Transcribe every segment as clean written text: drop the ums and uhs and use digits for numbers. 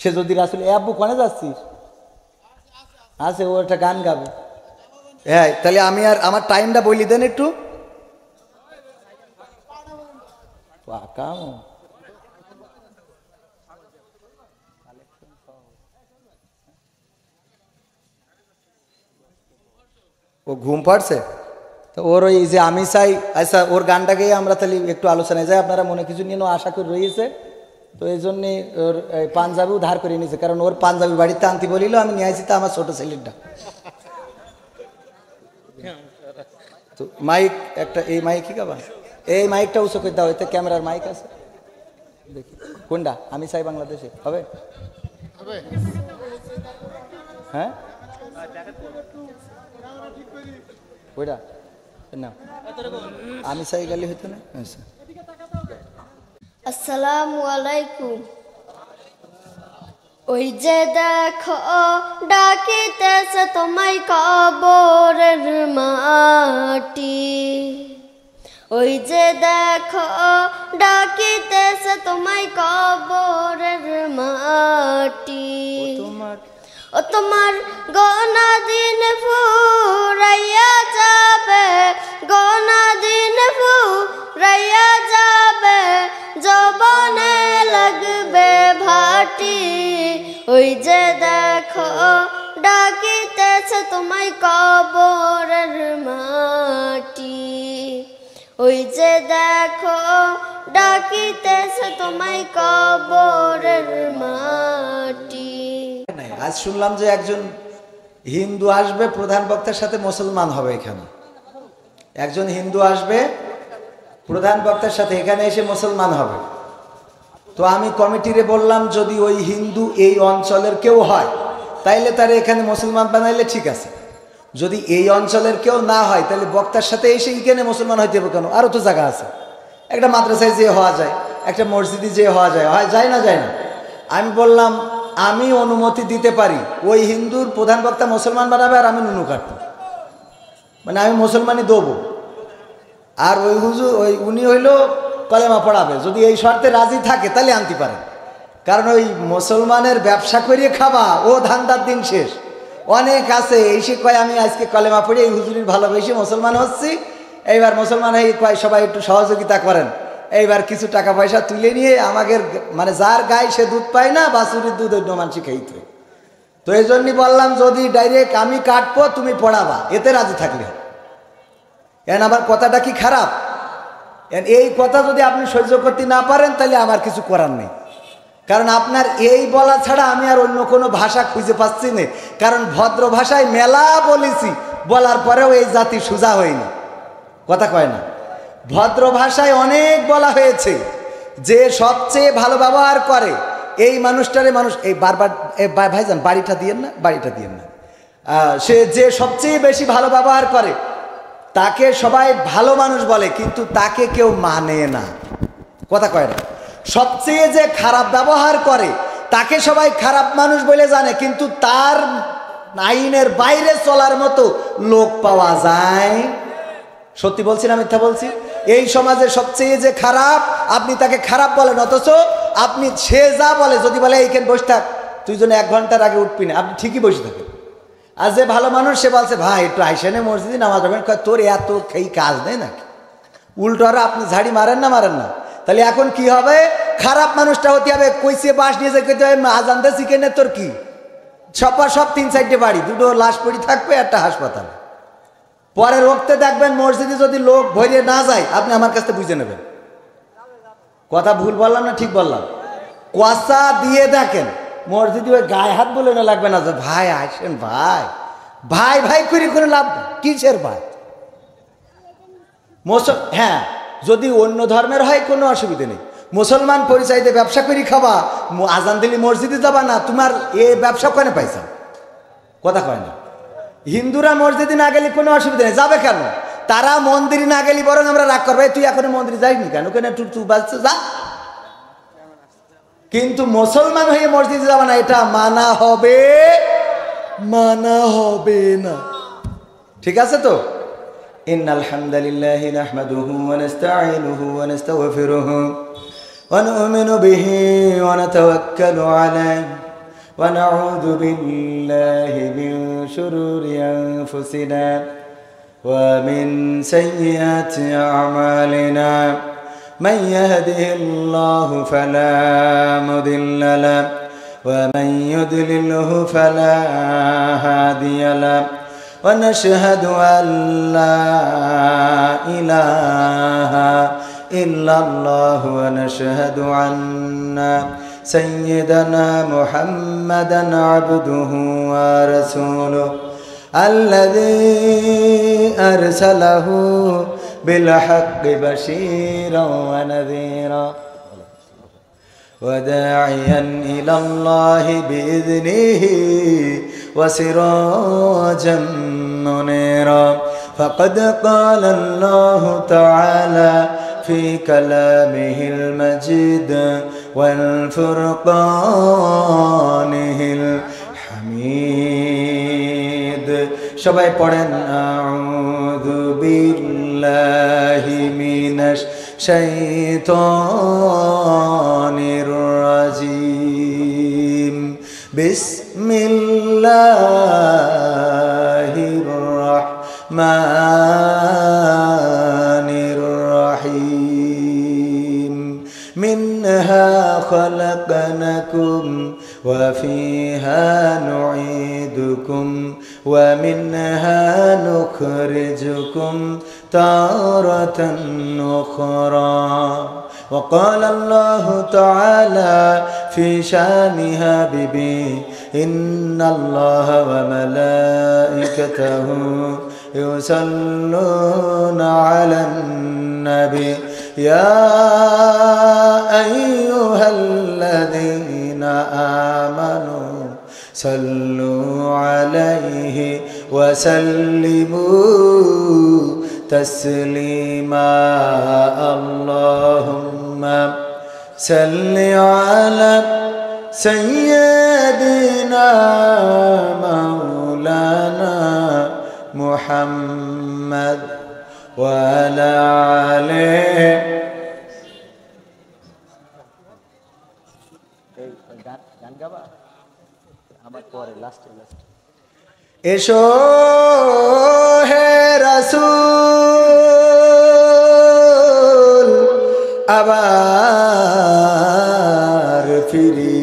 সে যদি রাসূল এ আব্বু কোনে যাচ্ছিস আছে ও একটা গান গাবে হ্যাঁ তাহলে আমি আর আমার টাইমটা বলি দেন একটু ও ঘুম পাড়ছে তো ওর ওই যে আমি চাই আচ্ছা ওর গানটাকেই আমরা তাহলে একটু আলোচনায় যাই আপনারা মনে কিছু নিয়ে আশা করে রয়েছে তো এই জন্যে ওর পাঞ্জাবিও ধার করে নিয়েছে কারণ ওর পাঞ্জাবি বাড়িতে আনতে বলিল আমি নিয়ে আসি তো আমার ছোট ছেলেটা তো মাইক একটা এই মাইক কি গাবা এই মাইকটা উঁচু করে দাও এতে ক্যামেরার মাইক আছে দেখি কোনটা আমি চাই বাংলাদেশে হবে হ্যাঁ ওইটা না আমি চাই গালি হইতো না আচ্ছা আসসালামু আলাইকুম ওই যে দেখো ডাকিতেছে তোমায় কবরের মাটি ওই যে দেখো ডাকিতেছে তোমায় কবরের মাটি ও তোমার গোনা দিন ফুরাইয়া যাবে গোনা দিন ফুরাইয়া যাবে যৌবনে লাগবে ভাটি ওই যে দেখো ডাকিতেছে তোমায় কবরের মাটি ওই যে দেখো ডাকিতেছে তোমায় কবরের মাটি আজ শুনলাম যে একজন হিন্দু আসবে প্রধান বক্তার সাথে মুসলমান হবে এখানে একজন হিন্দু আসবে প্রধান বক্তার সাথে এখানে এসে মুসলমান হবে তো আমি কমিটিরে বললাম যদি ওই হিন্দু এই অঞ্চলের কেউ হয় তাইলে তারা এখানে মুসলমান বানাইলে ঠিক আছে যদি এই অঞ্চলের কেউ না হয় তাহলে বক্তার সাথে এসে এখানে মুসলমান হইতে হবে কেন আরও তো জায়গা আছে একটা মাদ্রাসায় যেয়ে হওয়া যায় একটা মসজিদে যেয়ে হওয়া যায় হয় যায় না যায় না আমি বললাম আমি অনুমতি দিতে পারি ওই হিন্দুর প্রধান বক্তা মুসলমান বানাবে আর আমি নুনু কাটব মানে আমি মুসলমানই দেবো আর ওই হুজুর ওই উনি হইল কলেমা পড়াবে যদি এই শর্তে রাজি থাকে তাহলে আনতে পারেন কারণ ওই মুসলমানের ব্যবসা করিয়ে খাবা ও ধান্দার দিন শেষ অনেক আছে এসে কয় আমি আজকে কলেমা পড়ে এই হুজুরির ভালোবেসে মুসলমান হচ্ছি এইবার মুসলমান হয়ে কয় সবাই একটু সহযোগিতা করেন এইবার কিছু টাকা পয়সা তুলে নিয়ে আমাদের মানে যার গায়ে সে দুধ পায় না বাছুরির দুধ অন্য মানুষ খাইতে তো এই জন্যই বললাম যদি ডাইরেক্ট আমি কাটবো তুমি পড়াবা এতে রাজি থাকলে এন আবার কথাটা কি খারাপ এই কথা যদি আপনি সহ্য করতে না পারেন তাহলে আমার কিছু করার নেই কারণ আপনার এই বলা ছাড়া আমি আর অন্য কোনো ভাষা খুঁজে পাচ্ছি না কারণ ভদ্র ভাষায় মেলা বলেছি বলার পরেও এই জাতি সোজা হয়নি কথা কয় না ভদ্র ভাষায় অনেক বলা হয়েছে যে সবচেয়ে ভালো ব্যবহার করে এই মানুষটারে মানুষ এই বারবার ভাইজান বাড়িটা দিয়েন না সে যে সবচেয়ে বেশি ভালো ব্যবহার করে তাকে সবাই ভালো মানুষ বলে কিন্তু তাকে কেউ মানে না কথা কয় না সবচেয়ে যে খারাপ ব্যবহার করে তাকে সবাই খারাপ মানুষ বলে জানে কিন্তু তার আইনের বাইরে চলার মতো লোক পাওয়া যায় সত্যি বলছি না মিথ্যা বলছি এই সমাজে সবচেয়ে যে খারাপ আপনি তাকে খারাপ বলেন অথচ আপনি সে যা বলে যদি বলে এইখানে বসে থাক তুই জন্য 1 ঘন্টার আগে উঠবি না আপনি ঠিকই বসে থাকেন আর যে ভালো মানুষ সে বলছে ভাই একটু আইসেনে মসজিদে নামাজ পড়বেন তোর এত এই কাজ নেই নাকি উল্টোরা আপনি ঝাড়ি মারেন না তাহলে এখন কি হবে খারাপ মানুষটা হতে হবে কইসে বাস নিয়ে যেতে হবে আজান দে চিকেনের তোর কি সব 3-4টে বাড়ি 2টো লাশ পড়ি থাকবে একটা হাসপাতাল পরে রক্তে দেখবেন মসজিদে যদি লোক ভরে না যায় আপনি আমার কাছে বুঝে নেবেন কথা ভুল বললাম না ঠিক বললাম কুয়াশা দিয়ে দেখেন মসজিদে ওই গায়ে হাত বলে না লাগবে না যে ভাই আসেন ভাই ভাই ভাই করে করে লাভ কিসের ভাই হ্যাঁ যদি অন্য ধর্মের হয় কোনো অসুবিধা নেই মুসলমান পরিচয় দিয়ে ব্যবসা করি খাবা আজান দিলি মসজিদে যাবা না তোমার এ ব্যবসা কেন পাইছা কথা কয় না হিন্দুরা মসজিদে না গেলে কোনো অসুবিধা নেই যাবে কেন তারা মন্দিরে না গেলে বরং আমরা রাগ করবো তুই এখন মন্দিরে যাইনি কেন কেন তুই বাজছে যা কিন্তু মুসলমান হয়ে মসজিদে যাবে না এটা মানা হবে না ঠিক আছে তো ইন্নাল হামদালিল্লাহি নাহমাদুহু ওয়া নাস্তাঈনুহু ওয়া নাস্তাগফিরুহু ونؤمن به ونتوكل عليه ونعوذ بالله من شرور أنفسنا ومن سيئات أعمالنا من يهده الله فلا مضل له ومن يضلله فلا هادي له ونشهد أن لا إله إلا الله ونشهد أن سيدنا محمدا عبده ورسوله الذي أرسله بالحق بشيرا ونذيرا وداعيا إلى الله بإذنه وسراجا منيرا فقد قال الله تعالى في كلامه المجيد والفرقانه الحميد সবাই পড়েন আউযু বিল্লাহি মিনাশ শাইতানির রাজিম বিসমিল্লাহির রাহমানির রাহিম মিনহা خلقناكم وفيها نعيدكم ومنها نخرجكم تارة أخرى وقال الله تعالى في شانها ببي إن الله وملائكته يصلون على النبي يا أيها الذين آمنوا صلوا عليه وسلموا تسليما اللهم صل على سيدنا مولانا محمد وعلى آله এসো হে রাসূল আবার ফিরি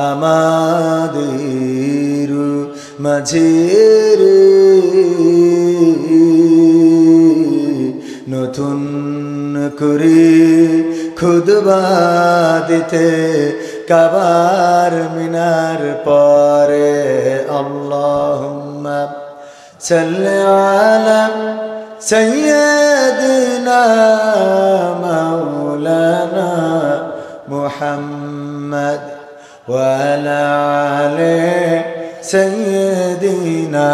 আমাদের মাঝে নতুন করে খুতবা দিতে কাবার মিনার পরে আল্লাহুম্মা সাল্লি আলা সাইয়্যিদিনা মাওলানা মুহাম্মদ ওয়া আলা আলি সাইয়্যিদিনা।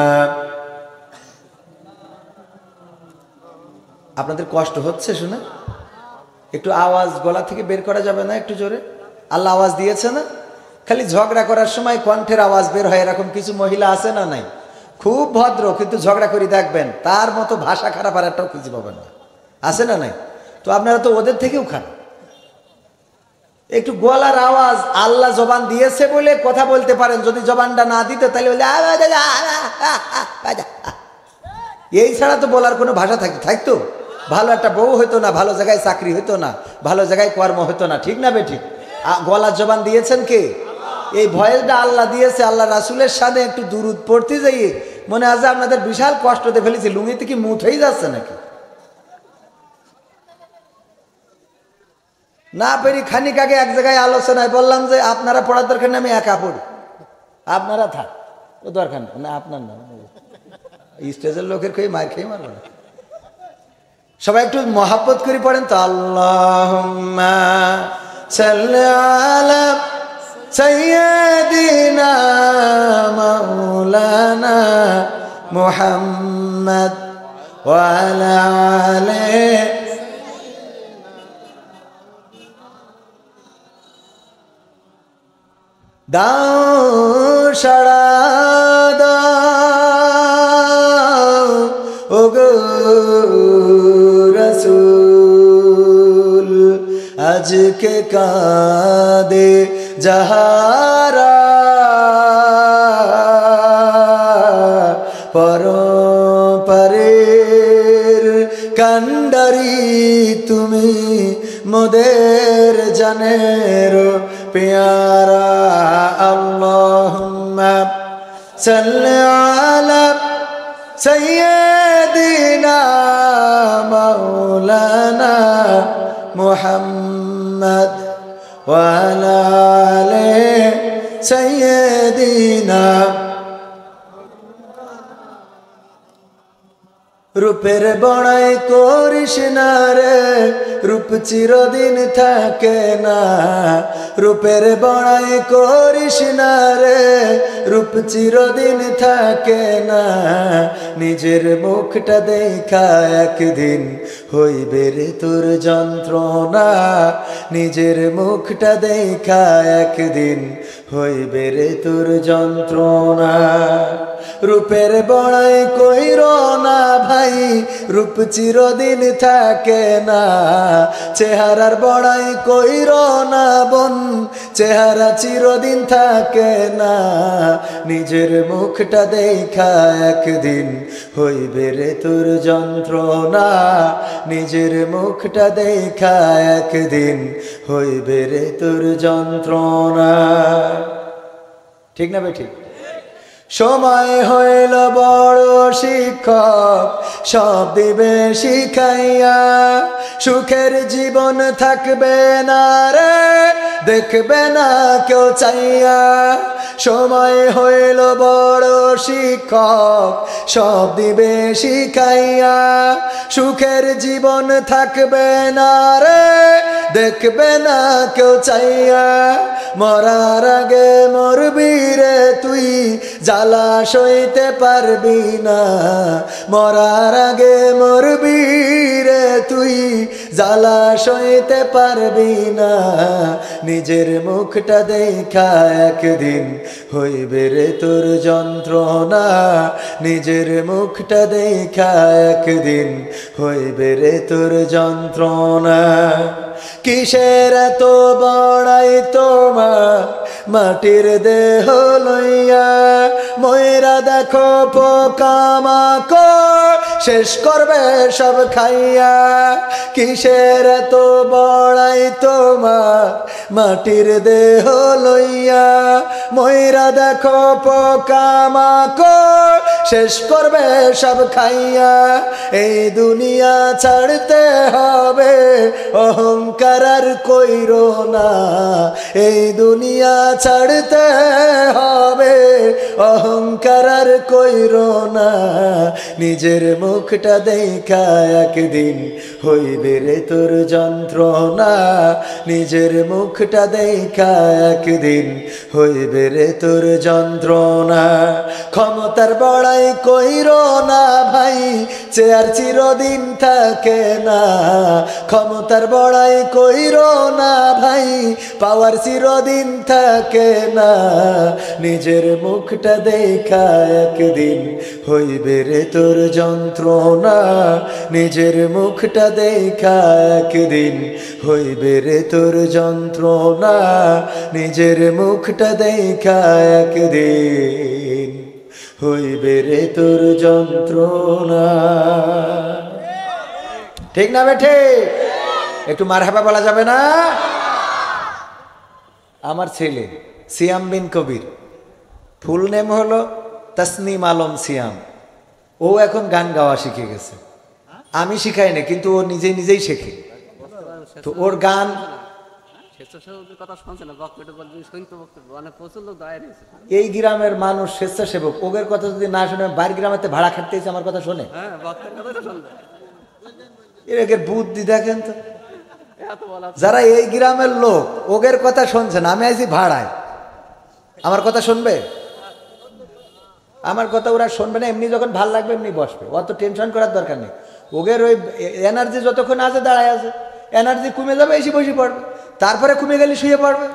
আপনাদের কষ্ট হচ্ছে শুনে? একটু আওয়াজ গলা থেকে বের করা যাবে না একটু জোরে? আল্লাহ আওয়াজ দিয়েছে না? খালি ঝগড়া করার সময় কণ্ঠের আওয়াজ বের হয় এরকম কিছু মহিলা আছে না নাই? খুব ভদ্র, কিন্তু ঝগড়া করে দেখবেন তার মতো ভাষা খারাপ আর একটাও খুঁজে পাবেন না, আছে না নাই? তো আপনারা তো ওদের থেকেও খারাপ। একটু গলার আওয়াজ, আল্লাহ জবান দিয়েছে বলে কথা বলতে পারেন, যদি জবানটা না দিতে তাহলে বলে এই ছাড়া তো বলার কোনো ভাষা থাকতো? ভালো একটা বউ হইতো না, ভালো জায়গায় চাকরি হইতো না, ভালো জায়গায় কর্ম হইতো না, ঠিক না বেঠিক? গলার জবান দিয়েছেন কে? এই ভয়েসটা আল্লাহ দিয়েছে। আল্লাহ রাসূলের সাথে একটু দুরূদ পড়তে যাইয়ে মনে হয় যে আপনাদের বিশাল কষ্টতে ফেলেছি, লুঙ্গিতে কি মুঠ হয়ে যাচ্ছে নাকি? না পেরি খানিক আগে এক জায়গায় আলোচনায় বললাম যে আপনারা পড়ার দরকার নেই, আমি একা পড়ি, আপনারা থাক, ও দরকার না, আপনার না, স্টেজের লোকের খেয়ে মার খেয়ে মারবে না। সবাই একটু মহাব্বত করে পড়েন তো, আল্লাহুম্মা সাল্লি আলা সাইয়্যিদিনা মাওলানা মুহাম্মদ ওয়া আলা আলি দাও সাড়া দাও ওগো রাসূল আজকে কাঁদে যাহারা পরপারের কান্ডারি তুমি মোদের জানের পেয়ারা আল্লাহুম্মা সাল্লি আলা সাইয়্যিদিনা মাওলানা মুহাম্মদ ওয়া আলা আলি সাইয়্যিদিনা রূপের বড়াই করিস না রে রূপ চিরদিন থাকে না রূপের বড়াই করিস না রে রূপ চিরদিন থাকে না নিজের মুখটা দেখা একদিন হইবে রে তোর যন্ত্রণা নিজের মুখটা দেখা একদিন হইবে রে তোর যন্ত্রণা রূপের বড়াই কইর না ভাই রূপ চিরদিন থাকে না চেহারার বড়াই কইর না বোন চেহারা চিরদিন থাকে না নিজের মুখটা দেখা একদিন হইবে রে তোর যন্ত্রণা নিজের মুখটা দেখা একদিন হইবে রে তোর যন্ত্রণা ঠিক না ভাই ঠিক সময় হইল বড় শিক্ষক সব দিবে শিখাইয়া সুখের জীবন থাকবে না রে দেখবে না কেউ চাইয়া সময় হইল বড় শিক্ষক সব দিবে শিখাইয়া সুখের জীবন থাকবে না রে দেখবে না কেউ চাইয়া মরার আগে মরবি রে তুই জ্বালা সইতে পারবি না মরার আগে মরবি রে তুই জ্বালা সইতে পারবি না নিজের মুখটা দেখা একদিন হইবে রে তোর যন্ত্রণা নিজের মুখটা দেখা একদিন হইবে রে তোর যন্ত্রণা কিসের এত বড়াই তোমার মাটির দেহ লইয়া ময়রা দেখো পোকামাকড় শেষ করবে সব খাইয়া কিসের এত বড়াই তোমার মাটির দেহ লইয়া ময়রা দেখো পোকামাকড় শেষ করবে সব খাইয়া এই দুনিয়া ছাড়তে হবে অহংকার আর কইরো না এই দুনিয়া ছাড়তে হবে অহংকার আর কইরো না নিজের মুখটা দেখা একদিন হইবে রে তোর যন্ত্রণা নিজের মুখটা দেখা একদিন হইবে রে তোর যন্ত্রণা ক্ষমতার বড়াই কইরো না ভাই চেয়ার চিরদিন থাকে না ক্ষমতার বড়াই কইরো না ভাই পাওয়ার চিরদিন থাকে না নিজের মুখটা দেখা একদিন হইবে রে তোর যন্ত্রণা নিজের মুখটা দেখা একদিন হইবে রে তোর যন্ত্রণা নিজের মুখটা দেখা একদিন হইবে রে তোর যন্ত্রণা ঠিক না বেঠে একটু মারহাবা বলা যাবে না আমার ছেলে সিয়াম বিন কবির ফুল নেম হলো তাসনিম আলম সিয়াম ও এখন গান গাওয়া শিখে গেছে আমি শিখাই না কিন্তু ও নিজেই নিজেই শেখে তো ওর গান এই গ্রামের মানুষ স্বেচ্ছাসেবক ওদের কথা যদি না শুনে বাইরের গ্রামেতে ভাড়া খাটতে এসে আমার কথা শোনে এর বুদ্ধি দেখেন তো যারা এই গ্রামের লোক ওদের কথা শুনছেন আমি আইছি ভাড়ায় আমার কথা শুনবে আমার কথা ওরা শুনবে না এমনি যখন ভাল লাগবে এমনি বসবে অত টেনশন করার দরকার নেই ওদের ওই এনার্জি যতক্ষণ আছে দাঁড়ায় আছে এনার্জি কমে যাবে এসে বসে পড়বে তারপরে কমে গেলে শুয়ে পড়বে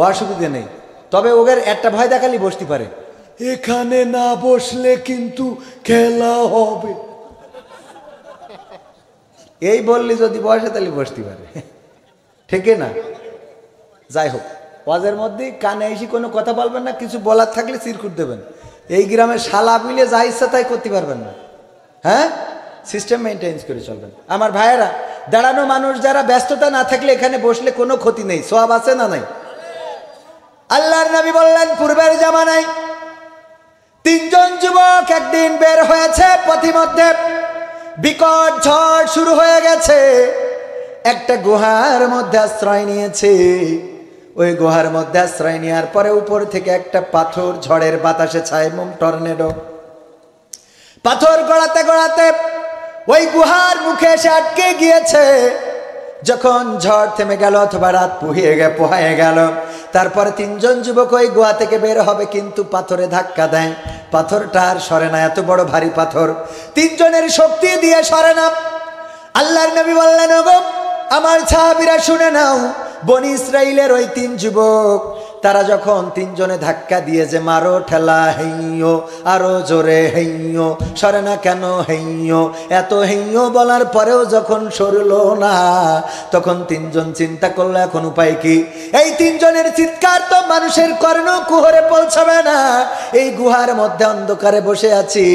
অসুবিধে নেই তবে ওদের একটা ভয় দেখালি বসতে পারে এখানে না বসলে কিন্তু খেলা হবে এই বললি যদি বসে তাহলে বসতে পারে ঠিক না? যাই হোক, ওয়াজের মধ্যে কানে এসে কোনো কথা বলবেন না, কিছু বলার থাকলে চিরকুট দেবেন। এই গ্রামে শালা মিলে যা ইচ্ছা তাই করতে পারবেন না। হ্যাঁ, সিস্টেম মেনটেন্স করে চলবেন। আমার ভাইয়েরা, দাঁড়ানো মানুষ যারা, ব্যস্ততা না থাকলে এখানে বসলে কোনো ক্ষতি নেই, সওয়াব আছে না নাই? আল্লাহর নবী বললেন, পূর্বের জামানায় তিনজন যুবক একদিন বের হয়েছে, পথিমধ্যে বিকট ঝড় শুরু হয়ে গেছে, একটা গুহার মধ্যে আশ্রয় নিয়েছে। ওই গুহার মধ্যে আশ্রয় নেওয়ার পরে উপর থেকে একটা পাথর ঝড়ের বাতাসে ছাইমুম টর্নেডো পাথর গড়াতে গড়াতে ওই গুহার মুখে এসে আটকে গিয়েছে। যখন ঝড় থেমে গেল অথবা রাত পোহায়ে গেল, তারপরে তিনজন যুবক ওই গুহা থেকে বের হবে, কিন্তু পাথরে ধাক্কা দেয়, পাথরটা আর সরে না, এত বড় ভারী পাথর, তিনজনের শক্তি দিয়ে সরে না। আল্লাহর নবী বললেন, ওগো আমার সাহাবীরা শুনে নাও, বনি ইসরাইলের ওই তিন যুবক, তারা যখন তিনজনে ধাক্কা দিয়ে যে মারো ঠেলা হেইয়ো, আরো জোরে হেইয়ো, সরে না কেন হেইয়ো, এত হেইয়ো বলার পরেও যখন সরলো না, তখন তিনজন চিন্তা করলো এখন উপায় কি? এই তিনজনের চিৎকার তো মানুষের কর্ণ কুহরে পৌঁছাবে না, এই গুহার মধ্যে অন্ধকারে বসে আছি।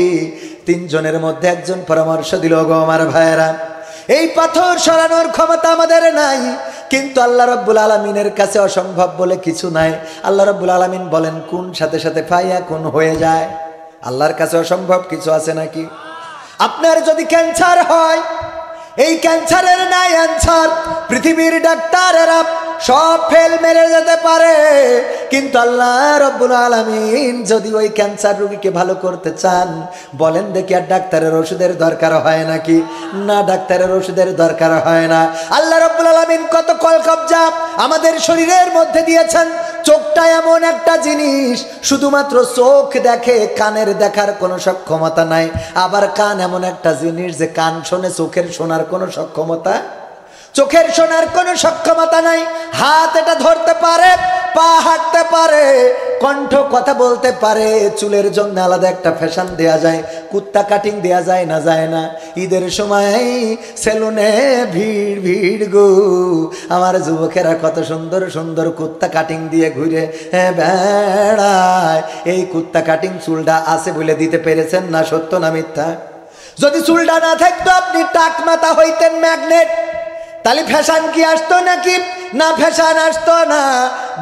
তিনজনের মধ্যে একজন পরামর্শ দিল, গো আমার ভাইয়েরা, এই পাথর সরানোর ক্ষমতা আমাদের নাই, কিন্তু আল্লাহ রাব্বুল আলামিনের কাছে অসম্ভব বলে কিছু নাই। আল্লাহ রাব্বুল আলামিন বলেন, কোন সাথে সাথে ফাইয়া কোন হয়ে যায়। আল্লাহর কাছে অসম্ভব কিছু আছে নাকি? আপনার যদি ক্যান্সার হয়, এই ক্যান্সারের নাই অ্যান্সার, পৃথিবীর ডাক্তারেরা সব ফেল মেরে যেতে পারে, কিন্তু আল্লাহ রাব্বুল আলামিন যদি ওই ক্যান্সার রোগীকে ভালো করতে চান, বলেন দেখি আর ডাক্তারের ওষুধের দরকার হয় নাকি? না, ডাক্তারের ওষুধের দরকার হয় না। আল্লাহ রাব্বুল আলামিন কত কলকবজা আমাদের শরীরের মধ্যে দিয়েছেন। চোখটা এমন একটা জিনিস, শুধুমাত্র চোখ দেখে, কানের দেখার কোনো সক্ষমতা নাই। আবার কান এমন একটা জিনিস যে কান শোনে, চোখের শোনার কোনো সক্ষমতা, চোখের শোনার কোনো সক্ষমতা নাই। হাত এটা ধরতে পারে, পা হাঁটতে পারে, কণ্ঠ কথা বলতে পারে, চুলের জন্য আলাদা একটা ফ্যাশন দেয়া যায়, কুত্তা কাটিং দেয়া যায় না? যায় না? ঈদের সময় সেলুনে ভিড় ভিড় গো, আমার যুবকেরা কত সুন্দর সুন্দর কুত্তা কাটিং দিয়ে ঘুরে বেড়ায়। এই কুত্তা কাটিং চুলটা আছে বলে দিতে পেরেছেন না? সত্য না মিথ্যা? যদি চুলটা না থাকতো, আপনি টাক মাথা হইতেন ম্যাগনেট, তাহলে ফ্যাশন কি আসতো নাকি? না, ফ্যাশন আসতো না।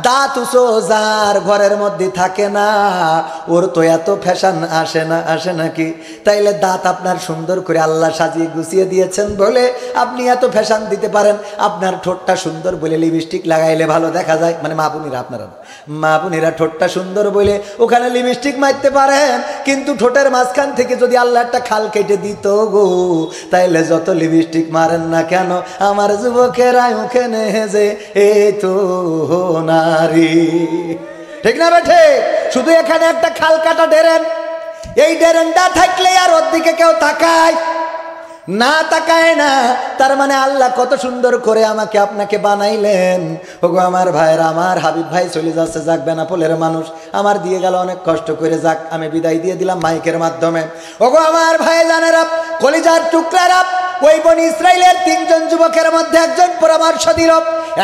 দাঁত উঁচু যার ঘরের মধ্যে থাকে না, ওর তো এত ফ্যাশন আসে না, আসে নাকি? তাইলে দাঁত আপনার সুন্দর করে আল্লাহ সাজিয়ে গুছিয়ে দিয়েছেন বলে আপনি এত ফ্যাশন দিতে পারেন। আপনার ঠোঁটটা সুন্দর বলে লিপস্টিক লাগাইলে ভালো দেখা যায়, মানে মা বোনেরা, আপনারা মা বোনেরা ঠোঁটটা সুন্দর বলে ওখানে লিপস্টিক মারতে পারেন, কিন্তু ঠোঁটের মাঝখান থেকে যদি আল্লাহ একটা খাল কেটে দিত গো, তাইলে যত লিপস্টিক মারেন না কেন, আমার যুবকেরা ওখানে যে এই তো নারী, ঠিক না বেঠে? শুধু এখানে একটা খাল কাটা ডেরেন, এই ডেরেনটা থাকলে আর ওর দিকে কেউ তাকায় না? তাকায় না। তার মানে আল্লাহ কত সুন্দর করে আমাকে আপনাকে বানাইলেন। ওগো আমার ভাইয়েরা, আমার হাবিব ভাই চলে যাচ্ছে, যাক বেনাপোলের মানুষ, আমার দিয়ে গেল অনেক কষ্ট করে, যাক আমি বিদায় দিয়ে দিলাম মাইকের মাধ্যমে। ওগো আমার ভাই জানেরা, কলিজার টুকরারা, ওই বনি ইসরাইলের তিনজন যুবকের মধ্যে একজন পরামর্শ দিল,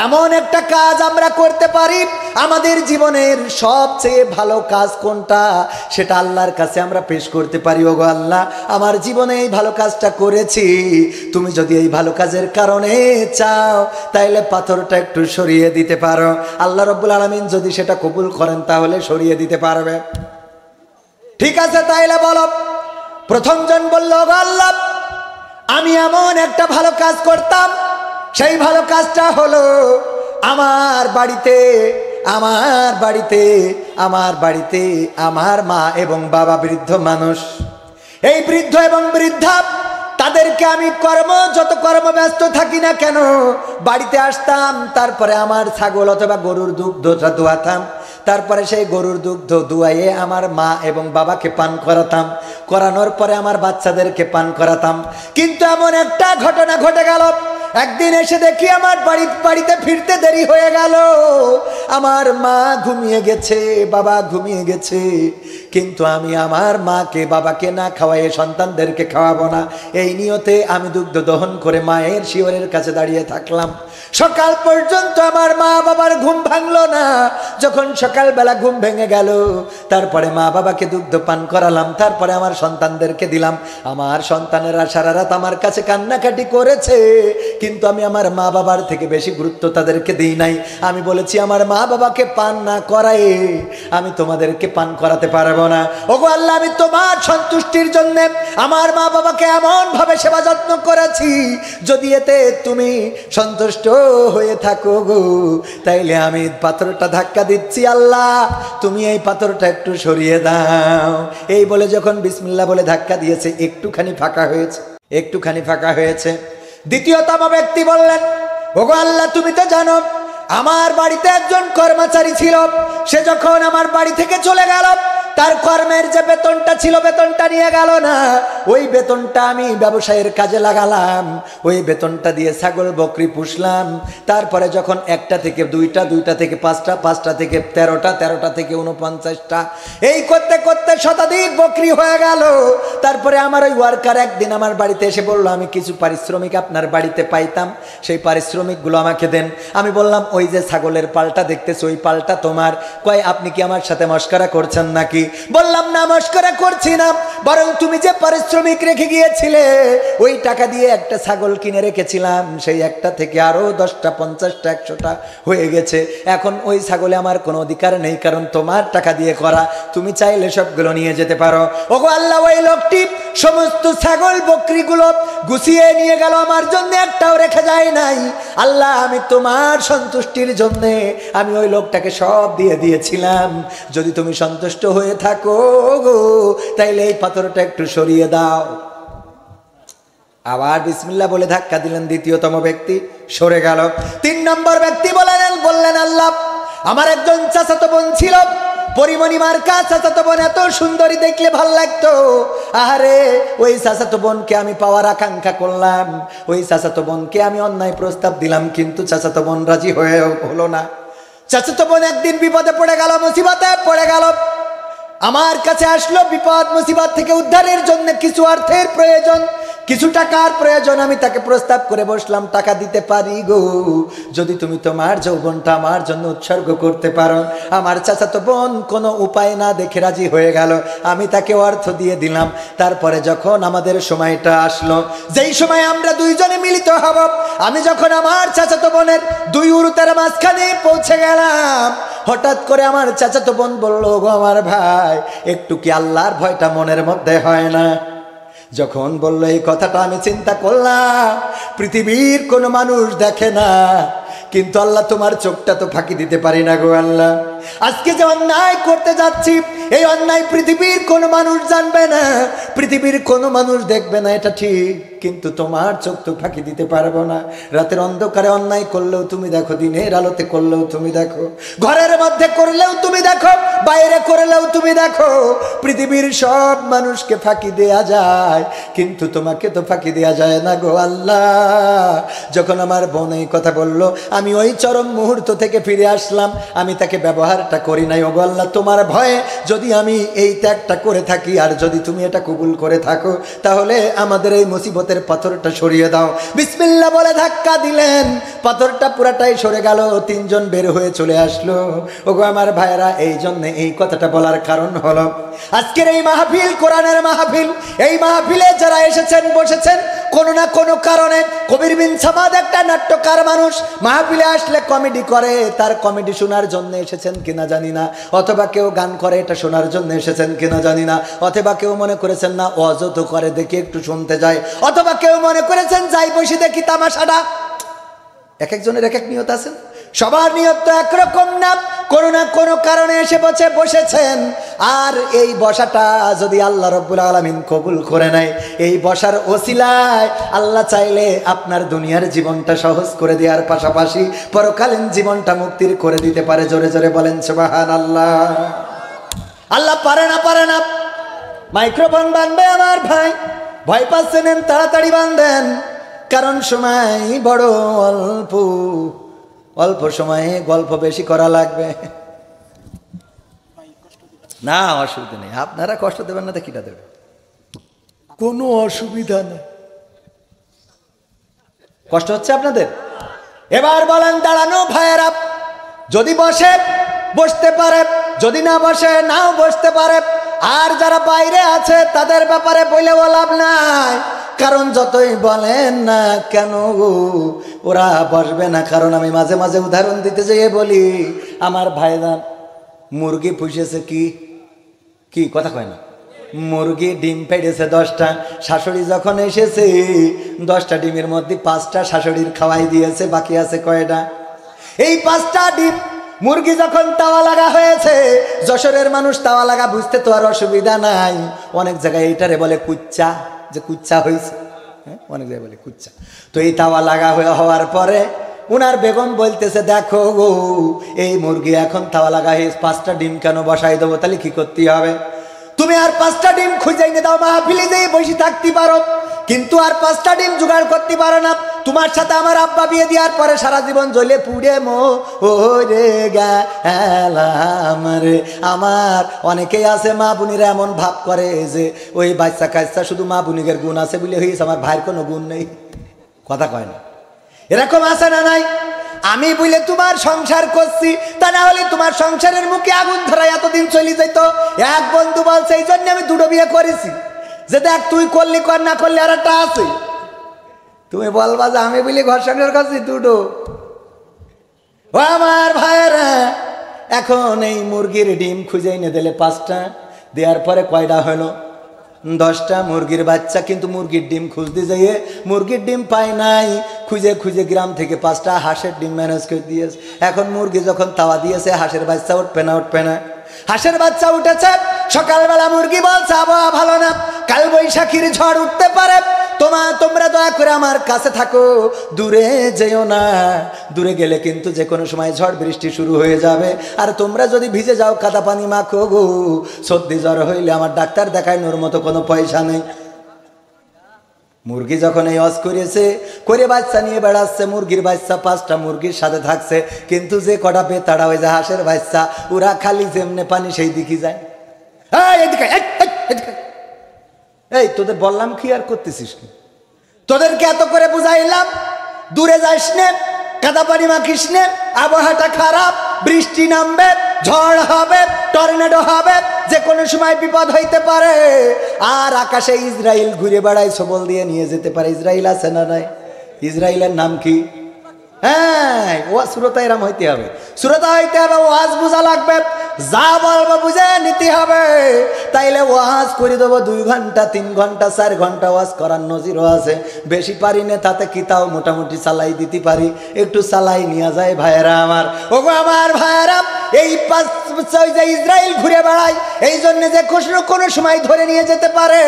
এমন একটা কাজ আমরা করতে পারি, আমাদের জীবনের সবচেয়ে ভালো কাজ কোনটা সেটা আল্লাহর কাছে আমরা পেশ করতে পারি। ওগো আল্লাহ, আমার জীবনে এই ভালো কাজটা করেছি, তুমি যদি এই ভালো কাজের কারণে চাও তাইলে পাথরটা একটু সরিয়ে দিতে পারো। আল্লাহ রাব্বুল আলামিন যদি সেটা কবুল করেন তাহলে সরিয়ে দিতে পারবে। ঠিক আছে, তাইলে বলো। প্রথম জন বলল, ওগো আল্লাহ, আমি এমন একটা ভালো কাজ করতাম, সেই ভালো কাজটা হলো আমার বাড়িতে আমার মা এবং বাবা বৃদ্ধ মানুষ, এই বৃদ্ধ এবং বৃদ্ধা, তাদেরকে আমি যত কর্মব্যস্ত থাকি না কেন, বাড়িতে আসতাম, তারপরে আমার ছাগল অথবা গরুর দুগ্ধটা দোয়াতাম, তারপরে সেই গরুর দুগ্ধ দুয়াইয়ে আমার মা এবং বাবাকে পান করাতাম, করানোর পরে আমার বাচ্চাদেরকে পান করাতাম। কিন্তু এমন একটা ঘটনা ঘটে গেল, একদিন এসে দেখি আমার বাড়িতে ফিরতে দেরি হয়ে গেল। আমার মা ঘুমিয়ে গেছে, বাবা ঘুমিয়ে গেছে, কিন্তু আমি আমার মাকে বাবাকে না খাওয়াইয়ে সন্তানদেরকে খাওয়াবো না, এই নিয়তে আমি দুগ্ধ দহন করে মায়ের শিয়রের কাছে দাঁড়িয়ে থাকলাম। সকাল পর্যন্ত আমার মা বাবার ঘুম ভাঙলো না। যখন সকালবেলা ঘুম ভেঙে গেল, তারপরে মা বাবাকে দুগ্ধ পান করালাম, তারপরে আমার সন্তানদেরকে দিলাম। আমার সন্তানেরা সারা রাত আমার কাছে কান্নাকাটি করেছে, কিন্তু আমি আমার মা বাবার থেকে বেশি গুরুত্ব তাদেরকে দিই নাই। আমি বলেছি আমার মা বাবাকে পান না করায় আমি তোমাদেরকে পান করাতে পারবো না। ওগো আল্লাহ, আমি তোমার সন্তুষ্টির জন্য আমার মা বাবাকে এমন ভাবে সেবা যত্ন করেছি, যদি এতে তুমি সন্তুষ্ট হয়ে থাকো গো, তাইলে আমি পাথরটা ধাক্কা দিচ্ছি, আল্লাহ তুমি এই পাথরটা একটু সরিয়ে দাও। এই বলে যখন বিসমিল্লাহ বলে ধাক্কা দিয়েছে, একটুখানি ফাঁকা হয়েছে, একটুখানি ফাঁকা হয়েছে। দ্বিতীয়তম ব্যক্তি বললেন, ওগো আল্লাহ, তুমি তো জানো আমার বাড়িতে একজন কর্মচারী ছিল, সে যখন আমার বাড়ি থেকে চলে গেল, তার কর্মের যে বেতনটা ছিল বেতনটা নিয়ে গেল না। ওই বেতনটা আমি ব্যবসায়ের কাজে লাগালাম, ওই বেতনটা দিয়ে ছাগল বকরি পুষলাম। তারপরে যখন একটা থেকে দুইটা, দুইটা থেকে পাঁচটা, পাঁচটা থেকে 13টা, 13টা থেকে 49টা, এই করতে করতে শতাধিক বকরি হয়ে গেল। তারপরে আমার ওই ওয়ার্কার একদিন আমার বাড়িতে এসে বলল, আমি কিছু পারিশ্রমিক আপনার বাড়িতে পাইতাম, সেই পারিশ্রমিকগুলো আমাকে দেন। আমি বললাম, ওই যে ছাগলের পালটা দেখতেছো, ওই পালটা তোমার। কয়, আপনি কি আমার সাথে মস্করা করছেন নাকি? বললাম, না মস্করা করছি না, বরং তুমি যে পারিশ্রমিক রেখে গিয়েছিলে ওই টাকা দিয়ে একটা ছাগল কিনে রেখেছিলাম, সেই একটা থেকে আরো 10টা, 50টা, 100টা হয়ে গেছে। এখন ওই ছাগলে আমার কোনো অধিকার নেই, কারণ তোমার টাকা দিয়ে করা, তুমি চাইলে সবগুলো নিয়ে যেতে পারো। ওগো আল্লাহ, ওই লোকটি সমস্ত ছাগল বকরিগুলো গুছিয়ে নিয়ে গেল, আমার জন্য একটাও রেখে যায় নাই। আল্লাহ, আমি তোমার সন্তুষ্টির জন্য আমি ওই লোকটাকে সব দিয়ে দিয়েছিলাম, যদি তুমি সন্তুষ্ট হয়ে থাকো গো, তাইলে এই পাথরটা একটু সরিয়ে দাও। আবার বিসমিল্লাহ বলে ধাক্কা দিলেন, দ্বিতীয়তম ব্যক্তি সরে গেল। 3 নম্বর ব্যক্তি বললেন, আল্লাহ, আমার একজন চাচাতো বোন ছিল, পরিমণি মার্কা চাচাতো বোন, এত সুন্দরী, দেখলে ভাল লাগতো। আহারে, ওই চাচাতো বোনকে আমি পাওয়ার আকাঙ্ক্ষা করলাম, ওই চাচাতো বোনকে আমি অন্যায় প্রস্তাব দিলাম, কিন্তু চাচাতো বোন রাজি হলো না। চাচাতো বোন একদিন বিপদে পড়ে গেল, মুসিবতে পড়ে গেল, আমার কাছে আসলো। বিপদ মুসিবত থেকে উদ্ধারের জন্য কিছু অর্থের প্রয়োজন, কিছু টাকার প্রয়োজন। আমি তাকে প্রস্তাব করে বসলাম, টাকা দিতে পারি গো, যদি তুমি তোমার যৌবনটা আমার জন্য উৎসর্গ করতে পারো। আমার চাচাতো বোন কোনো উপায় না দেখে রাজি হয়ে গেল, আমি তাকে অর্থ দিয়ে দিলাম। তারপরে যখন আমাদের সময়টা আসলো, যেই সময় আমরা দুইজনে মিলিত হব, আমি যখন আমার চাচাতো বোনের 2 উরুতের মাঝখানে পৌঁছে গেলাম, হঠাৎ করে আমার চাচাতো বোন বলল, গো আমার ভাই, একটু কি আল্লাহর ভয়টা মনের মধ্যে হয় না? যখন বললো এই কথাটা, আমি চিন্তা করলাম, পৃথিবীর কোনো মানুষ দেখে না, কিন্তু আল্লাহ তোমার চোখটা তো ফাঁকি দিতে পারি না গো আল্লাহ। আজকে যে অন্যায় করতে যাচ্ছি, এই অন্যায় পৃথিবীর কোনো মানুষ জানবে না, পৃথিবীর কোনো মানুষ দেখবে না, এটা ঠিক, কিন্তু তোমার চোখ তো ফাঁকি দিতে পারবো না। রাতের অন্ধকারে অন্যায় করলেও তুমি দেখো, দিনের আলোতে করলেও তুমি দেখো, ঘরের মধ্যে করলেও তুমি দেখো, বাইরে করলেও তুমি দেখো। পৃথিবীর সব মানুষকে ফাঁকি দেয়া যায়, কিন্তু তোমাকে তো ফাঁকি দেয়া যায় না গো আল্লাহ। যখন আমার বোন এই কথা বললো, আমি ওই চরম মুহূর্ত থেকে ফিরে আসলাম, আমি তাকে ব্যবহারটা করি নাই। ওগো আল্লাহ, তোমার ভয়ে যদি আমি এই ত্যাগটা করে থাকি, আর যদি তুমি এটা কবুল করে থাকো, তাহলে আমাদের এই মুসিবতের পাথরটা সরিয়ে দাও। বিসমিল্লাহ বলে ধাক্কা দিলেন, পাথরটা পুরাটাই সরে গেল, 3 জন বের হয়ে চলে আসলো। ওগো আমার ভাইরা, এই জন্য এই কথাটা বলার কারণ হলো, আজকের এই মাহফিল কোরআনের মাহফিল, এই মাহফিলে যারা এসেছেন বসেছেন, কোনো না কোনো কারণে, কবির বিন সামাদ একটা নাট্যকার মানুষ, মাহফিলে আসলে কমেডি করে, তার কমেডি শোনার জন্য এসেছেন কিনা জানি না, অথবা কেউ গান করে এটা শোনার জন্য এসেছেন কিনা জানি না, অথবা কেউ মনে করেছেন না ওয়াজ তো করে, দেখি একটু শুনতে যায়, অথবা কেউ মনে করেছেন যাই বসে দেখি তামাশাটা। এক একজনের এক এক নিয়ত আছে, সবার নিয়ত তো একরকম না, কোনো না কোনো কারণে এসে বসেছেন। আর এই বসাটা যদি আল্লাহ রব্বুল আলামিন কবুল করে নেয়, এই বসার ওসিলায় আল্লাহ চাইলে আপনার দুনিয়ার জীবনটা সহজ করে দেওয়ার পাশাপাশি পরকালীন জীবনটা মুক্তির করে দিতে পারে। জোরে জোরে বলেন সুবহানাল্লাহ। আল্লাহ পারে না। মাইক্রোফোন বাঁধবে আমার ভাই, ভয় পাচ্ছেন, তাড়াতাড়ি বাঁধেন, কারণ সময় বড় অল্প, অল্প সময়ে গল্প বেশি করা লাগবে। না অসুবিধা নেই, আপনারা কষ্ট দেবেন না তো কিটা দেবে, কোনো অসুবিধা নেই। কষ্ট হচ্ছে আপনাদের? এবার বলেন দাঁড়ানো ভাইয়েরা, যদি বসে বসতে পারে, যদি না বসে নাও বসতে পারে। আর যারা বাইরে আছে তাদের ব্যাপারে বলেও লাভ নাই, কারণ যতই বলেন না কেন ওরা বসবে না। কারণ আমি মাঝে মাঝে উদাহরণ দিতে যেয়ে বলি, আমার ভাইজান মুরগি পুষেছে, কি কথা কয় না, মুরগি ডিম পেড়েছে 10টা। শাশুড়ি যখন এসেছে 10টা ডিমের মধ্যে 5টা শাশুড়ির খাওয়াই দিয়েছে, বাকি আছে কয়টা? এই 5টা ডিম মুরগি যখন তাওয়া লাগা হয়েছে, যশোরের মানুষ তাওয়া লাগা বুঝতে তো আর অসুবিধা নাই। অনেক জায়গায় এইটারে বলে কুচ্চা, যে কুচ্চা হয়েছে, হ্যাঁ অনেক জায়গায় বলে কুচ্চা। তো এই তাওয়া লাগা হওয়ার পরে উনার বেগম বলতেছে, দেখো গো এই মুরগি এখন তাওয়া লাগা হয়েছে, 5টা ডিম কেন বসাই দেবো, তাহলে কি করতে হবে? তুমি আর 5টা ডিম খুঁজে এনে দাও, মাহফিলে যেয়ে বসে থাকতে পারো, কিন্তু আর 5টা ডিম জোগাড় করতে পারো না। তোমার সাথে আমার আব্বা বিয়ে দেওয়ার পরে সারা জীবন জ্বলে পুড়ে মরে গেলাম রে। আমার অনেকেই আছে মা বোনেরা এমন ভাব করে যে ওই বাচ্চা কাচ্চা শুধু মা বোনিকের গুণ আছে বলে হয়েছে, আমার ভাইয়ের কোনো গুণ নেই। কথা কয় না, এরকম আছে না নাই? আমি বলে তোমার সংসার করছি, তা না হলে তোমার সংসারের মুখে আগুন ধরা এতদিন চলে যেত। এক বন্ধু বলছে এই জন্য আমি 2টো বিয়ে করেছি, যে দেখ তুই করলি কর, না করলে আর একটা আছে। তুমি বলবা যে আমি বলি ঘর সংসার করছি 2টো। ও আমার ভাইয়েরা, এখন এই মুরগির ডিম খুঁজে এনে দিলে 5টা, দেওয়ার পরে কয়টা হলো? 10টা মুরগির বাচ্চা। কিন্তু মুরগির ডিম খুঁজতে যাইয়ে মুরগির ডিম পাই নাই, খুঁজে খুঁজে গ্রাম থেকে 5টা হাঁসের ডিম ম্যানেজ করে দিয়েছে। এখন মুরগি যখন তাওয়া দিয়েছে, হাঁসের বাচ্চা উঠবে না, উঠবে না। হাঁসের বাচ্চা উঠেছে, সকালবেলা মুরগি বলছে আবহাওয়া ভালো না, কাল বৈশাখীর ঝড় উঠতে পারে, তোমরা দয়া করে আমার কাছে থাকো, দূরে যেও না। দূরে গেলে কিন্তু যে কোনো সময় ঝড় বৃষ্টি শুরু হয়ে যাবে, আর তোমরা যদি ভিজে যাও কাদা পানি মাখো গো, সর্দি জ্বর হইলে আমার ডাক্তার দেখানোর মতো কোনো পয়সা নেই। মুরগি যখন এই অজ করেছে, করে বাচ্চা নিয়ে বেড়াচ্ছে, মুরগির বাচ্চা 5টা মুরগির সাথে থাকছে, কিন্তু যে কটা বেতাড়া ওই যে হাঁসের বাচ্চা, ওরা খালি যেমনে পানি সেই দিকে যায়। এই তোদের বললাম কি আর করতেছিস কি? তোদেরকে এত করে বুঝাইলাম, দূরে যাস নে, কাদা পানি মাখিস নে, আবহাওয়াটা খারাপ, বৃষ্টি নামবে, ঝড় হবে, টর্নেডো হবে, যে কোনো সময় বিপদ হইতে পারে। আর আকাশে ইসরায়েল ঘুরে বেড়ায়, সবল দিয়ে নিয়ে যেতে পারে। ইসরায়েল আছে না নাই? ইসরায়েলের নাম কি? হ্যাঁ, ও শ্রোতা এরম হইতে হবে, শ্রোতা হইতে হবে, ওয়াজ বোঝা লাগবে, যা বলবো বুঝে নিতে হবে। তাইলে ওয়াজ করে দেবো 2 ঘন্টা 3 ঘন্টা 4 ঘন্টা ওয়াজ করার নজিরও আছে। বেশি পারি না, তাতে কি তাও মোটামুটি চালাই দিতে পারি, একটু চালাই নিয়ে যায় ভাইয়েরা আমার। ওগো আমার ভাইয়েরা, এই যে ইসরায়েল ঘুরে বেড়ায়, এই জন্য যে কোনো সময় ধরে নিয়ে যেতে পারে,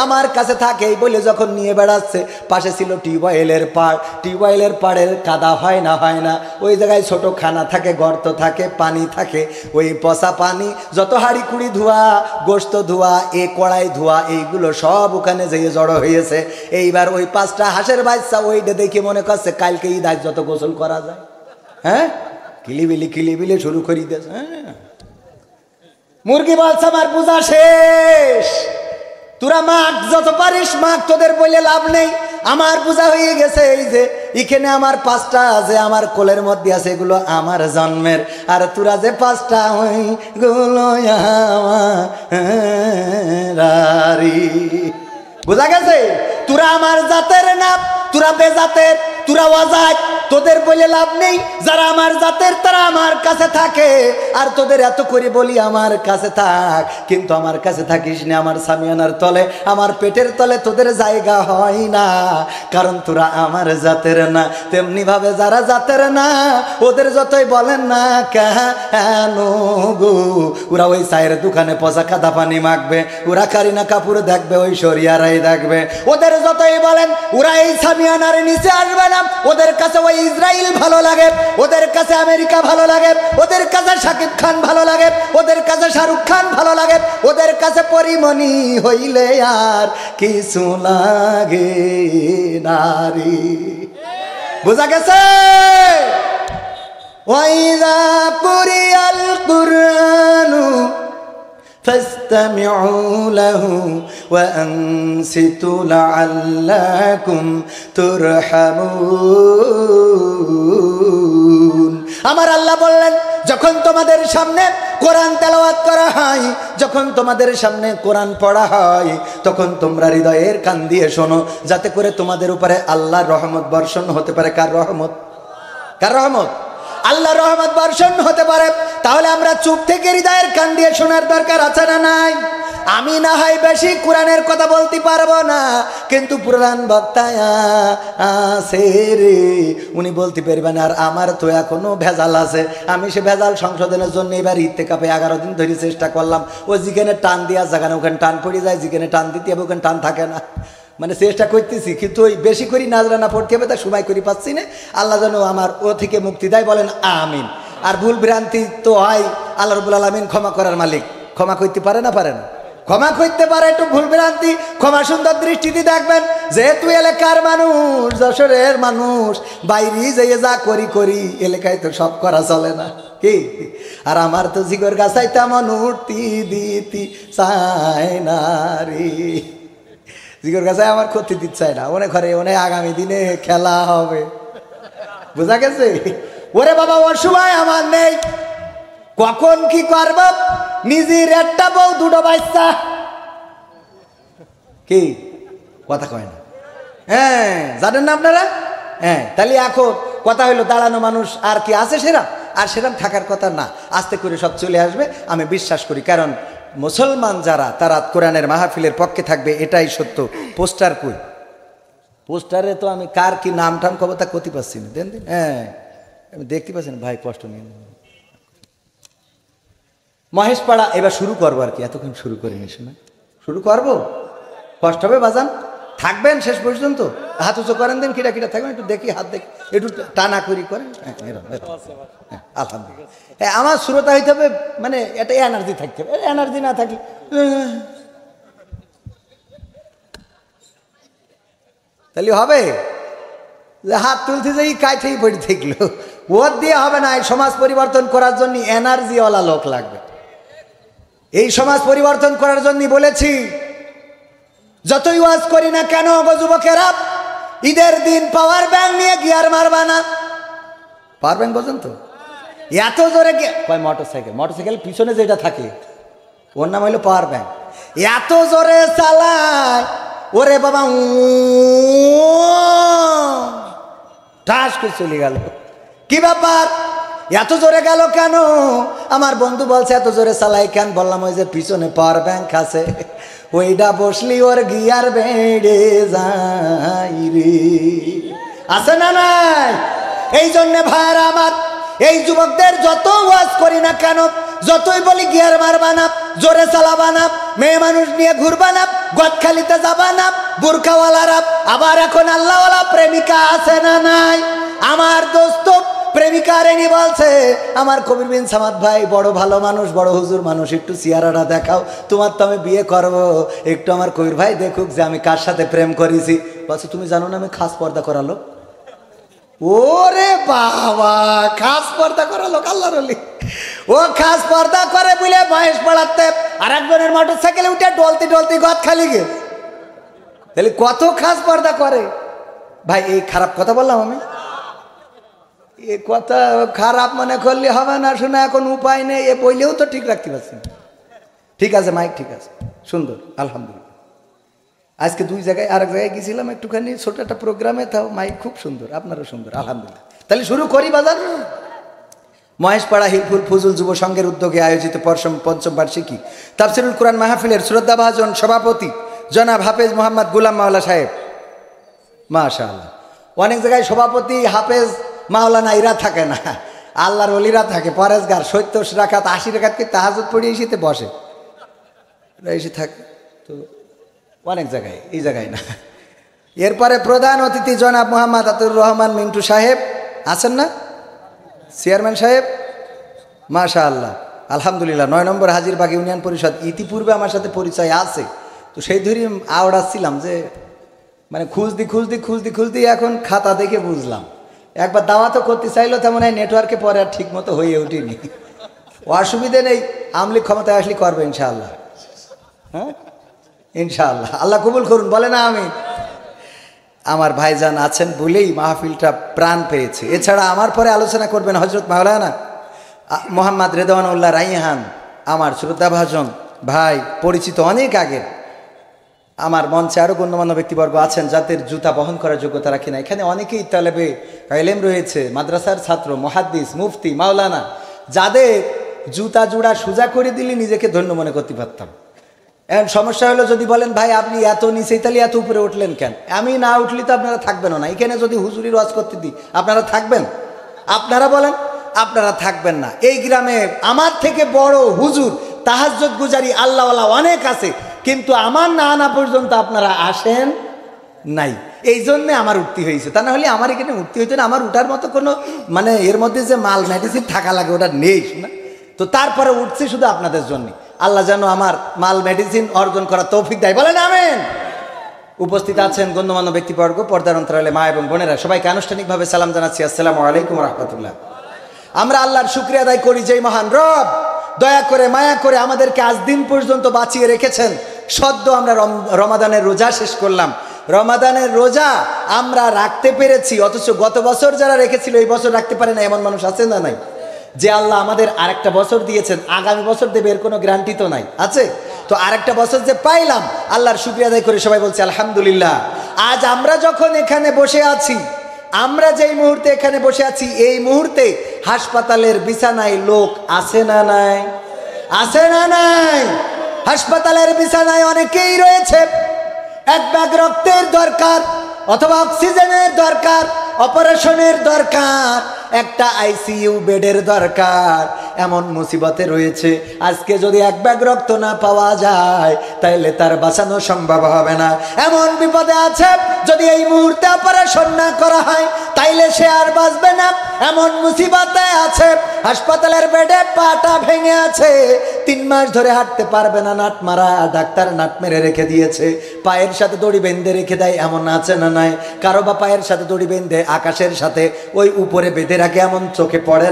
আমার কাছে থাকে এই বলে যখন নিয়ে বেড়াচ্ছে। পাশে ছিল টিউবওয়েলের পাড়, টিউবওয়েলের পাড়ের কাদা হয় না, ওই জায়গায় ছোট খানা থাকে, গর্ত থাকে, পানি থাকে, ওই পচা পানি, যত হাড়ি কুড়ি ধোয়া, গোস্ত ধোয়া, এ কড়াই ধোয়া, এইগুলো সব ওখানে যেয়ে জড়ো হয়েছে। এইবার ওই 5টা হাঁসের বাচ্চা ওইটা দেখে মনে করছে কালকে ঈদ, আজ যত গোসল করা যায়, হ্যাঁ কিলিবিলি শুরু করি দিয়েছে। হ্যাঁ, মুরগি বলছে আমার পূজা শেষ, তোরা মাখ যত পারিস মাখ, তোদের বলে লাভ নেই, আমার পূজা হয়ে গেছে। এই যে এখানে আমার 5টা যে আমার কোলের মধ্যে আছে, এগুলো আমার জন্মের, আর তোরা যে 5টা ওইগুলো আমার। বোঝা গেছে? তোরা আমার জাতের না, তোরা বেজাতের, তোরা অজাত, তোদের বলে লাভ নেই। যারা আমার জাতের তারা আমার কাছে থাকে, আর তোদের এত করে বলি আমার কাছে থাক, কিন্তু আমার কাছে থাকিস না, আমার সামিয়ানার তলে, আমার পেটের তলে তোদের জায়গা হয় না, কারণ তোরা আমার জাতের না। তেমনি ভাবে যারা জাতের না, ওদের যতই বলেন না কেন গো, ওরা ওই চায়ের দোকানে পচা কাদা পানি মাখবে, ওরা কারিনা কাপুর দেখবে, ওই শরিয়ারাই দেখবে। ওদের যতই বলেন, ওরা এই সামিয়ানার নিচে আসবে না, ওদের কাছে ওই ইসরায়েল ভালো লাগে, ওদের কাছে আমেরিকা ভালো লাগে, ওদের কাছে শাকিব খান ভালো লাগে, ওদের কাছে শাহরুখ খান ভালো লাগে, ওদের কাছে পরিমণি হইলে আর কিছু লাগে নারী। বুঝা গেছে? ওয়াইযা কুরিয়াল কুরআনু ফাসতামিউ লাহু ওয়া আনসিতু লাআল্লাকুম তুরহামুন। আমার আল্লাহ বললেন, যখন তোমাদের সামনে কোরআন তেলাওয়াত করা হয়, যখন তোমাদের সামনে কোরআন পড়া হয়, তখন তোমরা হৃদয়ের কান দিয়ে শোনো, যাতে করে তোমাদের উপরে আল্লাহর রহমত বর্ষণ হতে পারে। কার রহমত? কার রহমত? আল্লাহর রহমত বর্ষণ হতে পারে। তাহলে আমরা চুপ থেকে হৃদয়ের কান দিয়ে শোনার দরকার আছে না নাই? আমি না হয় বেশি কোরআনের কথা বলতে পারবো না, কিন্তু পুরান বক্তা আছে রে, উনি বলতে পারবেন। আর আমার তো এখনো ভেজাল আছে, আমি সে ভেজাল সংশোধনের জন্য এবার ইত্তেকাফে 11 দিন ধরে চেষ্টা করলাম। ও যেখানে টান দেওয়া জায়গা ওখানে টান পড়ে যায়, যেখানে টান দিতে হবে ওখানে টান থাকে না। মানে চেষ্টা করতেছি, কিন্তু ওই বেশি করি নাজরানা পড়তে হবে, তা সময় করি পাচ্ছি না। আল্লাহ যেন আমার ও থেকে মুক্তি দেয়, বলেন আমিন। আর ভুল ভ্রান্তি তো হয়, আল্লাহ রাব্বুল আলামিন ক্ষমা করার মালিক, ক্ষমা করতে পারে না? পারে না? ক্ষমা করতে পারে। একটু ভুল ভ্রান্তি ক্ষমা সুন্দর দৃষ্টিতে দেখবেন। যেহেতু এলাকার মানুষ, যশোরের মানুষ, বাইরে যেয়ে যা করি এলাকায় তো সব করা চলে না কি? আর আমার তো জিগর গাছাই তেমন উঠতি দিতি চায় না রে, জিগর গাছায় আমার ক্ষতি দিতে চায় না। অনেক ঘরে অনেক আগামী দিনে খেলা হবে, বোঝা গেছে? ওরে বাবা, ওর সময় আমার নেই, কখন কি করব? নিজের একটা বউ, দুটো বাচ্চা, কি কথা কয় না? হ্যাঁ, জানেন না আপনারা? হ্যাঁ, তাহলে এখন কথা হইলো দাঁড়ানো মানুষ আর কি আছে সেরা? আর সেরকম থাকার কথা না, আস্তে করে সব চলে আসবে আমি বিশ্বাস করি। কারণ মুসলমান যারা, তারা কোরআনের মাহফিলের পক্ষে থাকবে, এটাই সত্য। পোস্টার কই? পোস্টারে তো আমি কার কি নাম টাম খবর তা করতে পারছি না। দেন দিন, হ্যাঁ আমি দেখতে পাচ্ছি না ভাই, কষ্ট নিয়ে। মহেশপাড়া এবার শুরু করবো আর কি, এতক্ষণ শুরু করিনি, শোনা শুরু করবো, কষ্ট হবে বাজান। থাকবেন শেষ পর্যন্ত, হাত উঁচু করেন, দেন কিটা কিটা থাকবেন, একটু দেখি, হাত দেখি, একটু টানা করি করেন। আলহামদুলিল্লাহ। হ্যাঁ, আমার শ্রোতা হইতে হবে, মানে এটা এনার্জি থাকতে হবে। এনার্জি না থাকলে তাহলে হবে যে হাত তুলতে যাই কাইঠেই পড়ে থাকলো, ওর দিয়ে হবে না। এই সমাজ পরিবর্তন করার জন্য এনার্জিওয়ালা লোক লাগবে। এই সমাজ পরিবর্তন করার জন্য বলেছি, যতই ওয়াজ করি না কেন গো যুবকেরা, ঈদের দিন পাওয়ার ব্যাংক নিয়ে গিয়ার মারবা না। পাওয়ার ব্যাংক বোঝেন তো? এত জোরে কয় মোটরসাইকেল পিছনে যেটা থাকে ওর নাম হইলো পাওয়ার ব্যাংক। এত জোরে চালায়, ওরে বাবা ঠাস করে চলে গেল। কি ব্যাপার, এত জোরে গেল কেন? আমার বন্ধু বলছে এত জোরে চালাই কেন? বললাম ওই যে পিছনে পাওয়ার ব্যাংক আছে, ওইটা বসলি ওর গিয়ার বেড়ে যাই রে। আছে না নাই? এই জন্যে ভাইরা আমার, এই যুবকদের যত ওয়াজ করি না কেন, যতই বলি গিয়ার মারবা না, জোরে চালাবা না, মেয়ে মানুষ নিয়ে ঘুরবা না, গদখালিতে যাবা না, বুরখাওয়ালারা। আবার এখন আল্লাহওয়ালা প্রেমিকা আছে না নাই? আমার দোস্ত প্রেমিকা রেনি বলছে, আমার কবির বিন সামাদ ভাই বড় ভালো মানুষ, বড় হুজুর মানুষ, একটু চেহারাটা দেখাও, তোমার তো আমি বিয়ে করবো, একটু আমার কবির ভাই দেখুক যে আমি কার সাথে প্রেম করেছি। বলছে তুমি জানো না আমি খাস পর্দা করালো। ওরে বাবা, খাস পর্দা করা লোক আল্লাহর ওলি। ও খাস পর্দা করে বলে মহেশ পড়াতে আর একজনের মোটরসাইকেলে উঠে ডলতি ডলতি গদ খালি গে। তাহলে কত খাস পর্দা করে ভাই। এই খারাপ কথা বললাম আমি? এ কথা খারাপ মনে করলে হবে না, শোনা এখন উপায় নেই। এ বইলেও তো ঠিক রাখতে পারছি। ঠিক আছে মাইক, ঠিক আছে, সুন্দর, আলহামদুলিল্লাহ। আজকে দুই জায়গায়, আরেক জায়গায় গেছিলাম একটুখানি ছোট একটা প্রোগ্রামে, তাও মাইক খুব সুন্দর, আপনারও সুন্দর, আলহামদুলিল্লাহ। তাহলে শুরু করি বাজার। মহেশপাড়া হিলফুল ফুজুল যুব সংঘের উদ্যোগে আয়োজিত পঞ্চম বার্ষিকী তাফসিরুল কোরআন মাহফিলের শ্রদ্ধাভাজন সভাপতি জনাব হাফেজ মোহাম্মদ গুলাম মাওলা সাহেব, মাশাআল্লাহ। অনেক জায়গায় সভাপতি হাফেজ মাওলানা এরা থাকে না, আল্লাহর ওলিরা থাকে, পরেজগার 70 রাকাত 80 রাকাত কি তাহাজ্জুদ পড়ে এসেতে বসে, এসে থাকে। তো অনেক জায়গায়, এই জায়গায় না। এরপরে প্রধান অতিথি জনাব মোহাম্মদ আতুর রহমান মিন্টু সাহেব আছেন না, চেয়ারম্যান সাহেব, মাশাআল্লাহ আলহামদুলিল্লাহ। 9 নম্বর হাজিরবাগ ইউনিয়ন পরিষদ, ইতিপূর্বে আমার সাথে পরিচয় আছে, তো সেই ধরেই আওড়াচ্ছিলাম যে মানে খুঁজদি এখন খাতা দেখে বুঝলাম। একবার দাওয়াতও করতে চাইলো, তেমন হয় নেটওয়ার্কে পরে আর ঠিক মতো হয়ে ওঠেনি। অসুবিধে নেই, আমলিক ক্ষমতায় আসলে করবে ইনশাআল্লাহ। হ্যাঁ ইনশাআল্লাহ, আল্লাহ কবুল করুন, বলে না আমি। আমার ভাইজান আছেন বলেই মাহফিলটা প্রাণ পেয়েছে। এছাড়া আমার পরে আলোচনা করবেন হজরত মাওলানা মোহাম্মদ রেদওয়ানুল্লাহ রাইহান, আমার শ্রদ্ধাভাজন ভাই, পরিচিত অনেক আগের। আমার মঞ্চে আরও গণ্যমান্য ব্যক্তিবর্গ আছেন যাদের জুতা বহন করার যোগ্যতা রাখে না। এখানে অনেকেই তালেবে ইলম রয়েছে, মাদ্রাসার ছাত্র, মুহাদ্দিস, মুফতি, মাওলানা, যাদের জুতা জোড়া সোজা করে দিলে নিজেকে ধন্য মনে করতে পারতাম। এখন সমস্যা হলো যদি বলেন ভাই আপনি এত নিচে তাহলে এত উপরে উঠলেন কেন? আমি না উঠলি তো আপনারা থাকবেন না। এখানে যদি হুজুরির ওয়াজ করতে দিই আপনারা থাকবেন? আপনারা বলেন, আপনারা থাকবেন না। এই গ্রামে আমার থেকে বড় হুজুর, তাহাজ্জুদ গুজারি আল্লাহওয়ালা অনেক আছে, কিন্তু আমার না আনা পর্যন্ত আপনারা আসেন নাই। এই জন্যে আমার উঠতে হয়েছে, তা না হলে আমার এখানে উঠতে হইতো না। আমার উঠার মতো কোনো মানে এর মধ্যে যে মাল মেডিসিন থাকা লাগে ওটা নেই না, তো তারপরে উঠছে শুধু আপনাদের জন্য। আল্লাহ যেন আমার মাল মেডিসিন অর্জন করার তৌফিক দেয়, বলেন আমিন। উপস্থিত আছেন গণ্যমান্য ব্যক্তিবর্গ, পর্দার অন্তরালে মা এবং বোনেরা, সবাইকে আনুষ্ঠানিকভাবে সালাম জানাচ্ছি, আসসালামু আলাইকুম রাহমাতুল্লাহ। আমরা আল্লাহর শুকরিয়া আদায় করি, যেই মহান রব দয়া করে মায়া করে আমাদেরকে আজ দিন পর্যন্ত বাঁচিয়ে রেখেছেন। সদ্য আমরা রমাদানের রোজা শেষ করলাম। রমাদানের রোজা আমরা রাখতে পেরেছি, অথচ গত বছর যারা রেখেছিল এই বছর রাখতে পারে না, এমন মানুষ আছে না নাই? যে আল্লাহ আমাদের আরেকটা বছর দিয়েছেন, আগামী বছর দেবে এর কোনো গ্যারান্টি তো নাই, আছে? তো আরেকটা বছর যে পাইলাম, আল্লাহর শুকরিয়া আদায় করে সবাই বলছি আলহামদুলিল্লাহ। আজ আমরা যখন এখানে বসে আছি, আমরা যেই মুহূর্তে এখানে বসে আছি, এই মুহূর্তে হাসপাতালের বিছানায় লোক আছে না নাই? আছে না নাই? হাসপাতালের বিছানায় অনেকেই রয়েছে, এক ব্যাগ রক্তের দরকার, অথবা অক্সিজেনের দরকার, অপারেশনের দরকার, একটা আইসিইউ বেডের দরকার। এমন মুসিবতে রয়েছে, আজকে যদি এক ব্যাগ রক্ত না পাওয়া যায় তাইলে তার বাঁচানো সম্ভব হবে না। এমন বিপদে আছে, যদি এই মুহূর্তে অপারেশন না করা হয় তাইলে সে আর বাঁচবে না। এমন মুসিবতে আছে, হাসপাতালের বেডে পাটা ভেঙে আছে, 3 মাস ধরে হাঁটতে পারবে না, নাট মারা, ডাক্তার নাট মেরে রেখে দিয়েছে, পায়ের সাথে দড়ি বেঁধে রেখে দেয়, এমন আছে না নাই? কারো বা পায়ের সাথে দড়ি বেঁধে আকাশের সাথে ওই উপরে বেঁধে রাখে, এমন চোখে পড়ে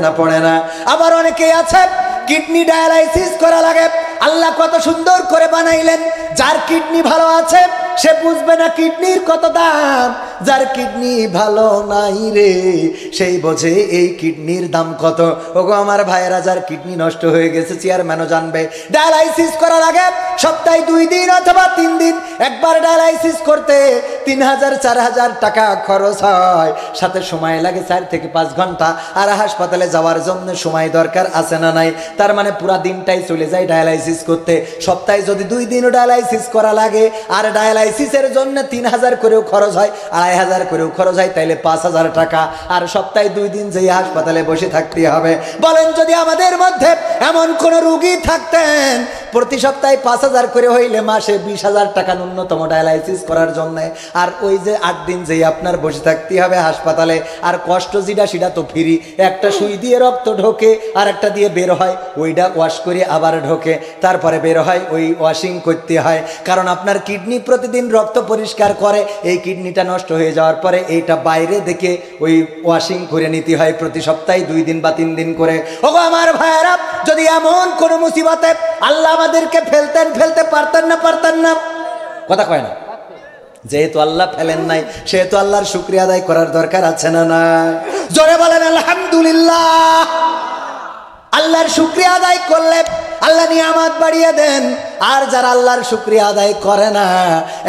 না। আবার অনেকেই আছে কিডনি ডায়ালাইসিস করা লাগে। আল্লাহ কত সুন্দর করে বানাইলেন, যার কিডনি ভালো আছে সে বুঝবে না কিডনির কত দাম, যার কিডনি ভালো নাই রে সেই বোঝে এই কিডনির দাম কত। ওগো আমার ভাইয়েরা, যার কিডনি নষ্ট হয়ে গেছে চেয়ারম্যানও জানবে, ডায়ালাইসিস করা লাগে সপ্তাহে 2 দিন অথবা 3 দিন। একবার ডায়ালাইসিস করতে 3000-4000 টাকা খরচ হয়, সাথে সময় লাগে 4 থেকে 5 ঘন্টা। আর হাসপাতালে যাওয়ার জন্য সময় দরকার আছে না নাই? তার মানে পুরা দিনটাই চলে যায় ডায়ালাইসিস করতে। সপ্তাহে যদি 2 দিনও ডায়ালাইসিস করা লাগে, আর ডায়ালাইসিসের জন্য 3000 করেও খরচ হয়, 2500 করেও খরচ হয়, তাইলে 5000 টাকা। আর সপ্তাহে 2 দিন যেই হাসপাতালে বসে থাকতে হবে। বলেন, যদি আমাদের মধ্যে এমন কোন রোগী থাকতেন প্রতি সপ্তাহে 5000 করে হইলে মাসে 20000 টাকা ন্যূনতম ডায়ালাইসিস করার জন্য, আর ওই যে 8 দিন যেই আপনার বসে থাকতে হবে হাসপাতালে, আর কষ্ট যেটা সেটা তো ফ্রি। একটা সুই দিয়ে রক্ত ঢোকে, আর একটা দিয়ে বের হয়, ওইটা ওয়াশ করে আবার ঢোকে, তারপরে বের হয়, ওই ওয়াশিং করতে হয়। কারণ আপনার কিডনি প্রতিদিন রক্ত পরিষ্কার করে, এই কিডনিটা নষ্ট হয়ে যাওয়ার পরে এইটা বাইরে দেখে ওই ওয়াশিং করে নিতে হয় প্রতি সপ্তাহে 2 দিন বা 3 দিন করে। ওগো আমার ভাইয়েরা, যদি এমন কোনো মুসিবতে আল্লাহ আমাদেরকে ফেলতে পারতেন না? কথা কয় না? যেহেতু আল্লাহ ফেলেন নাই, সেহেতু আল্লাহর শুকরিয়া আদায় করার দরকার আছে না নাই? জোরে বলেন আলহামদুলিল্লাহ। আল্লাহর শুকরিয়া আদায় করলে আল্লাহ নিয়ামত বাড়িয়ে দেন। আর যারা আল্লাহর শুকরিয়া আদায় করে না,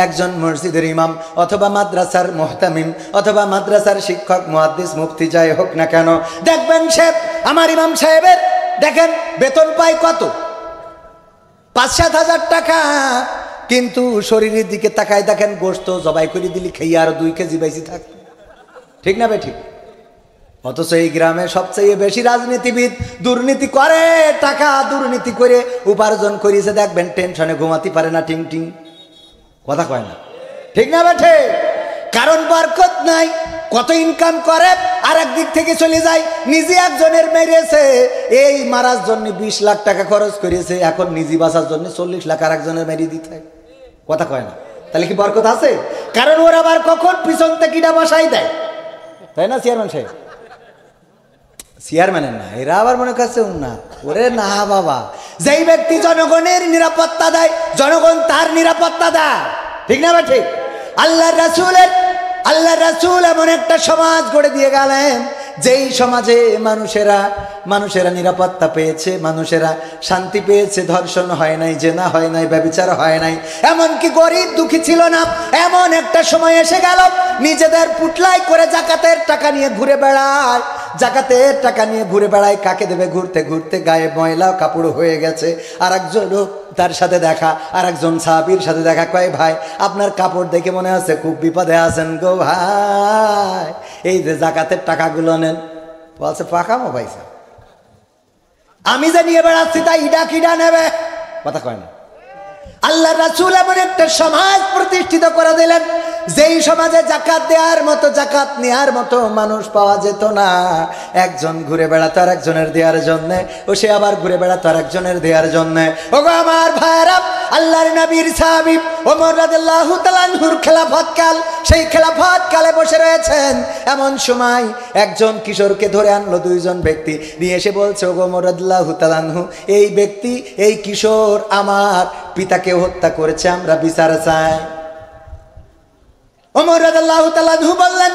একজন মসজিদের ইমাম অথবা মাদ্রাসার মুহতামিম অথবা মাদ্রাসার শিক্ষক, মুহাদ্দিস, মুফতি যাই হোক না কেন, দেখবেন সে আমার ইমাম সাহেবের দেখেন বেতন পায় কত, 5-7 হাজার টাকা, কিন্তু শরীরের দিকে তাকায় দেখেন গোশত জবাই করে দিলি খেয়ে আরো 2 কেজি বেশি থাকতো। ঠিক না ভাই? ঠিক। অথচ এই গ্রামে সবচেয়ে বেশি রাজনীতিবিদ দুর্নীতি করে, টাকা দুর্নীতি করে উপার্জন করিয়েছে, দেখবেন টেনশনে ঘুমাতে পারে না, টিং টিং। কথা কয় না? ঠিক না বেঠে? কারণ বরকত নাই, কত ইনকাম করে আর একদিক থেকে চলে যায়। নিজে একজনের মেরেছে, এই মারার জন্য 20 লাখ টাকা খরচ করেছে, এখন নিজে বাঁচার জন্য 40 লাখ আর একজনের মেরিয়ে দিতে হয়। কথা কয় না, তাহলে কি বরকত আছে? কারণ ওরা আবার কখন পিছন থেকে কিনা বসাই দেয়, তাই না চেয়ারম্যান সাহেব? চেয়ারম্যানের না, এরা আবার মনে করছে না, ওরে না বাবা, যেই ব্যক্তি জনগণের নিরাপত্তা দেয়, জনগণ তার নিরাপত্তা দেয়, ঠিক না বা ঠিক? আল্লাহ রাসূল এমন একটা সমাজ গড়ে দিয়ে গেলেন, যেই সমাজে মানুষেরা নিরাপত্তা পেয়েছে, মানুষেরা শান্তি পেয়েছে, ধর্ষণ হয় নাই, জেনা হয় নাই, ব্যভিচার হয় নাই, এমনকি গরিব দুঃখী ছিল না। এমন একটা সময় এসে গেল, নিজেদের পুটলাই করে জাকাতের টাকা নিয়ে ঘুরে বেড়ায়, জাকাতের টাকা নিয়ে ঘুরে বেড়ায়, কাকে দেবে? ঘুরতে ঘুরতে গায়ে ময়লা কাপড় হয়ে গেছে, আর একজনও তার সাথে দেখা, আর একজন সাহাবীর সাথে দেখা, কয় ভাই আপনার কাপড় দেখে মনে হচ্ছে খুব বিপদে আছেন গো ভাই, এই যে জাকাতের টাকাগুলো নেন। বলছে পাকামো ভাই সাহেব, আমি যে নিয়ে বেড়াচ্ছি তাই ইডা কিডা নেবে? কথা কয় না। আল্লাহ রাসূল এমন একটা সমাজ প্রতিষ্ঠিত করে দিলেন, যেই সমাজে জাকাত দেওয়ার মতো, জাকাত নেওয়ার মতো মানুষ পাওয়া যেত না। একজন ঘুরে বেড়াতো আর একজনের দেওয়ার জন্যে, ও সে আবার ঘুরে বেড়াতো আর একজনের দেওয়ার জন্যে। ওগো আমার ভাইরা, আল্লাহর নবীর সাহাবী ওমর রাদিয়াল্লাহু তাআলা আনহুর খেলাফত কাল, সেই খেলাফত কালে বসে রয়েছেন। এমন সময় একজন কিশোরকে ধরে আনলো দুইজন ব্যক্তি, নিয়ে এসে বলছে, ওগো ওমর রাদিয়াল্লাহু তাআলা আনহু, এই ব্যক্তি, এই কিশোর আমার পিতাকে হত্যা করেছে, আমরা বিচার চাই। ওমর রাদিয়াল্লাহু তাআলা আনহু বললেন,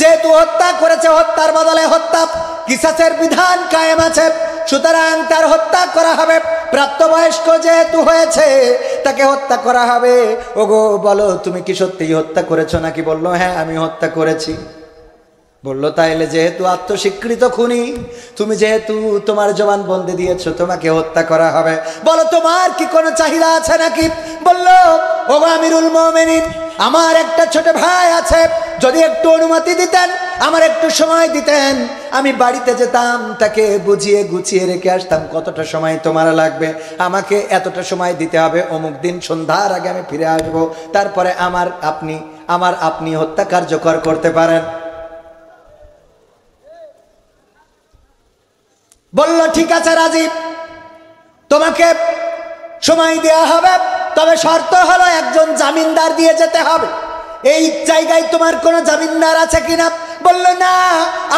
যেহেতু হত্যা করেছে, হত্যার বদলে হত্যা, কিসাসের বিধান কায়েম আছে, সুতরাং তার হত্যা করা হবে। প্রাপ্তবয়স্ক যেহেতু হয়েছে, তাকে হত্যা করা হবে। ওগো বলো, তুমি কি সত্যিই হত্যা করেছো নাকি? বলল, হ্যাঁ আমি হত্যা করেছি। বলল, তাইলে যেহেতু আত্মস্বীকৃত খুনি, তুমি যেহেতু তোমার জবানবন্দি দিয়েছো, তোমাকে হত্যা করা হবে। বলো, তোমার কি কোনো চাহিদা আছে নাকি? বলল, ওগো আমিরুল মুমিনিন, আমার একটা ছোট ভাই আছে, যদি একটু অনুমতি দিতেন, আমার একটু সময় দিতেন, আমি বাড়িতে যেতাম, তাকে বুঝিয়ে গুছিয়ে রেখে আসতাম। কতটা সময় তোমার লাগবে? আমাকে এতটা সময় দিতে হবে, অমুক দিন সন্ধ্যার আগে আমি ফিরে আসবো, তারপরে আপনি হত্যা কার্যকর করতে পারেন। বলল, ঠিক আছে রাজি, তোমাকে সময় দেওয়া হবে, তবে শর্ত হলো একজন জামিনদার দিয়ে যেতে হবে। এই জায়গায় তোমার কোনো জামিনদার আছে কিনা? বলল, না,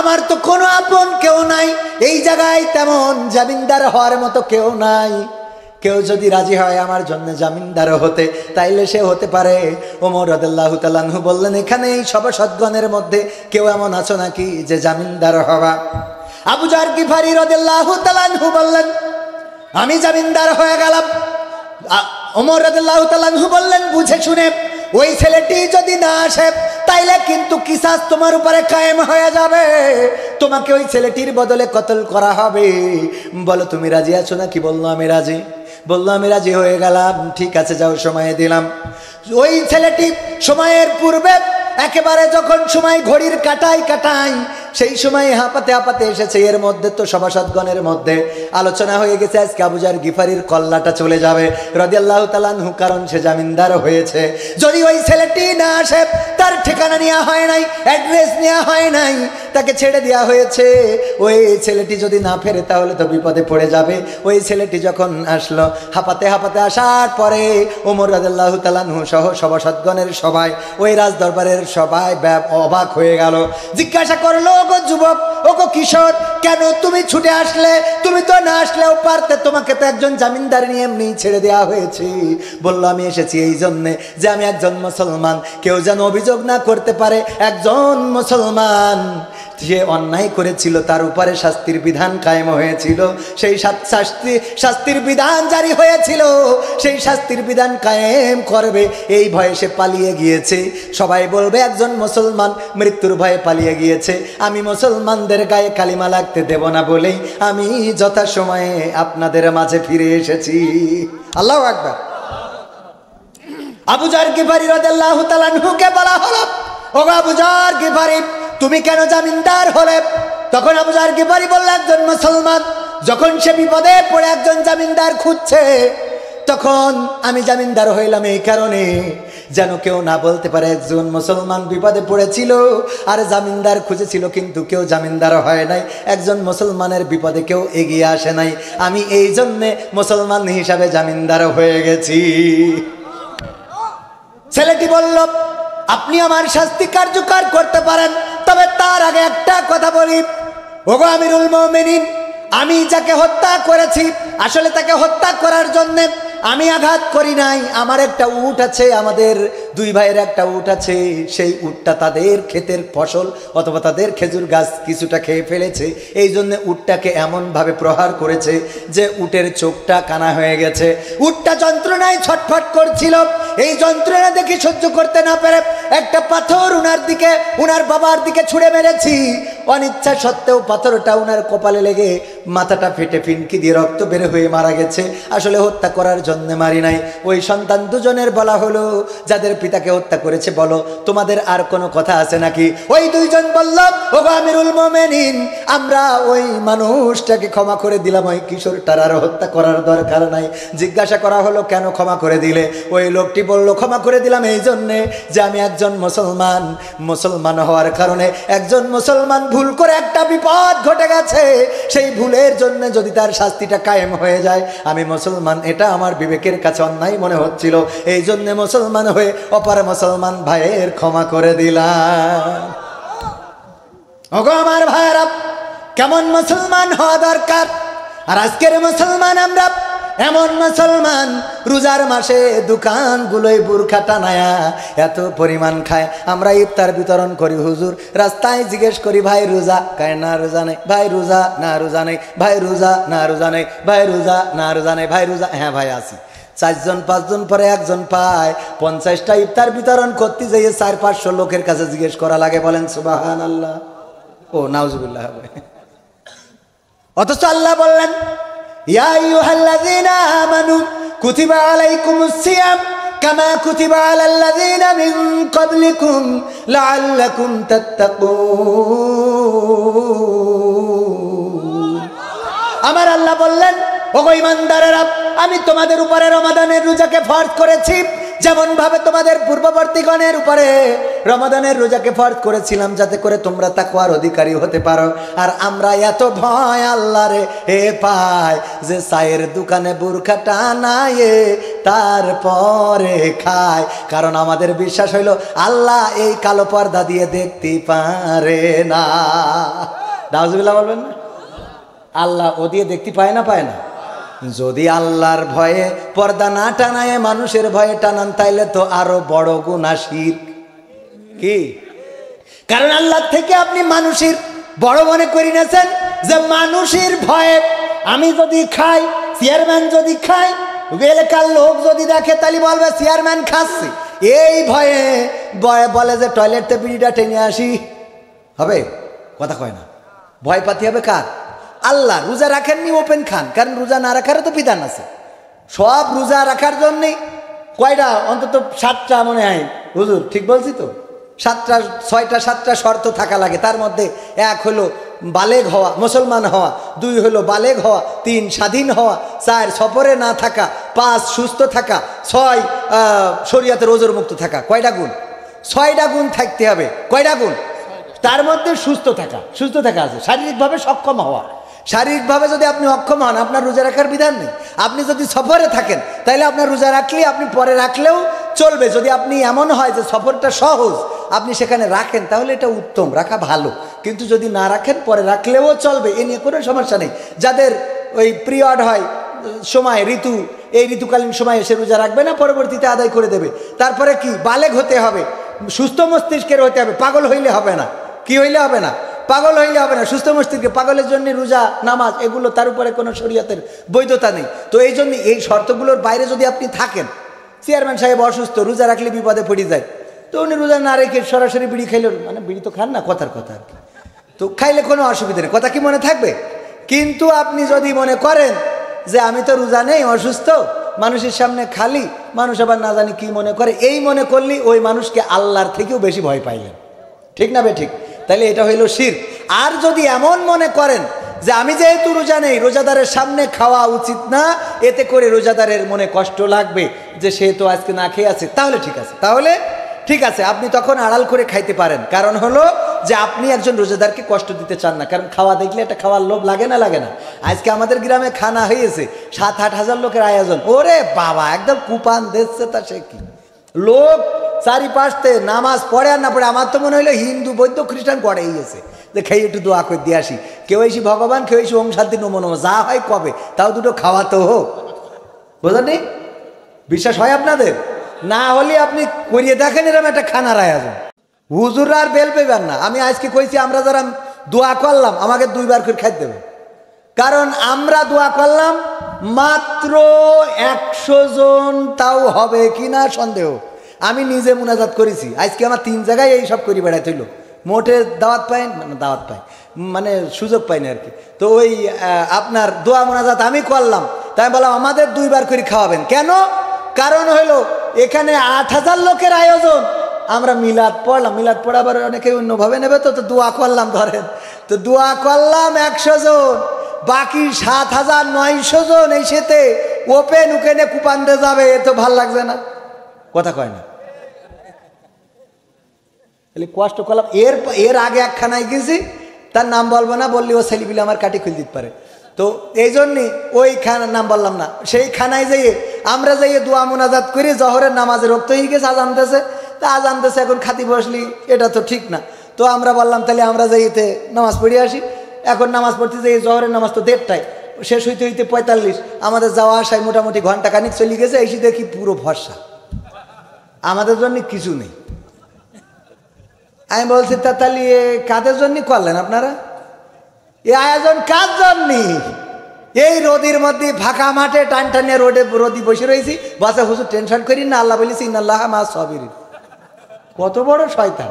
আমার তো কোনো আপন কেউ নাই, এই জায়গায় তেমন জামিনদার হওয়ার মতো কেউ নাই। কেউ যদি রাজি হয় আমার জন্য জামিনদার হতে, তাইলে সে হতে পারে। ওমর রাদিয়াল্লাহু তাআলা আনহু বললেন, এখানে এই সভাসদগণের মধ্যে কেউ এমন আছো নাকি যে জামিনদার হবা? আবু যার গিফারি রাদিয়াল্লাহু তাআলা আনহু বললেন, আমি জামিনদার হয়ে গেলাম। ওমর রাদিয়াল্লাহু তাআলা আনহু বললেন, বুঝে শুনে, ওই ছেলেটি যদি না আসে, তাইলে কিন্তু কিসাস তোমার উপরে কায়েম হয়ে যাবে, তোমাকে ওই ছেলেটির বদলে কতল করা হবে। বলো, তুমি রাজি আছো নাকি? বললো, আমি রাজি। বললো, আমি রাজি হয়ে গেলাম, ঠিক আছে যাও, সময় দিলাম। ওই ছেলেটি সময়ের পূর্বে একেবারে যখন সময় ঘড়ির কাটাই সেই সময় হাঁপাতে এসেছে। এর মধ্যে তো সভাসদগণের মধ্যে আলোচনা হয়ে গেছে, আজকে আবু যার গিফারির কল্লাটা চলে যাবে রাদিয়াল্লাহু তাআলা আনহু, কারণ সে জামিনদার হয়েছে। যদি ওই ছেলেটি না আসে, তার ঠিকানা নেওয়া হয় নাই, অ্যাড্রেস নেওয়া হয় নাই, তাকে ছেড়ে দেওয়া হয়েছে, ওই ছেলেটি যদি না ফেরে তাহলে তো বিপদে পড়ে যাবে। ওই ছেলেটি যখন আসলো, হাঁপাতে আসার পরে ওমর রাদিয়াল্লাহু তাআলা আনহু সহ সভাসদগণের সবাই, ওই রাজ দরবারের সবাই অবাক হয়ে গেল। জিজ্ঞাসা করলো, ওগো যুবক, ওগো কিশোর, কেন তুমি ছুটে আসলে? তুমি তো না আসলেও পারতে, তোমাকে তো একজন জামিনদার নিয়ে এমনি ছেড়ে দেওয়া হয়েছে। বললো, আমি এসেছি এই জন্যে যে আমি একজন মুসলমান, কেউ যেন অভিযোগ না করতে পারে একজন মুসলমান যে অন্যায় করেছিল, তার উপরে শাস্তির বিধান কায়েম হয়েছিল, সেই শাস্তির বিধান জারি হয়েছিল, সেই শাস্তির বিধান কায়েম করবে, এই ভয়ে সে পালিয়ে গিয়েছে। সবাই বলবে একজন মুসলমান মৃত্যুর ভয়ে পালিয়ে গিয়েছে, আমি মুসলমানদের গায়ে কালিমা লাগতে দেব না বলেই আমি যথাসময়ে আপনাদের মাঝে ফিরে এসেছি। আল্লাহু আকবার। আবু যার গিফারি রাদিয়াল্লাহু তাআলা আনহুকে বলা হলো, ওগো আবু যার গিফারি, তুমি কেন জামিনদার হলে? তখন আবু যার গিফারি বলল, একজন মুসলমান যখন সে বিপদে পড়ে একজন জামিনদার খুঁজছে, তখন আমি জামিনদার হইলাম এই কারণে যেন কেউ না বলতে পারে একজন মুসলমান বিপদে পড়েছিল আর জামিনদার খুঁজেছিল, কিন্তু কেউ জামিনদার হয় নাই। একজন মুসলমানের বিপদে কেউ এগিয়ে আসে নাই। আমি এই জন্যে মুসলমান হিসাবে জামিনদার হয়ে গেছি। ছেলেটি বলল, আপনি আমার শাস্তি কার্যকর করতে পারেন, তবে তার আগে একটা কথা বলি। ওগো আমিরুল মুমিনিন, আমি যাকে হত্যা করেছি আসলে তাকে হত্যা করার জন্য আমি আঘাত করি নাই। আমার একটা উট আছে, আমাদের দুই ভাইয়ের একটা উট আছে, সেই উটটা তাদের ক্ষেতের ফসল অথবা তাদের খেজুর গাছ কিছুটা খেয়ে ফেলেছে। এই জন্য উটটাকে এমনভাবে প্রহার করেছে যে উটের চোখটা কানা হয়ে গেছে। উটটা যন্ত্রণায় ছটফট করছিল। এই যন্ত্রণা দেখে সহ্য করতে না পেরে একটা পাথর উনার বাবার দিকে ছুঁড়ে মেরেছি। অনিচ্ছা সত্ত্বেও পাথরটা উনার কপালে লেগে মাথাটা ফেটে ফিনকি দিয়ে রক্ত বের হয়ে মারা গেছে। আসলে হত্যা করার জন্য মারি নাই। ওই সন্তান দুজনের বলা হলো, যাদের পিতাকে হত্যা করেছে, বলো তোমাদের আর কোনো কথা আছে নাকি? ওই দুইজন বলল, ওগো আমিরুল মুমিনিন, আমরা ওই মানুষটাকে ক্ষমা করে দিলাম, ওই কিশোরটার আর হত্যা করার দরকার নাই। জিজ্ঞাসা করা হলো, কেন ক্ষমা করে দিলে? ওই লোকটি বলল, ক্ষমা করে দিলাম এই জন্যে যে আমি একজন মুসলমান হওয়ার কারণে একজন মুসলমান ভুল করে একটা বিপদ ঘটে গেছে, সেই ভুলের জন্য যদি তার শাস্তিটা কায়েম হয়ে যায়, আমি মুসলমান, এটা আমার বিবেকের কাছে অন্যায় মনে হচ্ছিল, এই জন্য মুসলমান হয়ে অপর মুসলমান ভাইয়ের ক্ষমা করে দিলাম। ওগো আমার ভাইয়েরা, কেমন মুসলমান হওয়া দরকার। আর আজকের মুসলমান আমরা এমন মুসলমান, রোজার মাসে দোকানগুলোয় বুরখা টানায়া এত পরিমাণ খায়। আমরা ইফতার বিতরণ করি, হুজুর রাস্তায় জিজ্ঞেস করি, ভাই রোজা? কয় না রোজা নেই। ভাই রোজা? না রোজা নেই। ভাই রোজা? না রোজা নেই। ভাই রোজা? না রোজা নেই। ভাই রোজা? হ্যাঁ ভাই আছি। 4 জন 5 জন পরে একজন পায়। 50টা ইফতার বিতরণ করতে যাইয়ে 400-500 লোকের কাছে জিজ্ঞেস করা লাগে। বলেন সুবহানাল্লাহ। ও নাউজুবিল্লাহ। অথচ আল্লাহ বললেন, ইয়া আইয়ুহাল্লাযীনা আমানু কুতিবা আলাইকুমুস সিয়াম কামা কুতিবা আলাল্লাযীনা মিন ক্বাবলিকুম লাআল্লাকুম তাত্তাকুন। আমার আল্লাহ বললেন, ওগো ঈমানদারেরা, আমি তোমাদের উপরে রমাদানের রোজাকে ফরজ করেছি, যেমন ভাবে তোমাদের পূর্ববর্তীগণের উপরে রমাদানের রোজাকে ফরজ করেছিলাম, যাতে করে তোমরা তাকওয়ার অধিকারী হতে পারো। আর আমরা এত ভয় আল্লাহরে পাই যে চায়ের দোকানে বুরখা টানায়ে তারপরে খায়, কারণ আমাদের বিশ্বাস হইল আল্লাহ এই কালো পর্দা দিয়ে দেখতে পারে না। নাউজুবিল্লাহ বলবেন না? আল্লাহ ও দিয়ে দেখতে পায় না? পায় না। যদি আল্লাহর ভয়ে পর্দা না টানায় মানুষের ভয়ে টানান, তাইলে তো আরো বড় গুনাহ শিরক। কি? কারণ আল্লাহ থেকে আপনি মানুষের বড় মনে করে নিয়েছেন, যে মানুষের ভয়ে আমি যদি খাই, চেয়ারম্যান যদি খাই, এলাকার লোক যদি দেখে, তাহলে বলবে চেয়ারম্যান খাচ্ছে। এই ভয়ে বলে যে টয়লেট থেকে বিড়িটা টেনে আসি, হবে? কথা কয় না। ভয় পাতি হবে কার? আল্লাহ। রোজা রাখেননি, ওপেন খান, কারণ রোজা না রাখারও তো বিধান আছে। সব রোজা রাখার জন্যে কয়টা? অন্তত 7টা মনে হয়, হুজুর ঠিক বলছি তো? 7টা 6টা 7টা শর্ত থাকা লাগে। তার মধ্যে 1 হলো বালেগ হওয়া, মুসলমান হওয়া, 2 হলো বালেগ হওয়া, 3 স্বাধীন হওয়া, 4 সফরে না থাকা, 5 সুস্থ থাকা, 6 শরীয়তের ওজর মুক্ত থাকা। কয়টা গুণ? 6টা গুণ থাকতে হবে। কয়টা গুণ? তার মধ্যে সুস্থ থাকা আছে, শারীরিকভাবে সক্ষম হওয়া। শারীরিকভাবে যদি আপনি অক্ষম হন, আপনার রোজা রাখার বিধান নেই। আপনি যদি সফরে থাকেন, তাহলে আপনার রোজা রাখলে আপনি পরে রাখলেও চলবে। যদি আপনি এমন হয় যে সফরটা সহজ, আপনি সেখানে রাখেন, তাহলে এটা উত্তম, রাখা ভালো। কিন্তু যদি না রাখেন, পরে রাখলেও চলবে, এ নিয়ে কোনো সমস্যা নেই। যাদের ওই পিরিয়ড হয় সময়, ঋতু, এই ঋতুকালীন সময় এসে রোজা রাখবে না, পরবর্তীতে আদায় করে দেবে। তারপরে কি? বালেগ হতে হবে, সুস্থ মস্তিষ্কের হতে হবে। পাগল হইলে হবে না। কি হইলে হবে না? পাগল হইলে হবে না। সুস্থ মস্তিষ্কে, পাগলের জন্য রোজা, নামাজ, এগুলো তার উপরে কোনো শরীয়তের বৈধতা নেই। তো এই জন্য এই শর্তগুলোর বাইরে যদি আপনি থাকেন, চেয়ারম্যান সাহেব অসুস্থ, রোজা রাখলে বিপদে পড়ে যায়, তো উনি রোজা না রেখে সরাসরি বিড়ি খাইল, মানে বিড়ি তো খান না, কথার কথা আর কি, তো খাইলে কোনো অসুবিধা নেই, কথা কি মনে থাকবে? কিন্তু আপনি যদি মনে করেন যে আমি তো রোজা নেই, অসুস্থ, মানুষের সামনে খালি, মানুষ আবার না জানি কি মনে করে, এই মনে করলেই ওই মানুষকে আল্লাহর থেকেও বেশি ভয় পাইলেন। ঠিক না বে ঠিক? তাহলে এটা হইল শিরক। আর যদি এমন মনে করেন যে আমি যেহেতু রোজা নেই, রোজাদারের সামনে খাওয়া উচিত না, এতে করে রোজাদারের মনে কষ্ট লাগবে যে সে তো আজকে না খেয়ে আছে, তাহলে ঠিক আছে, তাহলে ঠিক আছে, আপনি তখন আড়াল করে খাইতে পারেন। কারণ হলো যে আপনি একজন রোজাদারকে কষ্ট দিতে চান না, কারণ খাওয়া দেখলে একটা খাওয়ার লোভ লাগে না, লাগে না? আজকে আমাদের গ্রামে খানা হয়েছে, 7-8 হাজার লোকের আয়োজন, ওরে বাবা একদম কুপান দিচ্ছে, তা সে কি লোক চারিপাশতে নামাজ পড়ে আর না পড়ে, আমার তো মনে হইলো হিন্দু বৌদ্ধ খ্রিস্টান গড়েই গেছে যে খেয়ে একটু দোয়া করে দিয়ে আসি, কেউ এসে ভগবান, কেউ এসে ওম শান্তি নমো নমো, যা হয় কবে, তাও দুটো খাওয়া তো হোক, বোঝেননি? বিশ্বাস হয় আপনাদের? না হলে আপনি করিয়ে দেখেন এরকম একটা খানার আয়োজন, হুজুররা আর বেল পেবেন না। আমি আজকে কইছি আমরা যারা দোয়া করলাম আমাকে 2 বার করে খাইতে দেবে, কারণ আমরা দোয়া করলাম মাত্র 100 জন, তাও হবে কিনা সন্দেহ। আমি নিজে মুনাজাত করেছি, আজকে আমার 3 জায়গায় এই সব করি বেড়াইতে হইলো, মোটে দাওয়াত পাই, মানে দাওয়াত পাই মানে সুযোগ পাইনি আর কি। তো ওই আপনার দোয়া মুনাজাত আমি করলাম, তাই বললাম আমাদের 2 বার করে খাওয়াবেন। কেন? কারণ হইলো এখানে 8,000 লোকের আয়োজন, আমরা মিলাদ পড়লাম, মিলাদ পড়াবার অনেকে অন্যভাবে নেবে, তো দোয়া করলাম ধরেন, তো দোয়া করলাম 100 জন, বাকি 7,900 জন এই সাথে ওপেন উকেনে কুপান্দে যাবে, এ তো ভাল লাগছে না, কথা কয় না? কষ্ট করলাম। এর আগে একখানায় গেছি, তার নাম বলবো না, বললি ও ছেলেপিলে আমার কাটি খুলে দিতে পারে, তো এই জন্যই ওই খানার নাম বললাম না। সেই খানায় যাইয়ে আমরা যাইয়ে দোয়া মোনাজাত করি, জহরের নামাজে রক্ত হয়ে গেছে, আজান দিতেছে, তা আজান দিতেছে, এখন খাতি বসলি, এটা তো ঠিক না। তো আমরা বললাম তাহলে আমরা যাইতে নামাজ পড়ে আসি। এখন নামাজ পড়তে যাই, জহরের নামাজ তো 1:30টায়, শেষ হইতে হইতে 45, আমাদের যাওয়া আসায় মোটামুটি ঘন্টা খানিক চলে গেছে। এসে দেখি পুরো ভরসা, আমাদের জন্য কিছু নেই। আমি বলছি তা তাহলে কাদের জন্য করলেন আপনারা এই আয়োজন, কার জন্য? এই রোদির মধ্যে ফাঁকা মাঠে টান টানিয়ে রোদি বসে রয়েছি, বাসে হুজুর টেনশন করি না, আল্লাহ বলেছি ইন্নাল্লাহ মা সাবিরিন। কত বড় শয়তান!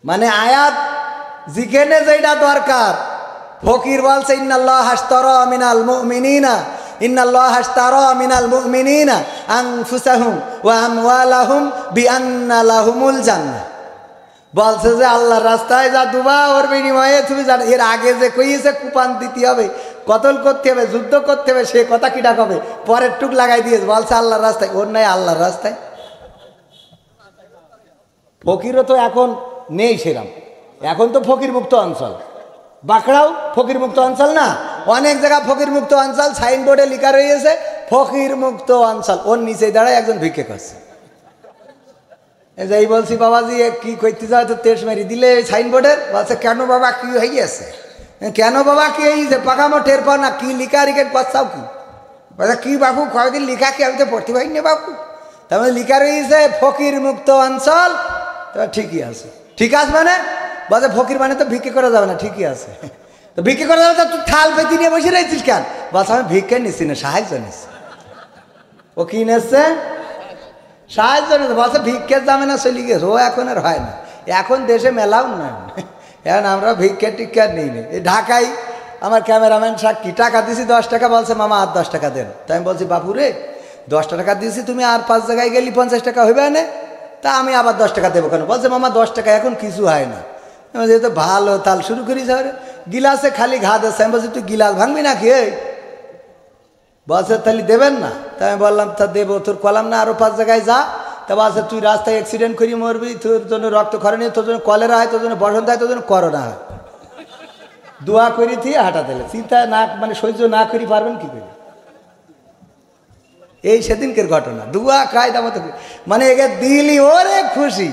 মানে আয়াত যেখানে যেটা দরকার, ফকির বলছে ইন্নাল্লাহ হাশতারা মিনাল মুমিনিনা, ইন্নাল্লাহ হাশতারা মিনাল মুমিনিনা আনফুসাহুম ওয়া আমওয়ালাহুম বিআন্না লাহুমুল জান্নাহ। বলছে যে আল্লাহর রাস্তায় যা দুবা, ওর বিনিময়ে তুমি জানো। এর আগে যে কইছে কুপান দিতে হবে, কতল করতে হবে, যুদ্ধ করতে হবে, সে কথা কিটা কবে পরের টুক লাগাই দিয়েছে, বলছে আল্লাহর রাস্তায়। ওর নাই আল্লাহর রাস্তায়। ফকিরও তো এখন নেই সেরাম, এখন তো ফকির মুক্ত অঞ্চল, বাঁকড়াও ফকির মুক্ত অঞ্চল না, অনেক জায়গা ফকির মুক্ত অঞ্চল, সাইনবোর্ডে লেখা রয়েছে ফকির মুক্ত অঞ্চল, ওর নিচে দাঁড়ায় একজন ভিক্ষে করছে। এই বলছি বাবাজি কি করতে যাও, তো তেজ মেরি দিলে সাইনবোর্ডের। বলছে কেন বাবা কি হয়ে গেছে? কেন বাবা কি এই যে পাকামো টের পাও না, কি লিখা রিখের করছাও কি? বলছে কি বাবু কয়েকদিন লিখা কি, আমি তো পড়তে পারি না বাবু। তারপরে লিখা রয়েছে ফকির মুক্ত অঞ্চল। ঠিকই আছে, ঠিক আছে মানে বলছে ফকির মানে তো ভিক্ষে করা যাবে না, ঠিকই আছে, তো ভিক্ষে করা যাবে, তুই থাল পেতি নিয়ে বসে রয়েছিস কেন? বলছে আমি ভিক্ষে নিচ্ছি না, সাহায্য নিচ্ছি। ও কি নিচ্ছে? সাহায্য নিচ্ছে। বলছে ভিক্ষের দামে না চলে গেছে, ও এখন আর হয় না, এখন দেশে মেলাও না, এখন আমরা ভিক্ষে টিক্ষার নেই নি। এই ঢাকায় আমার ক্যামেরাম্যান সাক্ষী, টাকা দিয়েছি 10 টাকা, বলছে মামা আর 10 টাকা দেন। তাই আমি বলছি বাপু রে 10 টাকা দিয়েছি, তুমি আর 5 জায়গায় গেলি 50 টাকা হইবে না, তা আমি আবার 10 টাকা দেবো কেন? বলছে মামা 10 টাকা এখন কিছু হয় না। যেহেতু ভালো তাল শুরু করিস, গিলাসে খালি ঘা দিচ্ছে। আমি বলছি তুই গিলাস ভাঙবি নাকি? বলছে তাহলে দেবেন না? তাই আমি বললাম তা দেবো, তোর কলাম না আরো 5 জায়গায় যা। তা বলছে তুই রাস্তায় অ্যাক্সিডেন্ট করি মরবি, তোর জন্য রক্তক্ষরণী, তোর জন্য কলেরা হয়, তোর জন্য বসন্ত হয়, তোর জন্য করোনা হয়, দোয়া করি থিয়ে হাঁটা দিলে চিন্তা না, মানে সহ্য না করি পারবেন কি করে? এই সেদিনকের ঘটনা, দুয়া কায়দা মতো, মানে একে দিলি ওরে খুশি,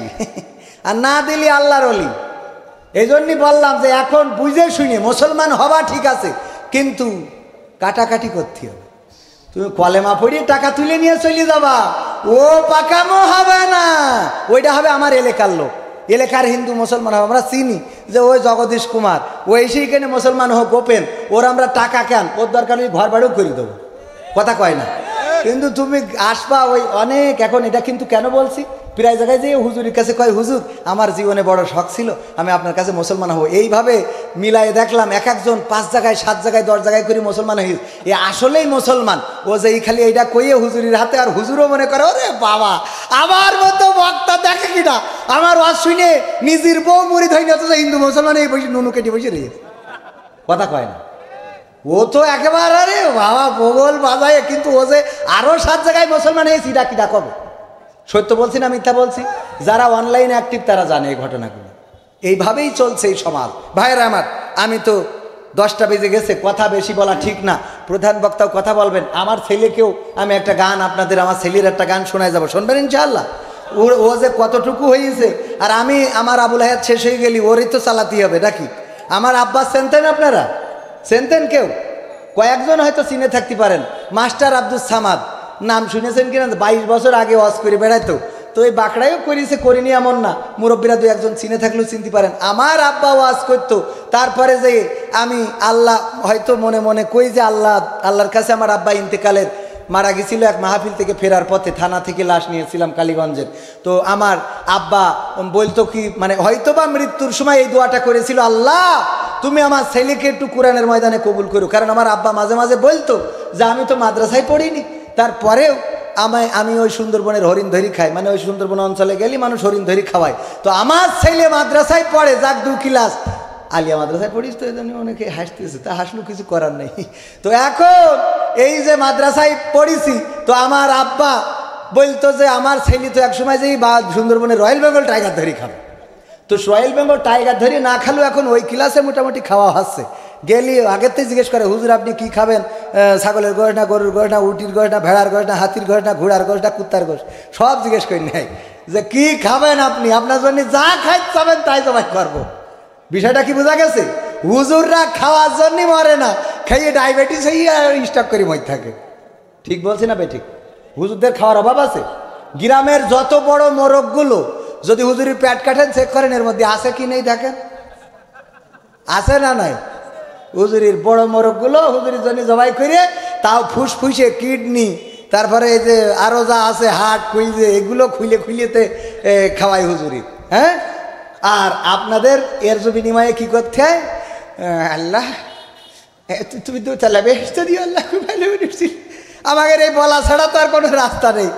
আর না দিলি আল্লাহর ওলি। এই জন্যই বললাম যে এখন বুঝে শুনে মুসলমান হবা ঠিক আছে, কিন্তু কাটাকাটি করতে হবে। তুমি কলেমা পড়িয়ে টাকা তুলে নিয়ে চলে যাবা, ও পাকামো হবে না, ওইটা হবে আমার এলাকার লোক, এলাকার হিন্দু মুসলমান হবে। আমরা চিনি যে ওই জগদীশ কুমার, ও সেইখানে মুসলমান হোক ওপেন, ওর আমরা টাকা কেন, ওর দরকার ওই ঘর বাড়িও করে দেবো, কথা কয় না। কিন্তু তুমি আসবা ওই অনেক, এখন এটা কিন্তু কেন বলছি, প্রায় জায়গায় যেয়ে হুজুরের কাছে কয়, হুজুর আমার জীবনে বড় শখ ছিল আমি আপনার কাছে মুসলমান হব। এইভাবে মিলাই দেখলাম এক একজন 5 জায়গায় 7 জায়গায় 10 জায়গায় করে মুসলমান হয়ে এ আসলেই মুসলমান। ও যে এই খালি এইটা কইয়ে হুজুরের হাতে, আর হুজুরও মনে করে ওরে বাবা আমার মতো বক্তা দেখে কিনা, আমার ওয়াজ শুনে নিজের বউ মুরিদ হয়ে না, হিন্দু মুসলমান এই বসে নুনু কেটে বসে রয়েছে, কথা কয় না। ও তো একেবারে আরে বাবা বগল বাজায়, কিন্তু ও যে আরো 7 জায়গায় মুসলমান হয়েছে এটা কিটা কবে? সত্য বলছি না মিথ্যা বলছি? যারা অনলাইন অ্যাক্টিভ তারা জানে এই ঘটনাগুলো। এইভাবেই চলছে এই সমাজ। ভাইয়েরা আমার, আমি তো 10টা বেজে গেছে, কথা বেশি বলা ঠিক না। প্রধান বক্তাও কথা বলবেন। আমার ছেলেকেও আমি একটা গান আপনাদের, আমার ছেলের একটা গান শোনায় যাব, শুনবেন ইনশাআল্লাহ। ও যে কতটুকু হয়েছে, আর আমি আমার আবুল হায়াত শেষ হয়ে গেলি ওরই তো চালাতেই হবে নাকি? আমার আব্বাস চেনতেন আপনারা? চেনতেন কেউ? কয়েকজন হয়তো চিনে থাকতে পারেন। মাস্টার আব্দুল সামাদ নাম শুনেছেন কিনা? 22 বছর আগে ওয়াজ করে বেড়াইতো। তো এই বাঁকড়াইও করেছে, করিনি এমন না। মুরব্বীরা 2-1 চিনে থাকলেও চিনতে পারেন। আমার আব্বা ওয়াজ করতো, তারপরে যে আমি আল্লাহ হয়তো মনে মনে কই যে আল্লাহর কাছে আমার আব্বা ইন্তেকালের মারা গেছিল এক মাহফিল থেকে ফেরার পথে, থানা থেকে লাশ নিয়েছিলাম কালীগঞ্জের। তো আমার আব্বা বলতো কি, মানে হয়তো বা মৃত্যুর সময় এই দোয়াটা করেছিল, আল্লাহ তুমি আমার ছেলেকে একটু কোরআনের ময়দানে কবুল করো। কারণ আমার আব্বা মাঝে মাঝে বলতো যে আমি তো মাদ্রাসায় পড়িনি, তারপরেও আমি ওই সুন্দরবনের হরিণ ধরি খাই, মানে ওই সুন্দরবন অঞ্চলে গেলে মানুষ হরিণ ধরি খাওয়ায়। তো আমার ছেলে মাদ্রাসায় পড়ে, যাক 2 ক্লাস আলিয়া মাদ্রাসায় পড়িস, তো এই জন্য অনেকে হাসতেছে, তা হাসলেও কিছু করার নেই। তো এখন এই যে মাদ্রাসায় পড়িছি, তো আমার আব্বা বলতো যে আমার ছেলে তো একসময় যেই বা সুন্দরবনের রয়্যাল বেঙ্গল টাইগার ধরি খাবে। তো রয়্যাল বেঙ্গল টাইগার ধরি না খালেও এখন ওই ক্লাসে মোটামুটি খাওয়া হচ্ছে। গেলি আগের থেকে জিজ্ঞেস করে, হুজুর আপনি কি খাবেন? ছাগলের গোশ না, গরুর গোশ না, উটির গোশ না, ভেড়ার গোশ না, হাতির গোশ না, ঘোড়ার গোশ না, কুত্তার গোশ, সব জিজ্ঞেস করে নেয় যে কি খাবেন আপনি, আপনার জন্য যা খাইতে চাবেন তাই জবাই করবো। বিষয়টা কি বোঝা গেছে? হুজুররা খাওয়ার জন্যই মরে না, খাইয়ে ডায়াবেটিস হইয়া স্টক করে মরে থাকে। ঠিক বলছি না বেঠিক? হুজুরদের খাওয়ার অভাব আছে? গ্রামের যত বড় মোরগগুলো যদি হুজুরের পেট কাটেন চেক করেন, এর মধ্যে আছে কি নেই দেখেন, আছে না নাই? হুজুরির বড় মোরগগুলো হুজুরের জন্য জবাই করে, তাও ফুসফুসে কিডনি, তারপরে এই যে আরো যা আছে হার্ট খুলছে, এগুলো খুলেতে খাওয়াই হুজুরি। হ্যাঁ, আর আপনাদের এর যে বিনিময়ে কি করতে হয়, আল্লাহ তুমি তো তাহলে বেহেশত দিও, আল্লাহ খুব ভালো বলেছিল। আমাদের এই বলা ছাড়া তো আর কোনো রাস্তা নেই।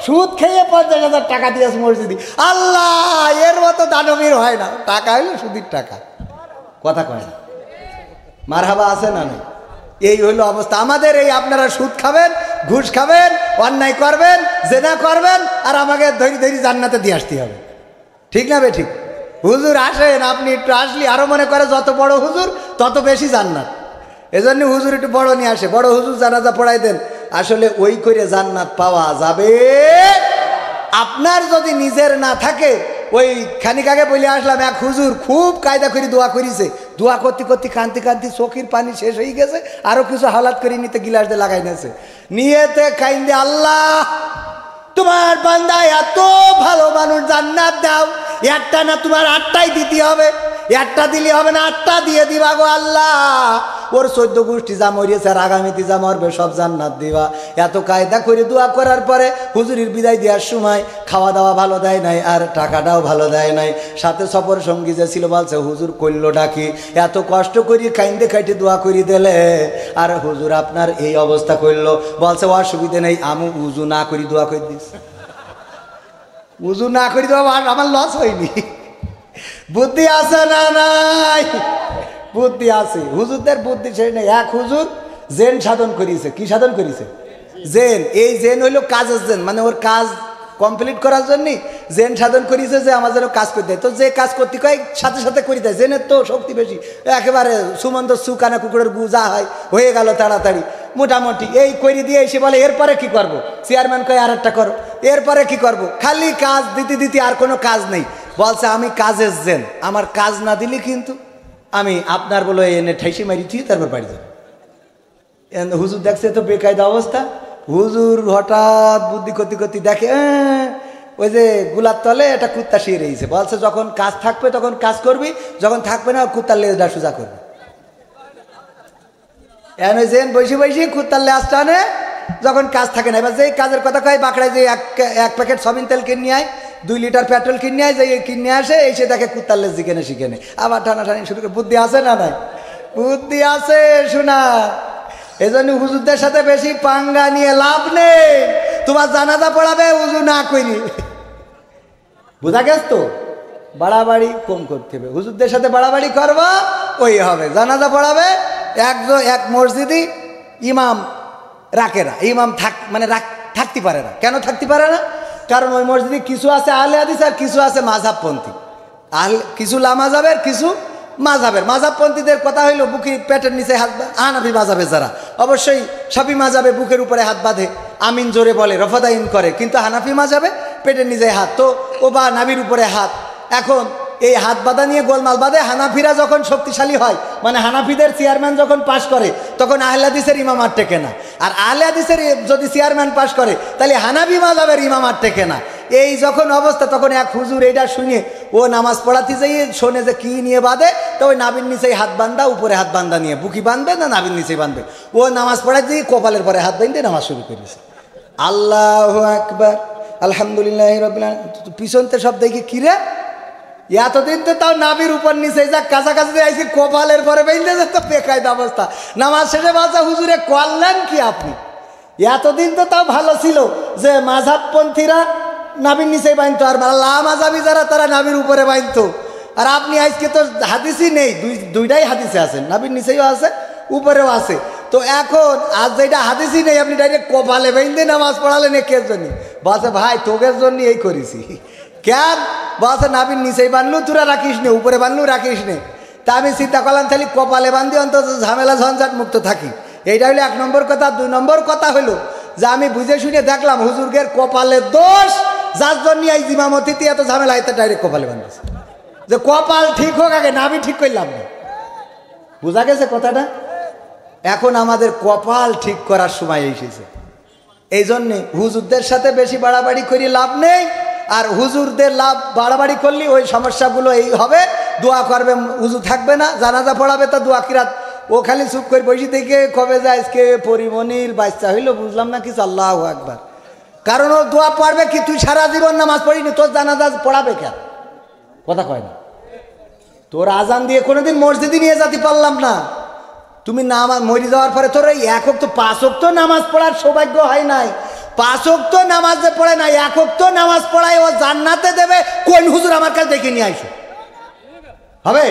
সুদ খেয়ে 50,000 টাকা দিয়েছে মসজিদে, আল্লাহ এর মতো দানবীর হয় না। টাকা হইলো সুদের টাকা, কথা কয় না? মারহাবা আছে না নেই? এই হইলো অবস্থা আমাদের। এই আপনারা সুদ খাবেন, ঘুষ খাবেন, অন্যায় করবেন, জেনা করবেন, আর আমাকে ধরি ধরি জান্নাতে দিয়ে আসতে হবে। ঠিক না বে ঠিক? হুজুর আসেন, আপনি একটু আসলে আরো মনে করে যত বড় হুজুর তত বেশি জান্নাত। এজন্য হুজুর একটু বড় নিয়ে আসে, বড় হুজুর জানাজা পড়াই দেন। আসলে ওই করে জান্নাত পাওয়া যাবে। আপনার যদি নিজের না থাকে, ওই খানিক আগে বলে আসলাম এক হুজুর খুব কায়দা করে দোয়া করিছে, দোয়া করতে করতে কান্তি কান্তি চোখের পানি শেষ হয়ে গেছে, আরো কিছু হালাত করে নিতে গিলাস দিয়ে লাগাই নিয়েছে, নিয়েতে কাইন্দে আল্লাহ তোমার বান্দা এত ভালো মানুষ, জান্নাত দাও। একটা না তোমার 8টাই দিতে হবে, একটা দিলে হবে না, 8টা দিয়ে দিবা গো আল্লাহ। ওর 14 গোষ্ঠী যা মরিয়েছে আর আগামীতে যা মরবে সব জান্নাত দিবা। এত কায়দা করে দোয়া করার পরে হুজুরের বিদায় দেওয়ার সময় খাওয়া দাওয়া ভালো দেয় নাই, আর টাকাটাও ভালো দেয় নাই। সাথে সফর সঙ্গী যে ছিল বলছে হুজুর কইল ডাকি, এত কষ্ট করি কাইন্দে খাইতে দোয়া করি দিলে, আর হুজুর আপনার এই অবস্থা করলো। বলছে অসুবিধে নেই, আমি উজু না করি দোয়া করে দিস। উজু না করি দোয়া আমার লস হয়নি। বুদ্ধি আছে না নাই? বুদ্ধি আছে। হুজুরদের বুদ্ধি সেই নেই। এক হুজুর জেন সাধন করিয়েছে। কি সাধন করিয়েছে? জেন। এই জেন হইলো কাজের জেন, মানে ওর কাজ কমপ্লিট করার জন্য জেন সাধন করিয়েছে যে আমার যেন কাজ করতে দেয়। তো যে কাজ করতে কয় সাথে সাথে করে দেয়। জেনের তো শক্তি বেশি, একেবারে সুমন্ত সুকানা কুকুরের গু যা হয় হয়ে গেল তাড়াতাড়ি মোটামুটি। এই করে দিয়ে এসে বলে এরপরে কি করব? চেয়ারম্যান কয় আর একটা করো। এরপরে কি করব? খালি কাজ দিতে দিতে আর কোনো কাজ নেই। বলছে আমি কাজের জেন, আমার কাজ না দিলে কিন্তু আমি আপনার বলে এনে ঠাইসে মারিছি, তারপর বাড়ি যাব। হুজুর দেখছে তো বেকায়দা অবস্থা। হুজুর হঠাৎ বুদ্ধি করতে করতে দেখে ওই যে গুলার তলে একটা কুত্তা শুয়ে রয়েছে। বলছে যখন কাজ থাকবে তখন কাজ করবি, যখন থাকবে না কুত্তার লেজটা সোজা করবি। এনে জেন বসে বসে কুত্তার লেজটা আনে, যখন কাজ থাকে না, এবার যেই কাজের কথা কয় বাঁকড়ায় যে এক প্যাকেট সয়াবিন তেল কিনে আয়, 2 লিটার পেট্রোল কিনে আয়, যে কিনে আসে এসে দেখে কুত্তার লেজ জিকেনে শিখেনে আবার টানাটানি শুরু করে। বুদ্ধি আছে না নাই? বুদ্ধি আছে শোনা। এই জন্য হুজুরদের সাথে বেশি পাঙ্গা নিয়ে লাভ নেই। তোমার জানাজা পড়াবে উজু না করি, বুঝা গেছ তো? বাড়াবাড়ি কম করতে হবে, হুজুরদের সাথে বাড়াবাড়ি করবা ওই হবে। জানাজা পড়াবে এক মসজিদই ইমাম রাখে না, ইমাম থাকতে পারে না। কেন থাকতে পারে না? কারণ ওই মসজিদে কিছু আছে আহলে হাদিস আর কিছু আছে মাযহাবপন্থী। কিছু লামাযাবের, কিছু মাযহাবের। মাযহাবপন্থীদের কথা হইল বুকের পেটের নিচে হাত, হানাফি মাযহাবে যারা অবশ্যই শাফি মাযহাবে বুকের উপরে হাত বাঁধে, আমিন জোরে বলে, রফাদাইন করে। কিন্তু হানাফি মাযহাবে পেটের নিচে হাত, তো ও বা নাভির উপরে হাত। এখন এই হাত বাঁধা নিয়ে গোলমাল বাঁধে। হানাফিরা যখন শক্তিশালী হয়, মানে হানাফিদের চেয়ারম্যান যখন পাশ করে, তখন আহলে হাদিসের ইমাম আর টেকে না। আর আহলে হাদিসের যদি চেয়ারম্যান পাশ করে, তাহলে হানাফি মাযহাবের ইমাম আর টেকে না। এই যখন অবস্থা, তখন এক হুজুর এইটা শুনে ও নামাজ পড়াতে যাইয়ে শোনে যে কি নিয়ে বাঁধে, তো ওই নাবির নিচেই হাত বান্ধা, উপরে হাত বান্ধা নিয়ে বুকি বাঁধবে না নাবির নিচেই বাঁধবে। ও নামাজ পড়াতে দিয়ে কপালের পরে হাত বাঁধতে নামাজ শুরু করেছে। আল্লাহু আকবার, আলহামদুলিল্লাহ রাব্বিল আলামিন। পিছনতে সব দেখি কিরে, এতদিন তো তাও নাবির উপর নিচে যা কাছাকাছি আইসি, কপালের পরে বেঁধে যেত, বেকায়দা অবস্থা। নামাজ শেষে বাজা হুজুরে করলেন কি আপনি? এতদিন তো তাও ভালো ছিল যে মাযহাবপন্থীরা নাবির নিচেই বাঁধতো, আর লামাযাবি যারা তারা নাবির উপরে বাঁধতো। আর আপনি আজকে তো হাদিসই নেই, দুইটাই হাদিসে আছেন, নাবির নিচেও আছে উপরেও আছে। তো এখন আজ যেটা হাদিসই নেই, আপনি ডাইরেক্ট কপালে বেঁধে নামাজ পড়ালেন একের জন্য। বলছে ভাই তোকের জন্য এই করেছি। কেন? বলছে নাবির নিচেই বানলু, তোরা রাখিস নে, উপরে বানলু রাখিস নে। তা আমি চিন্তা করলাম তাহলে কপালে বান্ধি অন্তত ঝামেলা ঝঞ্ঝাট মুক্ত থাকি। এইটা হলো 1 নম্বর কথা। 2 নম্বর কথা হলো যে আমি বুঝে শুনে দেখলাম হুজুরগের কপালের দোষ, যার জন্য এই ইমামতিতে এত ঝামেলা, এতে ডাইরেক্ট কপালে বান্ধিছে। যে কপাল ঠিক হোক আগে, নাবি ঠিক করলাম না। বুঝা গেছে কথাটা? এখন আমাদের কপাল ঠিক করার সময় এসেছে। এই জন্যে হুজুরদের সাথে বেশি বাড়াবাড়ি করে লাভ নেই। আর হুজুরদের লাভ বাড়াবাড়ি করলে ওই সমস্যাগুলো এই হবে, দোয়া করবে উজু থাকবে না, জানাজা পড়াবে তা দোয়া কিরাত, ও খালি চুপ করে বসে থেকে কবে যায় আজকে পরিমণির বাচ্চা হইলো, বুঝলাম না কিছু। আল্লাহু আকবার। কারণ ও দোয়া পড়বে কি, তুই সারা জীবন নামাজ পড়িনি, তোর জানাজা পড়াবে কেন? কথা কয় না। তোর আজান দিয়ে কোনোদিন মসজিদে নিয়ে যেতে পারলাম না, তুমি নামাজ মরে যাওয়ার পরে তোর এই 1 ওয়াক্ত 5 ওয়াক্ত নামাজ পড়ার সৌভাগ্য হয় নাই। 5 ওয়াক্ত নামাজ যে পড়ে না, 1 ওয়াক্ত নামাজ পড়ায় ও জান্নাতে দেবে। কোন হুজুর আমার কাছে দেখে নিয়ে আইসো হবে?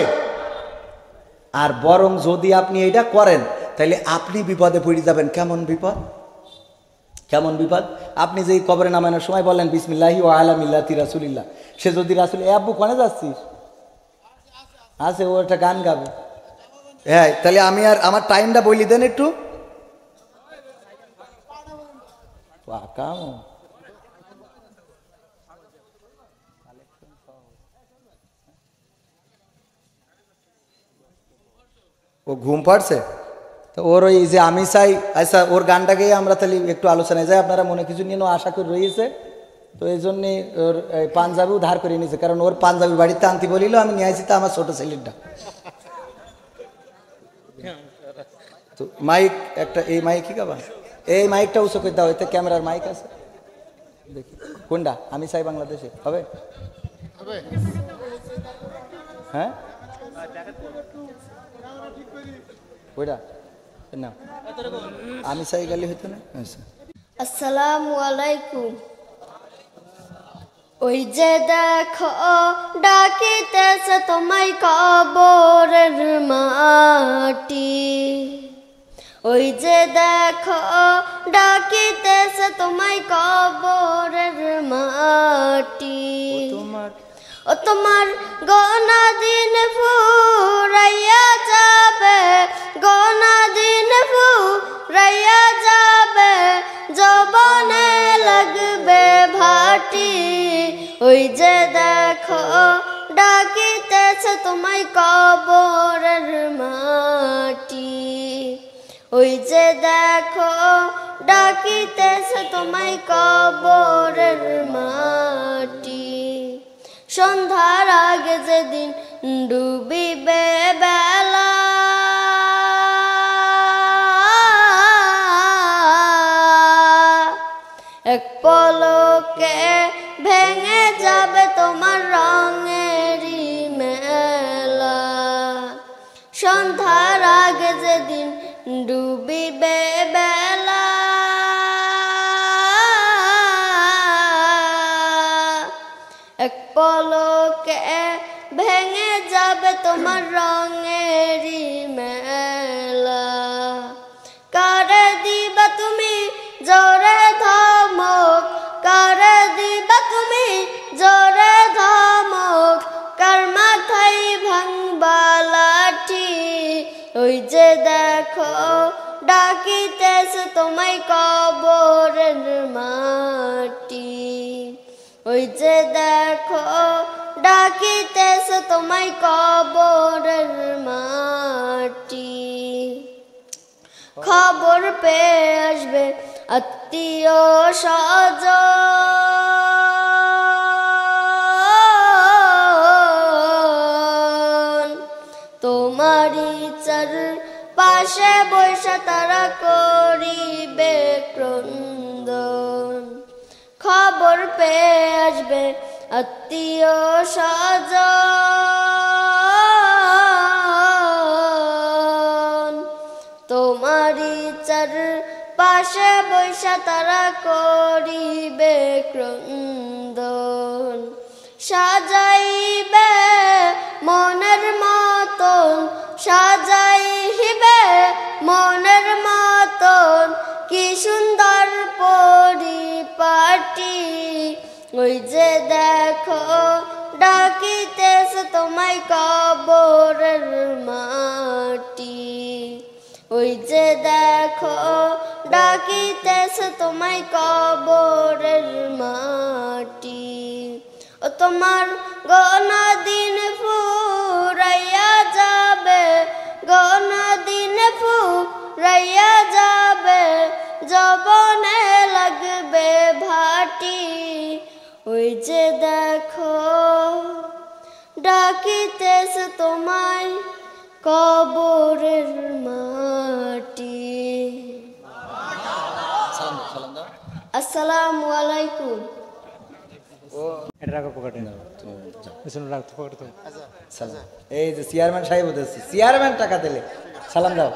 আর বরং যদি আপনি এইটা করেন, তাহলে আপনি বিপদে পড়ে যাবেন। কেমন বিপদ? কেমন বিপদ? আপনি যে কবরে নামানোর সময় বলেন বিসমিল্লাহি ওয়া আলা মিল্লাতি রাসূলিল্লাহ, সে যদি রাসূল আব্বু কোনে যাচ্ছিস আছে, ও একটা গান গাবে। হ্যাঁ, তাহলে আমি আর আমার টাইমটা বলি দেন একটু। ও ঘুম পাড়ছে, তো ওর ওই যে আমি চাই, আচ্ছা ওর গানটাকেই আমরা তাহলে একটু আলোচনায় যাই। আপনারা মনে কিছু নিয়ে আশা করে রয়েছে, তো এই জন্যে ওর পাঞ্জাবিও ধার করে নিয়েছে, কারণ ওর পাঞ্জাবি বাড়িতে আনতে বলিল, আমি নিয়ে আসি তা আমার ছোট ছেলেটা। তো মাইক একটা, এই মাইক কি গাবা, এই মাইকটা উঁচু করে দাও, এতে ক্যামেরার মাইক আছে দেখি কোনটা। আমি চাই বাংলাদেশে হবে? হ্যাঁ ওইটা না, আমি চাই গেলে হইতো না। আচ্ছা, আসসালামু আলাইকুম। ওই যে দেখো ডাকিতেছে তোমায় কবরের মাটি, ওই যে দেখো ডাকিতেছে তোমায় কবরের মাটি। ও তোমার গোনা দিন ফুরাইয়া যাবে, গোনা দিন ফুরাইয়া যাবে, যৌবনে লাগবে ভাটি। ওই যে দেখো ডাকিতেছে তোমায় কবরের মাটি, ওই যে দেখো ডাকিতেছে তোমায় কবরের মাটি। সন্ধ্যার আগে যেদিন ডুবিবে বেলা, পলকে ভেঙে যাবে তোমার রঙেরই মেলা। সন্ধ্যার আগে যেদিন ডুবিবে বেলা, এক পলকে ভেঙে যাবে তোমার রঙেরই মেলা। কারে দিবা তুমি জোরে ধমক, কারে দিবা তুমি জোরে ধমক, কার মাথায় ভাঙবা লাঠি। ওই যে দেখো ডাকিতেছে তোমায় কবরের মাটি। ওই যে দেখো ডাকিতেছে তোমায় কবরের মাটি। খবর পেয়ে আসবে আত্মীয় স্বজন, তোমারই চার পাশে বৈশা তারা করিবে ক্রন্দন। খবর পেয়ে আসবে আত্মীয় স্বজন, তোমারই চার পাশে বৈশা তারা করিবে ক্রন্দন। সাজাইবে মনের মতন, সাজাইবে মনের মতন, কি সুন্দর পরিপাটি। ওই যে দেখো ডাকিতেছে তোমায় কবরের মাটি। ওই যে দেখো ডাকিতেছে তোমায় কবরের মাটি। ও তোমার গনা দিন ফুরাইয়া যাবে, গনা দিন ফুরাইয়া যাবে, যবনে লাগবে ভাটি। ওই যে দেখো ডাকিতেছে তোমায় কবরের মাটি। আসসালামু আলাইকুম। এই যে চেয়ারম্যান সাহেব বলতেছি, চেয়ারম্যান টাকা দিলে সালাম দাও।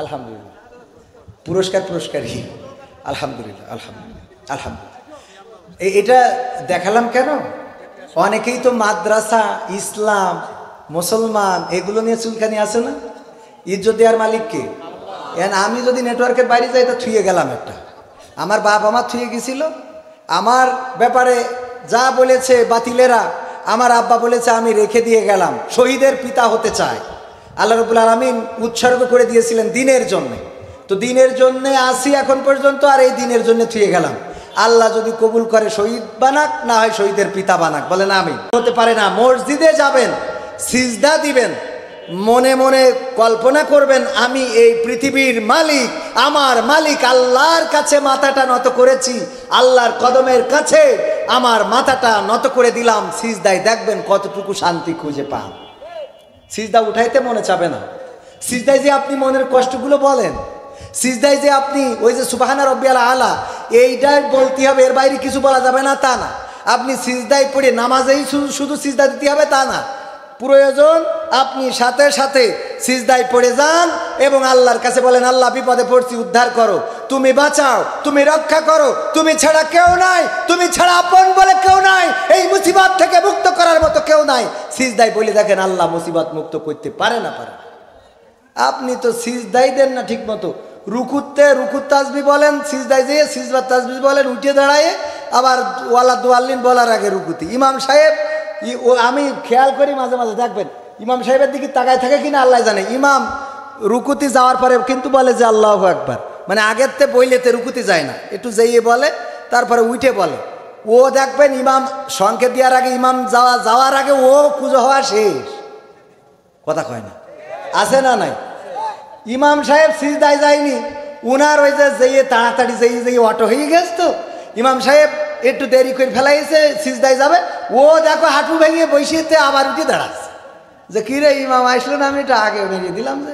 আলহামদুলিল্লাহ, পুরস্কারই। আলহামদুলিল্লাহ, আলহামদুলিল্লাহ, আলহামদুলিল্লাহ। এটা দেখালাম কেন? অনেকেই তো মাদ্রাসা, ইসলাম, মুসলমান এগুলো নিয়ে চুলকানি আছে না? ইজ্জত দেওয়ার মালিক কে? আমি যদি নেটওয়ার্কের বাইরে যাই তো থুয়ে গেলাম একটা। আমার বাপ আমার থুয়ে গেছিল, আমার ব্যাপারে যা বলেছে বাতিলেরা, আমার আব্বা বলেছে আমি রেখে দিয়ে গেলাম। শহীদের পিতা হতে চায়, আল্লাহ রাব্বুল আলামিন উৎসর্গ করে দিয়েছিলেন দিনের জন্য। তো দিনের জন্য আসি এখন পর্যন্ত, আর এই দিনের জন্য থুয়ে গেলাম। আল্লাহ যদি কবুল করে শহীদ বানাক, না হয় শহীদের পিতা বানাক। বলেন আমিন। হতে পারে না। মসজিদে যাবেন, সিজদা দিবেন, মনে মনে কল্পনা করবেন আমি এই পৃথিবীর মালিক, আমার মালিক আল্লাহর কাছে মাথাটা নত করেছি, আল্লাহর কদমের কাছে আমার মাথাটা নত করে দিলাম। সিজদায় দেখবেন কতটুকু শান্তি খুঁজে পান। সিজদা উঠাইতে মনে চাবে না। সিজদায় যে আপনি মনের কষ্টগুলো বলেন, সিজদায় যে আপনি ওই যে সুবহানা রাব্বিয়াল আলা এইটাই বলতে হবে, এর বাইরে কিছু বলা যাবে না তা না। আপনি সিজদায় পড়ে নামাজেই শুধু সিজদা দিতে হবে তা না। প্রয়োজন আপনি সাথে সাথে সিজদায় পড়ে যান এবং আল্লাহর কাছে বলেন, আল্লাহ বিপদে পড়ছি, উদ্ধার করো, তুমি বাঁচাও, তুমি রক্ষা করো, তুমি ছাড়া কেউ নাই, তুমি ছাড়া আপন বলে কেউ নাই, এই মুসিবত থেকে মুক্ত করার মতো কেউ নাই। সিজদায় বলে দেখেন আল্লাহ মুসিবত মুক্ত করতে পারে না পারে। আপনি তো সিজদাই দেন না ঠিক মতো। রুকুতে রুকুত তাসবিহ বলেন, সিজদায় যেয়ে সিজদার তাসবিহ বলেন, উঠে দাঁড়ায় আবার ওয়ালা দুয়াল্লিন বলার আগে রুকুতি। ইমাম সাহেব আমি খেয়াল করি মাঝে মাঝে, দেখবেন ইমাম সাহেবের দিকে তাকায় থাকে কিনা আল্লাহ জানে। ইমাম রুকুতি যাওয়ার পরে কিন্তু বলে যে আল্লাহু আকবার, মানে আগের তে বইলেতে রুকুতি যায় না, একটু যেয়ে বলে তারপরে উঠে বলে। ও দেখবেন ইমাম সংকেত দেওয়ার আগে, ইমাম যাওয়ার আগে ও কুজো হওয়া শেষ। কথা কয় না, আছে না নাই? ইমাম সাহেব সিজদায় যায়নি, উনার ওই যে যেয়ে তাড়াতাড়ি যেয়ে অটো হয়ে গেছে, তো ইমাম সাহেব একটু দেরি করে ফেলাইছে, সিজদায় যাবে, ও দেখো হাঁটু ভেঙে বসিয়েতে আবার উঠে দাঁড়াচ্ছে যে কি রে ইমাম আসলো না, আমি এটা আগে ভেঙে দিলাম যে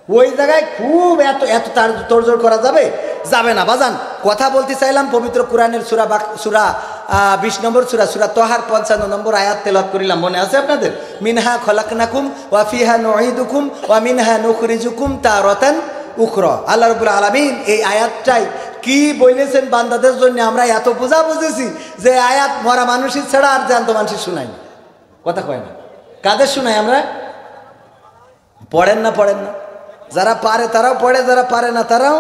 ওই জায়গায় খুব এত এত তোড়জোড় করা যাবে যাবে না বাজান। কথা বলতে চাইলাম পবিত্র কোরআনের সূরা 20 নম্বর সূরা তহার 55 নম্বর আয়াত তেলাওয়াত করিলাম, মনে আছে আপনাদের? মিনহা খলাকনাকুম ওয়া ফিহা নুঈদুকুম ওয়া মিনহা নুখরিজুকুম তারাতান উখরা। আল্লাহ রাব্বুল আলামিন এই আয়াতটাই কি বলেছেন বান্দাদের জন্য, আমরা এত বোঝা বুঝেছি যে আয়াত মরা মানুষের ছাড়া আর জ্যান্ত মানুষের শুনাই না। কথা কয় না, কাদের শুনাই আমরা? পড়েন না যারা পারে তারাও পড়ে, যারা পারে না তারাও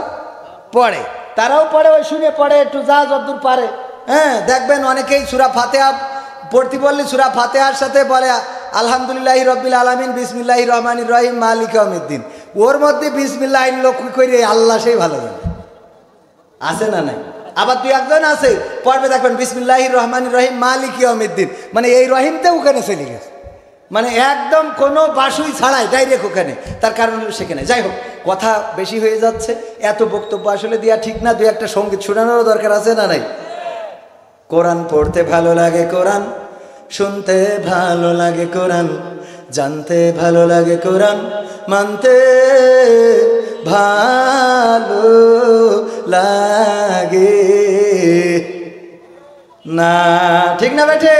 পড়ে, ওই শুনে পড়ে একটু যা যতদূর পারে। হ্যাঁ, দেখবেন অনেকেই সূরা ফাতিহা পড়তে বললে সূরা ফাতিহার সাথে বলে আলহামদুলিল্লাহি রাব্বিল আলামিন বিসমিল্লাহির রহমানির রহিম মালিক ইয়াউমিদ্দিন। ওর মধ্যে বিসমিল্লাহ লক্ষ্য করে আল্লাহ সেই ভালো জানে, আছে না নাই? আবার দুই একজন আছে পড়বে দেখবেন বিসমিল্লাহির রহমানির রহিম মালিক ইয়াউমিদ্দিন, মানে এই রহিমটা ওখানে চলে গেছে, মানে একদম কোনো বাসুই ছাড়াই ডাইরেক্ট ওখানে। তার কারণ সেখানে যাই হোক, কথা বেশি হয়ে যাচ্ছে, এত বক্তব্য আসলে দেওয়া ঠিক না। দুই একটা সঙ্গীত শোনানোরও দরকার আছে না নাই? কোরআন পড়তে ভালো লাগে, কোরআন শুনতে ভালো লাগে, কোরআন জানতে ভালো লাগে, কোরআন মানতে ভালো লাগে না, ঠিক না বেঠে?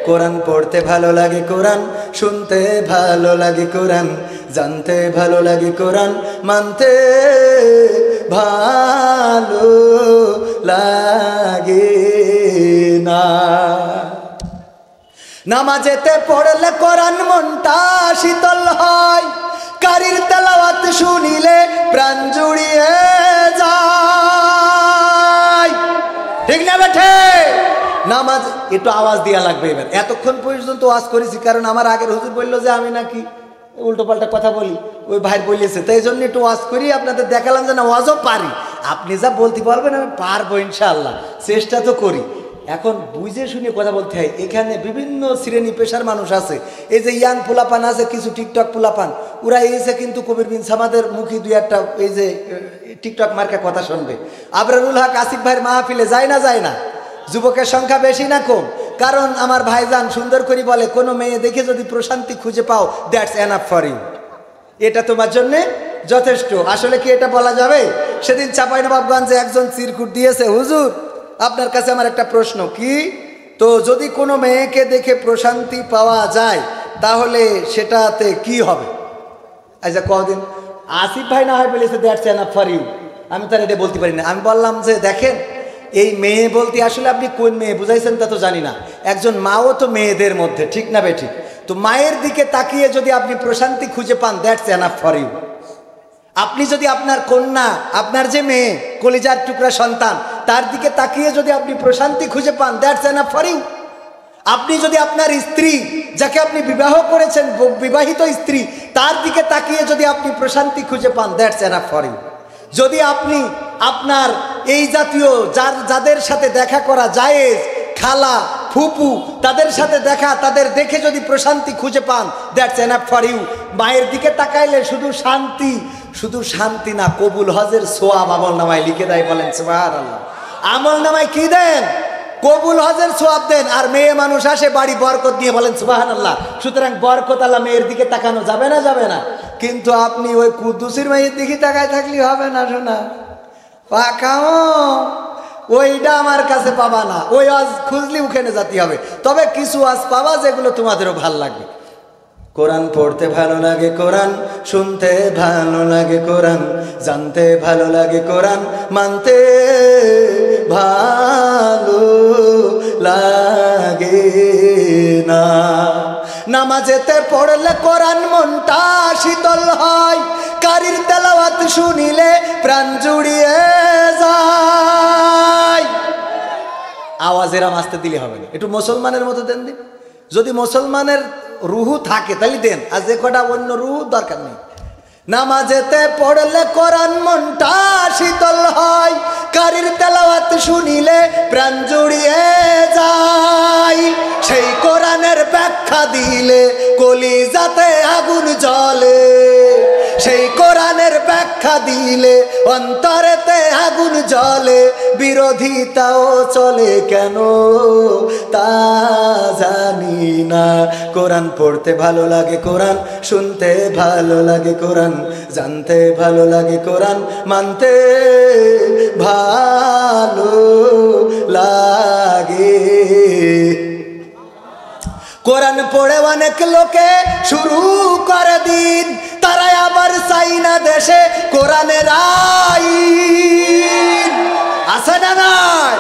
কোরআন পড়তে ভালো লাগে, কোরআন শুনতে ভালো লাগে, কোরআন জানতে ভালো লাগে, কোরআন মানতে ভালো লাগে না। নামাজেতে পড়লে কোরআন মনটা শীতল হয়, কারির তেলাওয়াত শুনিলে প্রাণ জুড়িয়ে যায়, ঠিক না বেঠে? নামাজ একটু আওয়াজ দেওয়া লাগবে। এবার এতক্ষণ পর্যন্ত ওয়াজ করেছি কারণ আমার আগের হুজুর বললো যে আমি নাকি উল্টো পাল্টা কথা বলি, ওই ভাই বলেছে, তাই জন্য একটু ওয়াজ করি, আপনাদের দেখালাম যে না ওয়াজও পারি। আপনি যা বলতে পারবেন আমি পারবো ইনশাআল্লাহ, চেষ্টা তো করি। এখন বুঝে শুনে কথা বলতে হয়। এখানে বিভিন্ন শ্রেণী পেশার মানুষ আছে, এই যে ইয়াং পোলাপান আছে, কিছু টিকটক পোলাপান, ওরা এসে কিন্তু কবির বিন সামাদের মুখী দুই একটা এই যে টিকটক মার্কা কথা শুনবে। আবরারুল হক আসিফ ভাইয়ের মাহফিলে যায় না? যুবকের সংখ্যা বেশি না কম? কারণ আমার ভাইজান সুন্দর করে বলে, কোনো মেয়ে দেখে যদি প্রশান্তি খুঁজে পাও দ্যাটস এনাফ ফর ইউ, এটা তোমার জন্য যথেষ্ট। আসলে কি এটা বলা যাবে? সেদিন চাঁপাইনবাবগঞ্জে একজন চিরকুট দিয়েছে, হুজুর আপনার কাছে আমার একটা প্রশ্ন, কি তো যদি কোনো মেয়েকে দেখে প্রশান্তি পাওয়া যায় তাহলে সেটাতে কি হবে? আচ্ছা কদিন আসিফ ভাই না হয় বলেছে দ্যাটস এনাফ ফর ইউ, আমি তার এটা বলতে পারি না। আমি বললাম যে দেখেন, এই মেয়ে বলতে আসলে আপনি কোন মেয়ে বুঝাইছেন তা তো জানি না। একজন মাও তো মেয়েদের মধ্যে, ঠিক না বেঠিক? তো মায়ের দিকে তাকিয়ে যদি আপনি প্রশান্তি খুঁজে পান দ্যাটস এনাফ ফর ইউ। আপনি যদি আপনার কন্যা, আপনার যে মেয়ে কলিজার টুকরা সন্তান, তার দিকে তাকিয়ে যদি আপনি প্রশান্তি খুঁজে পান দ্যাটস এনাফ ফর ইউ। আপনি যদি আপনার স্ত্রী, যাকে আপনি বিবাহ করেছেন, বিবাহিত স্ত্রী, তার দিকে তাকিয়ে যদি আপনি প্রশান্তি খুঁজে পান দ্যাটস এনাফ ফর ইউ। যদি আপনি আপনার এই জাতীয় যাদের সাথে দেখা করা জায়েজ, খালা ফুপু, তাদের সাথে দেখা, তাদের দেখে যদি প্রশান্তি খুঁজে পান দ্যাটস এনাফ ফর ইউ। মায়ের দিকে তাকাইলে শুধু শান্তি না, কবুল হজের সোয়াব আমল নামায় লিখে দেয়, বলেন সুবহানাল্লাহ। আমল নামায় কি দেন? কবুল হজের সোয়াব দেন। আর মেয়ে মানুষ আসে বাড়ি বরকত দিয়ে, বলেন সুবহানাল্লাহ। সুতরাং বরকত আল্লাহ মেয়ের দিকে তাকানো যাবে না? কিন্তু আপনি ওই কুদ্দুসের মেয়ের দিকে তাকায় থাকলে হবে না, শোনা পাকাও ওইটা আমার কাছে পাবা না। ওই আজ খুঁজলি ওখানে যেতে হবে। তবে কিছু আজ পাবা যেগুলো তোমাদেরও ভাল লাগবে। কোরআন পড়তে ভালো লাগে, কোরআন শুনতে ভালো লাগে, কোরআন জানতে ভালো লাগে, কোরআন মানতে ভালো লাগে না। নামাজেতে পড়লে কোরআন মনটা শীতল হয়, কারির তেলাওয়াত শুনিলে প্রাণ জুড়িয়ে যায়। আওয়াজের আসতে দিলে হবে না, একটু মুসলমানের মতো দেন দিন। যদি মুসলমানের রুহু থাকে তাহলে দেন, আর যে কটা অন্য রুহু দরকার নেই। নামাজেতে পড়লে কোরআন মনটা শীতল হয়, কারির তেলাওয়াত শুনিলে প্রাণ জুড়িয়ে যায়। সেই কোরআনের ব্যাখ্যা দিলে কলিজাতে আগুন জ্বলে, সেই কোরআনের ব্যাখ্যা দেখা দিলে অন্তরেতে আগুন জ্বলে, বিরোধিতাও চলে কেন তা জানি না। কোরআন পড়তে ভালো লাগে, কোরআন শুনতে ভালো লাগে, কোরআন জানতে ভালো লাগে, কোরআন মানতে ভালো লাগে। কোরআন পড়ে অনেক লোকে শুরু করে দিন, তারা আবার চাই না দেশে কোরআনের আইন। আছে না নাই?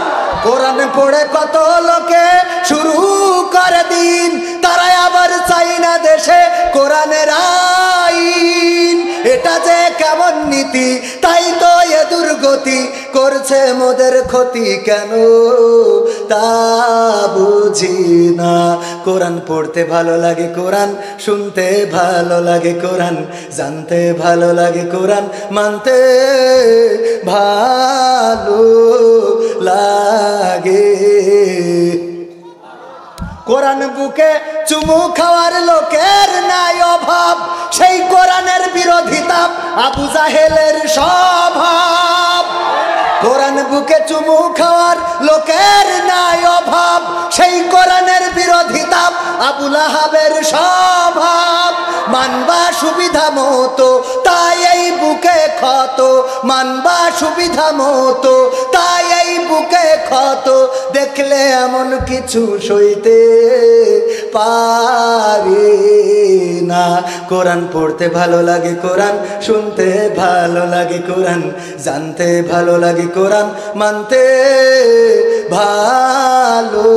কোরআন পড়ে কত লোকে শুরু করে দিন, তারা আবার চাই না দেশে কোরআনের আইন। এটা যে কেমন নীতি, তাই তো এ দুর্গতি করছে মোদের ক্ষতি কেন তা বুঝি না। কোরআন পড়তে ভালো লাগে, কোরআন শুনতে ভালো লাগে, কোরআন জানতে ভালো লাগে, কোরআন মানতে ভালো লাগে। কোরআন বুকে চুমু খাওয়ার লোকের নাই অভাব, সেই কোরআনের বিরোধিতা আবু জাহেলের স্বভাব। কোরআন বুকে চুমু খাওয়ার লোকের নাই অভাব, সেই কোরআনের বিরোধিতা আবু লাহাবের স্বভাব। মানবা সুবিধা মতো তাই এই বুকে ক্ষত, মানবা সুবিধা মতো তাই এই বুকে ক্ষত, দেখলে এমন কিছু সইতে পারি না। কোরআন পড়তে ভালো লাগে, কোরআন শুনতে ভালো লাগে, কোরআন জানতে ভালো লাগে, কোরআন মানতে ভালো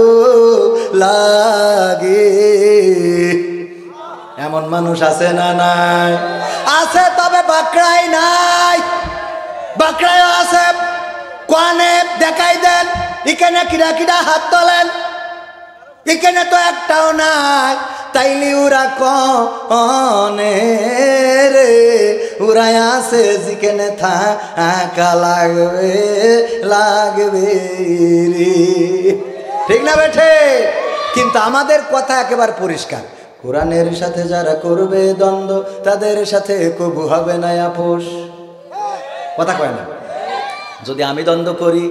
লাগে। এমন মানুষ আছে না নাই? আছে, তবে বাঁকড়াই নাই। বাঁকড়ায় আছে, কোয়ানে দেখাই দেন, এখানে কিরা কিরা হাত তোলেন, এখানে তো একটাও নাই। তাইলে ওরা কনে রে, ওরাই আছে যেখানে থাকা লাগবে লাগবে রে। ঠিক না বেঠে? কিন্তু আমাদের কথা একেবারে পরিষ্কার, কোরআনের সাথে যারা করবে দ্বন্দ্ব, তাদের সাথে কবু হবে না আপোষ। কথা কয় না? যদি আমি দ্বন্দ্ব করি,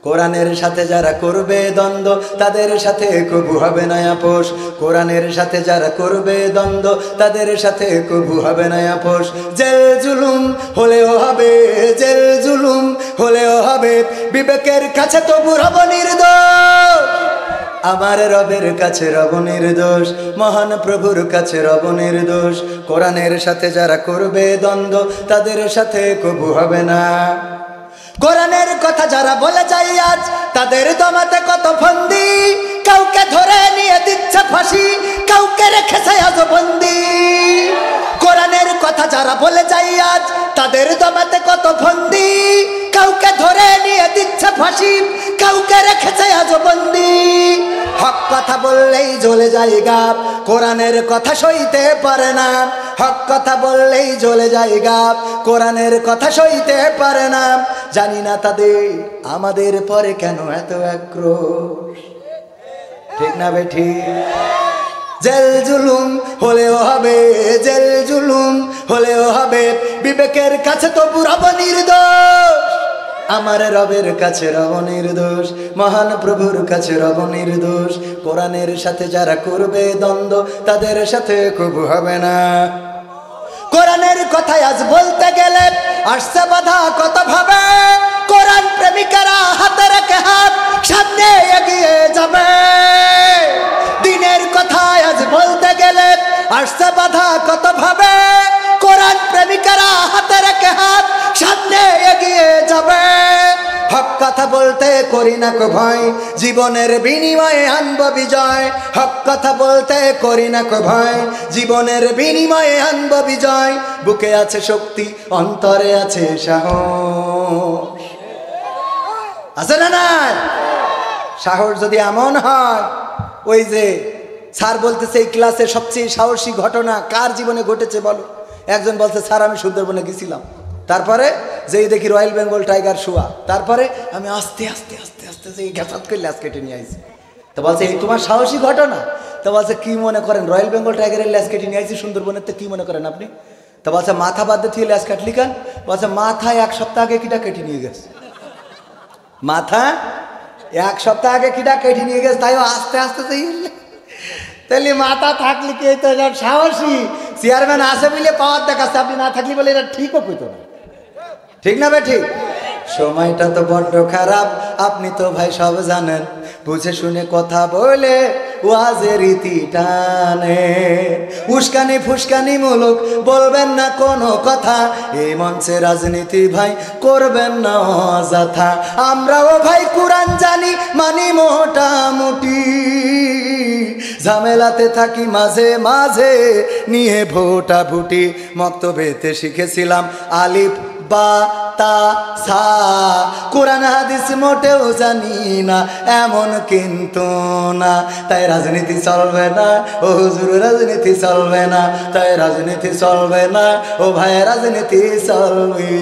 কোরআনের সাথে যারা করবে দ্বন্দ্ব, তাদের সাথে কবু হবে না আপোষ। কোরআনের সাথে যারা করবে দ্বন্দ্ব, তাদের সাথে কবু হবে না আপোষ। জেল জুলুম হলেও হবে, জেল জুলুম হলেও হবে, বিবেকের কাছে তবু রব নির্দোষ। আমার রবের কাছে রব নির্দোষ, মহান প্রভুর কাছে রব নির্দোষ। কোরআনের সাথে যারা করবে দ্বন্দ্ব, তাদের সাথে কবু হবে না। কোরআনের কথা যারা বলে যায় আজ, তাদের দমাতে কত ফন্দি, কাউকে ধরে নিয়ে দিচ্ছে ফাঁসি, কাউকে রেখেছে আজ বন্দি। কোরআনের কথা যারা বলে যায় আজ, তাদের দমাতে কত ফন্দি, কাউকে ধরে নিয়ে দিচ্ছে ফাঁসি, কাউকে রেখেছে আজ বন্দি। হক কথা বললেই জ্বলে যায় গাব, কোরআনের কথা সইতে পারে না। হক কথা বললেই জ্বলে যায় গাব, কোরআনের কথা সইতে পারে না। জানি না তাদের আমাদের পরে কেন এত আক্রোশ। ঠিক না বেঠি? জেল জুলুম হলেও হবে, জেল জুলুম হলেও হবে, বিবেকের কাছে তবু রব নির্দোষ। আমার রবের কাছে রব নির্দোষ, মহান প্রভুর কাছে রব নির্দোষ। কোরআনের সাথে যারা করবে দ্বন্দ্ব, তাদের সাথে কবু হবে না। কোরআনের কথা আজ বলতে গেলে আসছে বাধা কত ভাবে, কোরআন প্রেমিকারা হাতে রেখে হাত সামনে এগিয়ে যাবে। দিনের কথা আজ বলতে গেলে আসছে বাধা কত ভাবে, কোরআন প্রেমিকারা হাতে রেখে হাত সামনে এগিয়ে যাবে। হক কথা বলতে করি না কো ভয়, জীবনের বিনিময়ে আনব বিজয়। হক কথা বলতে করি না কো ভয়, জীবনের বিনিময়ে আনব বিজয়। বুকে আছে শক্তি, অন্তরে আছে সাহস। আছে না না? সাহস যদি এমন হয়, ওই যে স্যার বলতেছে এই ক্লাসে সবচেয়ে সাহসী ঘটনা কার জীবনে ঘটেছে বলো? একজন বলছে স্যার আমি সুন্দরবনে গেছিলাম, তারপরে যেই দেখি রয়্যাল বেঙ্গল টাইগার শোয়া, তারপরে আমি আস্তে আস্তে আস্তে আস্তে যে ঘাসাত করে ল্যাস কেটে নিয়ে আসি। তো বলছে এই তোমার সাহসী ঘটনা? তো বলছে কি মনে করেন রয়্যাল বেঙ্গল টাইগারের ল্যাস কেটে নিয়ে আসি সুন্দরবনের, তো কি মনে করেন আপনি? তো বলছে মাথা বাদ দিয়ে ল্যাস কাটলি কেন? বলছে মাথায় 1 সপ্তাহ আগে কিটা কেটে নিয়ে গেছে, মাথা 1 সপ্তাহ আগে কিটা কেটে নিয়ে গেছে, তাই আস্তে আস্তে তাহলে মাথা থাকলে কি তো এটা সাহসী চেয়ারম্যান আছে বলে পাওয়ার দেখাচ্ছে, আপনি না থাকলে বলে এটা ঠিকও কইতো না, ঠিক না ভাই? ঠিক। সময়টা তো বড্ড খারাপ, আপনি তো ভাই সব জানেন, বুঝে শুনে কথা বলে ওয়াজের রীতি টানে, উস্কানি ফুসকানি মূলক বলবেন না কোনো কথা, এই মঞ্চে রাজনীতি ভাই করবেন না অযথা। আমরাও ভাই কোরআন জানি মানি মোটামুটি, ঝামেলাতে থাকি মাঝে মাঝে নিয়ে ভোটা ভুটি, মক্তবেতে শিখেছিলাম আলিফ বা তা সা, কোরআন হাদিস মোটেও জানি না এমন কিন্তু না, তাই রাজনীতি চলবে না ও হুজুর, রাজনীতি চলবে না, তাই রাজনীতি চলবে না ও ভাই, রাজনীতি চলবে।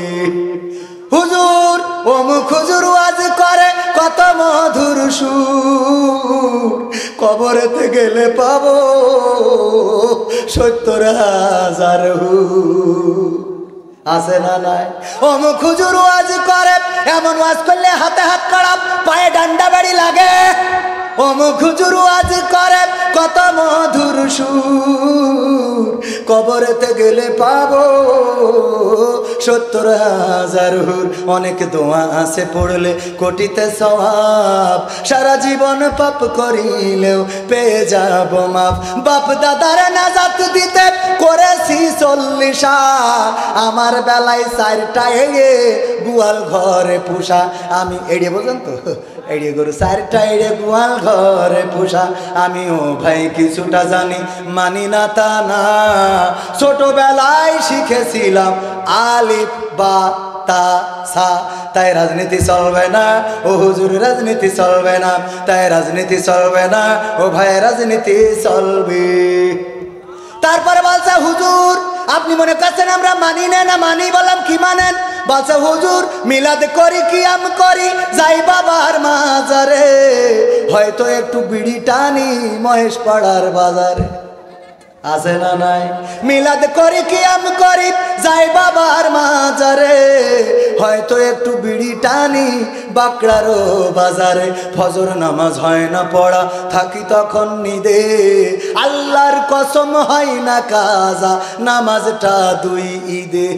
হুজুর অমুক হুজুর ওয়াজ করে কত মধুর সুর, কবরেতে গেলে পাবো 70,000 হুর, আছে না নাই? অমুক হুজুর ওয়াজ করে, এমন ওয়াজ করলে হাতে হাত করাম পায়ে ডান্ডা বাড়ি লাগে, অমুক হুজুর ওয়াজ করে কত মধুর সুর, কবরেতে গেলে পাবো 70,000 হুর, অনেক দোয়া আছে পড়লে কোটিতে সওয়াব, সারা জীবন পাপ করিলেও পেয়ে যাব মাফ, বাপ দাদার নাজাত দিতে করেছি 40, আমার বেলায় 4টা এড়ে গোয়াল ঘরে পুষা, আমি এড়ে বোঝেন তো, এড়ে গরু 4টা এড়ে গোয়াল ঘরে পুষা, আমিও ভাই কিছুটা জানি মানি না তা না, ছোটবেলায় শিখেছিলাম আলিফ বা তা সা, তাই রাজনীতি চলবে না ও হুজুর, রাজনীতি চলবে না, তাই রাজনীতি চলবে না ও ভাই, রাজনীতি চলবে। তারপরে বলছে হুজুর আপনি মনে করছেন আমরা মানি না মানি, বললাম কি মানেন? বলছে হুজুর মিলাদ করি কিয়াম করি যাই বাবার মাজারে, হয়তো একটু বিড়ি টানি মহেশ পাড়ার বাজারে, আছে না নাই? মিলাদ করি কিয়াম করি যাই বাবার মাজারে, হয়তো একটু বিড়ি টানি বাকড়ারও বাজারে, ফজর নামাজ হয় না পড়া থাকি তখন নিদে, আল্লাহর কসম হয় না কাজা নামাজটা 2 ঈদে,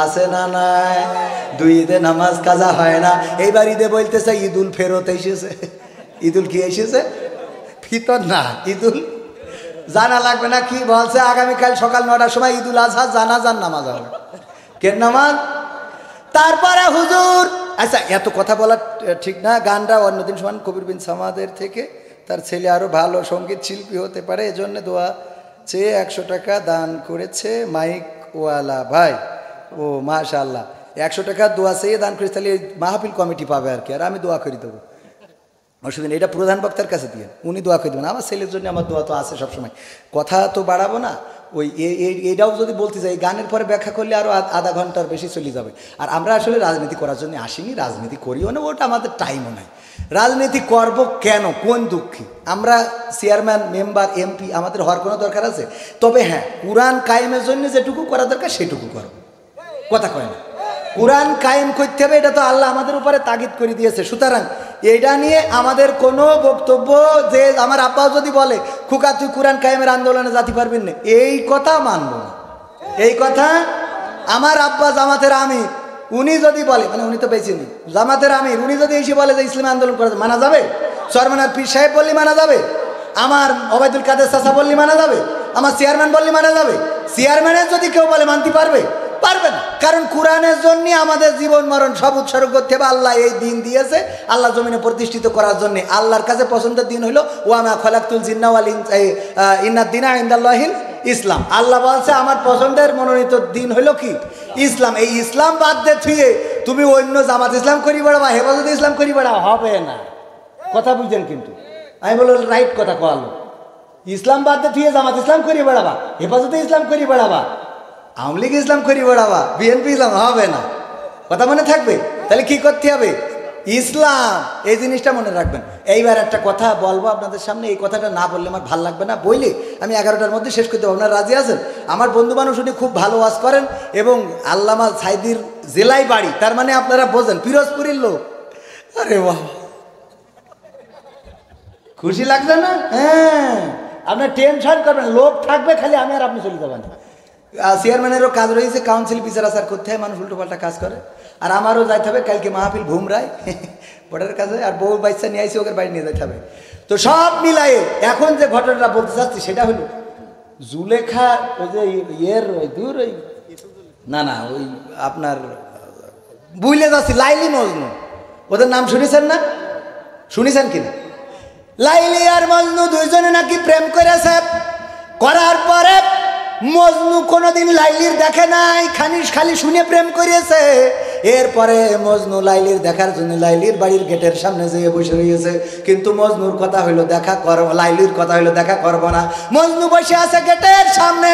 আছে না নাই? 2 ঈদে নামাজ কাজা হয় না। এইবার ঈদে বলতেছে ঈদুল ফেরত এসেছে, ঈদুল কি এসেছে? ফিতর না, ঈদুল জানা লাগবে না কি বলছে, আগামীকাল সকাল 9টার সময় ঈদুল আজহা জানাজার নামাজ হবে, কেন নামাজ? তারপরে হুজুর, আচ্ছা এত কথা বলা ঠিক না, গানটা অন্যদিন সমান কবির বিন সামাদের থেকে তার ছেলে আরো ভালো সঙ্গীত শিল্পী হতে পারে, এজন্য দোয়া চেয়ে 100 টাকা দান করেছে মাইকওয়ালা ভাই, ও মাশাআল্লাহ, 100 টাকা দোয়া চেয়ে দান করেছে, তাহলে মাহফিল কমিটি পাবে আর কি, আর আমি দোয়া করে দেবো, অসুবিধা নেই, এটা প্রধান বক্তার কাছে দিয়ে উনি দোয়া করে দেবেন, আমার ছেলের জন্য আমার দোয়া তো আছে সবসময়, কথা তো বাড়াবো না, ওই এটাও যদি বলতে যাই গানের পরে ব্যাখ্যা করলে আরও আধা ঘন্টার বেশি চলে যাবে, আর আমরা আসলে রাজনীতি করার জন্য আসিনি, রাজনীতি করিও না, ওটা আমাদের টাইমও নাই, রাজনীতি করব কেন, কোন দুঃখী? আমরা চেয়ারম্যান মেম্বার এমপি আমাদের হওয়ার কোনো দরকার আছে? তবে হ্যাঁ কোরআন কায়েমের জন্য যেটুকু করা দরকার সেটুকু করব, কথা কয় না, কোরআন কায়েম করতে হবে, এটা তো আল্লাহ আমাদের উপরে তাগিদ করে দিয়েছে, সুতরাং এটা নিয়ে আমাদের কোনো বক্তব্য যে আমার আব্বাও যদি বলে খুকা তুই কোরআন কায়েমের আন্দোলনে যেতে পারবেন না, এই কথা মানব না, এই কথা আমার আব্বা জামাতের আমির উনি যদি বলে, মানে উনি তো বেঁচে নেই, জামাতের আমির উনি যদি এসে বলে যে ইসলামী আন্দোলন করা মানা যাবে, চরমনার পীর সাহেব বললে মানা যাবে, আমার ওবায়দুল কাদের চাচা বললে মানা যাবে, আমার চেয়ারম্যান বললে মানা যাবে, চেয়ারম্যানের যদি কেউ বলে মানতে পারবে? পারবে না, কারণ কোরআনের জন্য আমাদের জীবন মরণ সব উৎসর্গ করতে হবে, আল্লাহ এই দিন দিয়েছে আল্লাহ জমিনে প্রতিষ্ঠিত করার জন্য, আল্লাহর কাছে পছন্দের দিন হলো ওয়া মা খালাকতুল জিন্না ওয়াল ইন্নাদ দীনা ইনদাল্লাহিল ইসলাম, আল্লাহ বলছে আমার পছন্দের মনোনীত দিন হলো কি? ইসলাম, এই ইসলাম বাদ দিয়ে থুয়ে তুমি অন্য জামাত ইসলাম করি বেড়াবা, হেফাজতে ইসলাম করি বেড়া, হবে না, কথা বুঝছেন? কিন্তু আমি বললাম রাইট কথা কওয়ালো, ইসলাম বাদ দিয়ে থুয়ে জামাত ইসলাম করি বেড়াবা, হেফাজতে ইসলাম করি বেড়াবা, আওয়ামী লীগ ইসলাম করি বেড়াবা, বিএনপি ইসলাম, হবে না, কথা মনে থাকবে? তাহলে কি করতে হবে? ইসলাম, এই জিনিসটা মনে রাখবেন। এইবার একটা কথা বলবো আপনাদের সামনে, এই কথাটা না বললে আমার ভাল লাগবে না, বইলে আমি 11টার মধ্যে শেষ করতে পারবো। আপনারা রাজি আছেন? আমার বন্ধু মানুষ উনি খুব ভালো ওয়াজ করেন এবং আল্লামা সাইদির জেলায় বাড়ি, তার মানে আপনারা বোঝেন পিরোজপুরের লোক। আরে বাহ, খুশি লাগছে না? হ্যাঁ, আপনার টেনশন করবেন, লোক থাকবে খালি, আমি আর আপনি চলে যাবেন। চেয়ারম্যানেরও কাজ রয়েছে, কাউন্সিল বিচার আচার করতে হয়, মানুষ উল্টো পাল্টা কাজ করে। আর আমারও যাইতে হবে কালকে মাহফিল ভুমরায় বর্ডারের কাছে, আর বউ বাচ্চা নিয়ে আইসি, ওকে বাড়ি নিয়ে যাইতে হবে। তো সব মিলাই এখন যে ঘটনাটা বলতে চাচ্ছি সেটা হলো জুলেখা, ওই যে ইয়ের ওই দূর ওই না না ওই আপনার বুঝলে যাচ্ছি লাইলি মজনু, ওদের নাম শুনেছেন না? শুনেছেন কিনা? লাইলি আর মজনু দুইজনে নাকি প্রেম করেছে, করার পরে মজনু কোনোদিন লাইলির দেখে নাই, খালি শুনে প্রেম করিয়েছে। এরপরে মজনু লাইলির দেখার জন্য লাইলির বাড়ির গেটের সামনে যেয়ে বসে রয়েছে, কিন্তু মজনুর কথা হইলো দেখা করব, লাইলির কথা হইলো দেখা করবো না। মজনু বসে আছে গেটের সামনে।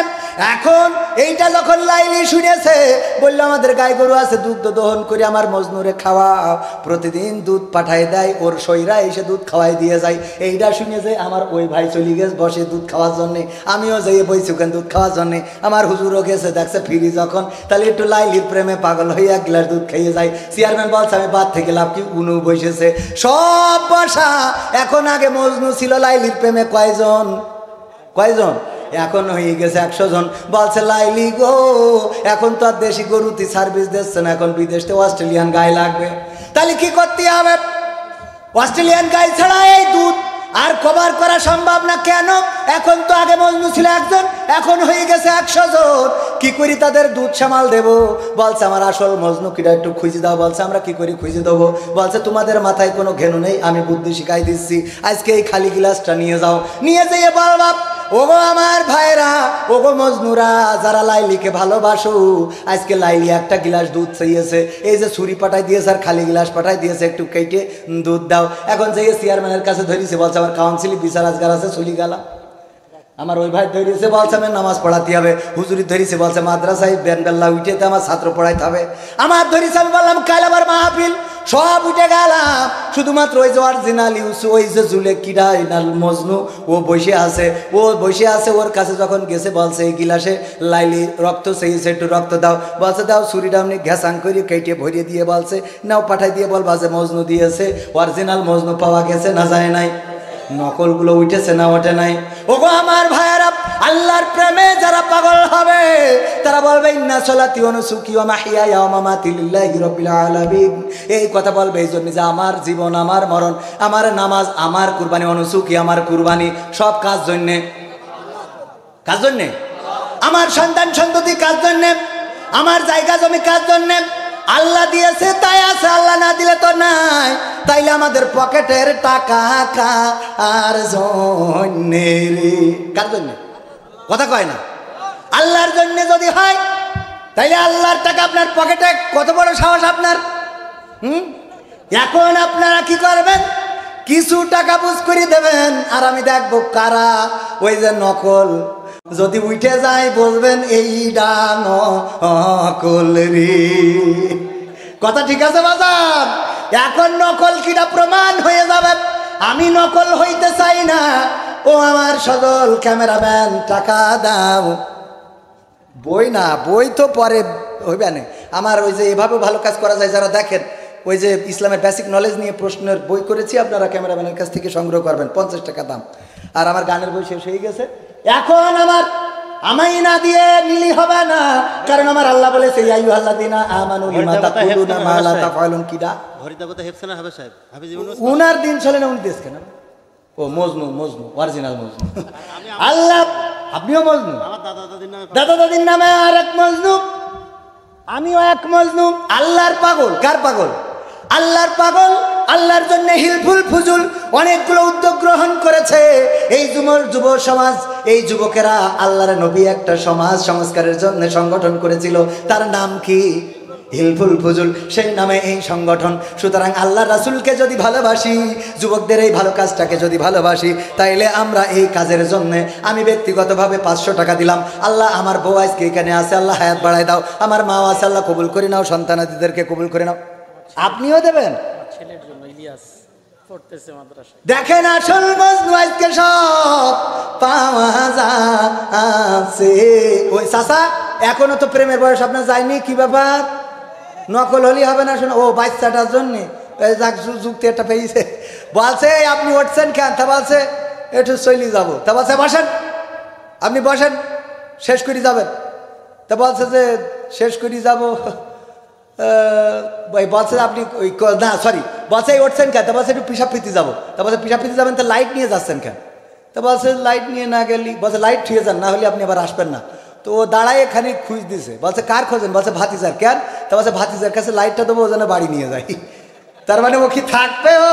এখন এইটা যখন লাইলি শুনেছে, বললো আমাদের গাই গরু আছে, দুধ দহন করে আমার মজনুরে খাওয়া, প্রতিদিন দুধ পাঠাই দেয়, ওর সইরা এসে দুধ খাওয়াই দিয়ে যায়। এইটা শুনেছে আমার ওই ভাই চলে গেছে বসে দুধ খাওয়ার জন্যে, আমিও যাইয়ে বইছি ওখানে দুধ খাওয়ার জন্যে। আমার হুজুরও গেছে, দেখছে ফিরি যখন, তাহলে একটু লাইলির প্রেমে পাগল হয়ে এক গ্লাস দুধ খাইয়ে যায়। চেয়ারম্যান বলছে আমি বাদ থেকে লাভ কি, উনু বসেছে সব বসা। এখন আগে মজনু ছিল লাইলির প্রেমে কয়জন, এখন হয়ে গেছে 100 জন। বলছে লাইলি গো, এখন তো আর দেশি গরুতি সার্ভিস দিচ্ছে না, এখন বিদেশে অস্ট্রেলিয়ান গাই লাগবে। তাহলে কি করতে হবে? অস্ট্রেলিয়ান গাই ছাড়া এই দুধ আর কভার করা সম্ভব না। কেন? এখন তো আগে মজনু ছিল একজন, এখন হয়ে গেছে 100 জন। কি করি তাদের দুধ সামাল দেব? বলছে আমার আসল মজনু কিটা একটু খুঁজে দাও। বলছে আমরা কি করি খুঁজে দেবো? বলছে তোমাদের মাথায় কোনো ঘেনু নেই, আমি বুদ্ধি শিখাই দিচ্ছি। আজকে এই খালি গ্লাসটা নিয়ে যাও, নিয়ে যেয়ে বল বাপ, ওগো আমার ভাইরা, ওগো মজনুরা, যারা লাইলিকে ভালোবাসো, আজকে লাইলি একটা গ্লাস দুধ চাইয়েছে, এই যে ছুরি পাঠাই দিয়েছে আর খালি গ্লাস পাঠাই দিয়েছে, একটু কেটে দুধ দাও। এখন যে চেয়ারম্যানের কাছে ধরিয়েছে, বলছে আমার কাউন্সিল বিচার আজকার আছে, চলি গেলাম। আমার ওই ভাই ধরিয়েছে, বলছে আমি নামাজ পড়াতে হবে। হুজুরি ধরিয়েছে, বলছে মাদ্রাসায় বেনবেল্লা উঠেতে আমার ছাত্র পড়াইতে হবে। আমার ধরিয়েছে, আমি বললাম কাল আবার মাহফিল, সব উঠে গেলাম। শুধুমাত্র ওই যে অরিজিনাল ইউসু, ওই যে জুলে কিরা মজনু, ও বসে আছে। ওর কাছে যখন গেছে, বলছে এই গিলাসে লাইলি রক্ত চেয়েছে, একটু রক্ত দাও। বলছে দাও। ছুরিটা আপনি ঘেসাং করে কেটে ভরিয়ে দিয়ে বলছে নাও, পাঠাই দিয়ে বলবা যে মজনু দিয়েছে। অরিজিনাল মজনু পাওয়া গেছে না যায় নাই? নকলগুলো উঠেছে না ওঠে নাই? ওগো আমার ভাইয়েরা, আল্লাহর প্রেমে যারা পাগল হবে তারা বলবে ইন্না সলাতি ওয়া নুসুকি ওয়া মাহইয়ায়া ওয়া মামাতি লিল্লাহি রাব্বিল আলামিন। এই কথা বলবে এই জন্য যে আমার জীবন, আমার মরণ, আমার নামাজ, আমার কুরবানি, অনুসুকি আমার কুরবানি, সব কাজ জন্যে, আমার সন্তান সন্ততি কাজ জন্যে, আমার জায়গা জমি কাজ জন্যে। আল্লাহ দিয়েছে তাই আছে, আল্লাহ না দিলে তো নাই। তাইলে আমাদের পকেটের টাকা কার জন্যে রে? কার জন্যে? কথা কয় না। আল্লাহর জন্য যদি হয় তাইলে আল্লাহর টাকা আপনার পকেটে, কত বড় সাহস আপনার! এখন আপনারা কি করবেন? কিছু টাকা বুঝ করে দেবেন, আর আমি দেখবো কারা ওই যে নকল যদি উঠে যায় বলবেন এইটা নকল রে। কথা ঠিক আছে বাজার? এখন নকল কিটা প্রমাণ হয়ে যাবে। আমি নকল হইতে চাই না। ও আমার সজল ক্যামেরাম্যান, টাকা দাও। বই না, বই তো পরে হইবে না। আমার ওই যে এভাবে ভালো কাজ করা যায়, যারা দেখেন ওই যে ইসলামের বেসিক নলেজ নিয়ে প্রশ্নের বই করেছি, আপনারা ক্যামেরাম্যানের কাছ থেকে সংগ্রহ করবেন, 50 টাকা দাম। আর আমার গানের বই শেষ হয়ে গেছে। এখন আমায় না দিয়ে নিলি হবে না, কারণ আমার আল্লাহ বলেছে ইয়া আইয়ুহাল্লাযীনা আমানু লিমা তাকুলুনা মা লা তাফআলুন। কিডা হরিদাবতে হেফসানা হবে সাহেব, হাফিজ ইউনূস উনার দিন চলে না, উনি দেশ কেন? ও মজনু, অরিজিনাল মজনু। আল্লাহ, আপনিও মজনু, আমার দাদা দাদির নামে আর এক মজনু, আমিও এক মজনু। আল্লাহর পাগল। কার পাগল? আল্লাহর পাগল। আল্লাহর জন্য হিলফুল ফুজুল অনেকগুলো উদ্যোগ গ্রহণ করেছে এই যুব সমাজ। এই যুবকেরা আল্লাহর নবী একটা সমাজ সংস্কারের জন্য সংগঠন করেছিল, তার নাম কি? হিলফুল ফুজুল, সেই নামে এই সংগঠন। সুতরাং আল্লাহ রাসূলকে যদি ভালোবাসি, যুবকদের এই ভালো কাজটাকে যদি ভালোবাসি, তাইলে আমরা এই কাজের জন্য, আমি ব্যক্তিগতভাবে 500 টাকা দিলাম। আল্লাহ আমার বউ আজকে এখানে আছে, আল্লাহ হায়াত বাড়ায় দাও। আমার মাও আছে, আল্লাহ কবুল করে নাও, সন্তানাদিদেরকে কবুল করে নাও। আপনিও দেবেন? ছেলের জন্য ইলিয়াস পড়তেছে মাদ্রাসায়। দেখেন আসল মজনু আজকে সব পাওয়া যাচ্ছে। ওই চাচা এখনো তো প্রেমের বয়স আপনার যায়নি, কি ব্যাপার? নকল হলি হবে না, শোনো ও বাচ্চাটার জন্য যাক যুক্তি একটা পেয়েছে, বলছে আপনি উঠছেন কেন? তা বলছে একটু চলি যাবো। তা বলছে বসেন, আপনি বসেন, শেষ করে যাবেন। তা বলছে যে শেষ করে যাবো, বলছে আপনি ওই না সরি বলছে উঠছেন কেন? তা বলছে একটু পিসাব ফিরতে যাবো। তা বলছে পিসাব ফিরতে যাবেন, তা লাইট নিয়ে যাচ্ছেন কেন? তা বলছে লাইট নিয়ে না গেলি, বলছে লাইট ঠিয়ে যান, না হলে আপনি আবার আসবেন না। তো ও দাঁড়ায় খানিক খুঁজ দিছে, বলছে কার খোঁজেন? বলছে ভাতিজার। কেন? তা বলছে ভাতিজার কাছে লাইটটা দেবো, ও যেন বাড়ি নিয়ে যায়। তার মানে ও কি থাকবে? ও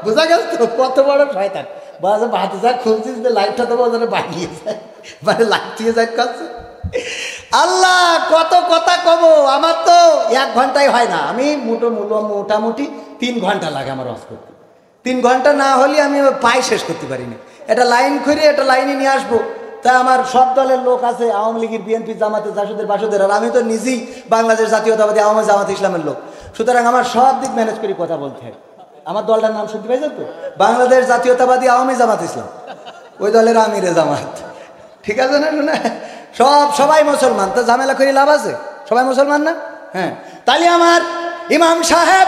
বোঝা গেল তো কত বড় শয়তান। বলছে ভাতিজার খুঁজছিস, লাইটটা দেবো, ও যেন বাড়ি নিয়ে যায়, মানে লাইট নিয়ে যায় কাছে। আল্লাহ কত কথা কব, আমার তো 1 ঘন্টায় হয় না, আমি মোটামুটি 3 ঘন্টা লাগে আমার ওয়াজ করতে। 3 ঘন্টা না হলে আমি পাই শেষ করতে পারি না। এটা লাইন করে এটা লাইনে নিয়ে আসবো, তা আমার সব দলের লোক আছে, আওয়ামী লীগের, বিএনপি, জামাতে, জাসদের, বাসদের, আর আমি তো নিজেই বাংলাদেশ জাতীয়তাবাদী আওয়ামী জামাত ইসলামের লোক। সুতরাং আমার সব দিক ম্যানেজ করে কথা বলতে হয়। আমার দলটার নাম শুনতে পাইছেন তো? বাংলাদেশ জাতীয়তাবাদী আওয়ামী জামাত ইসলাম, ওই দলের আমিরে জামাত। ঠিক আছে না? শোনা সবাই মুসলমান, তো ঝামেলা করে লাভ আছে? সবাই মুসলমান না? হ্যাঁ, তাহলে আমার ইমাম সাহেব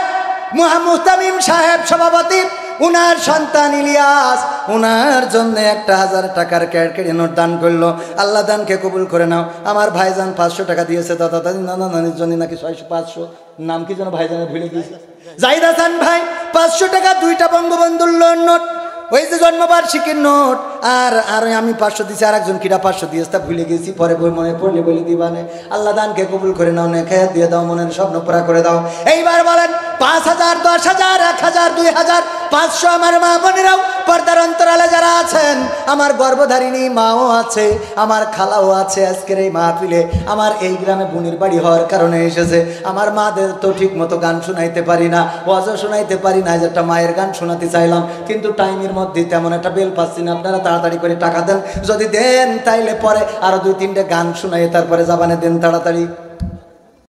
মুহতামিম সাহেব সভাপতি, উনার সন্তান ইলিয়াস, উনার জন্য 1000 টাকার ক্যাডকেডি নোট দান করলো। আল্লাহ দানকে কবুল করে নাও। আমার ভাইজান 500 টাকা দিয়েছে, দাদা দাদি নানা নানির জন্য নাকি 500 নাম কি যেন ভাইজানের ভুলে গিয়েছে, জাহিদ হাসান ভাই 500 টাকা, 2টা বঙ্গবন্ধুর লোন নোট, ওই যে জন্মবার্ষিকীর নোট, আর আমি 500 দিয়েছি, আর একজন কিরা 500 দিয়েছে, তা ভুলে গেছি, পরে বই মনে পড়লে বলি দিবানে। আল্লাহ দানকে কবুল করে নাও, নেখায়াত দিয়ে দাও, মনের স্বপ্ন পুরা করে দাও। এইবার বলেন 5000, 10,000, 1000, 2000, 500 আমার মা বোনেরাও পর্দার অন্তরালে যারা আছেন, আমার গর্ভধারিণী মাও আছে, আমার খালাও আছে। আজকের এই মাহফিলে আমার এই গ্রামে বোনের বাড়ি হওয়ার কারণে এসেছে। আমার মাদের তো ঠিক মতো গান শোনাইতে পারি না, ওয়াজও শোনাইতে পারি না, যে একটা মায়ের গান শোনাতে চাইলাম, কিন্তু টাইমের মধ্যে তেমন একটা বেল পাচ্ছি না। আপনারা তাড়াতাড়ি করে টাকা দেন, যদি দেন তাইলে পরে আরো 2-3টে গান শোনাই, তারপরে জাবানে দেন তাড়াতাড়ি।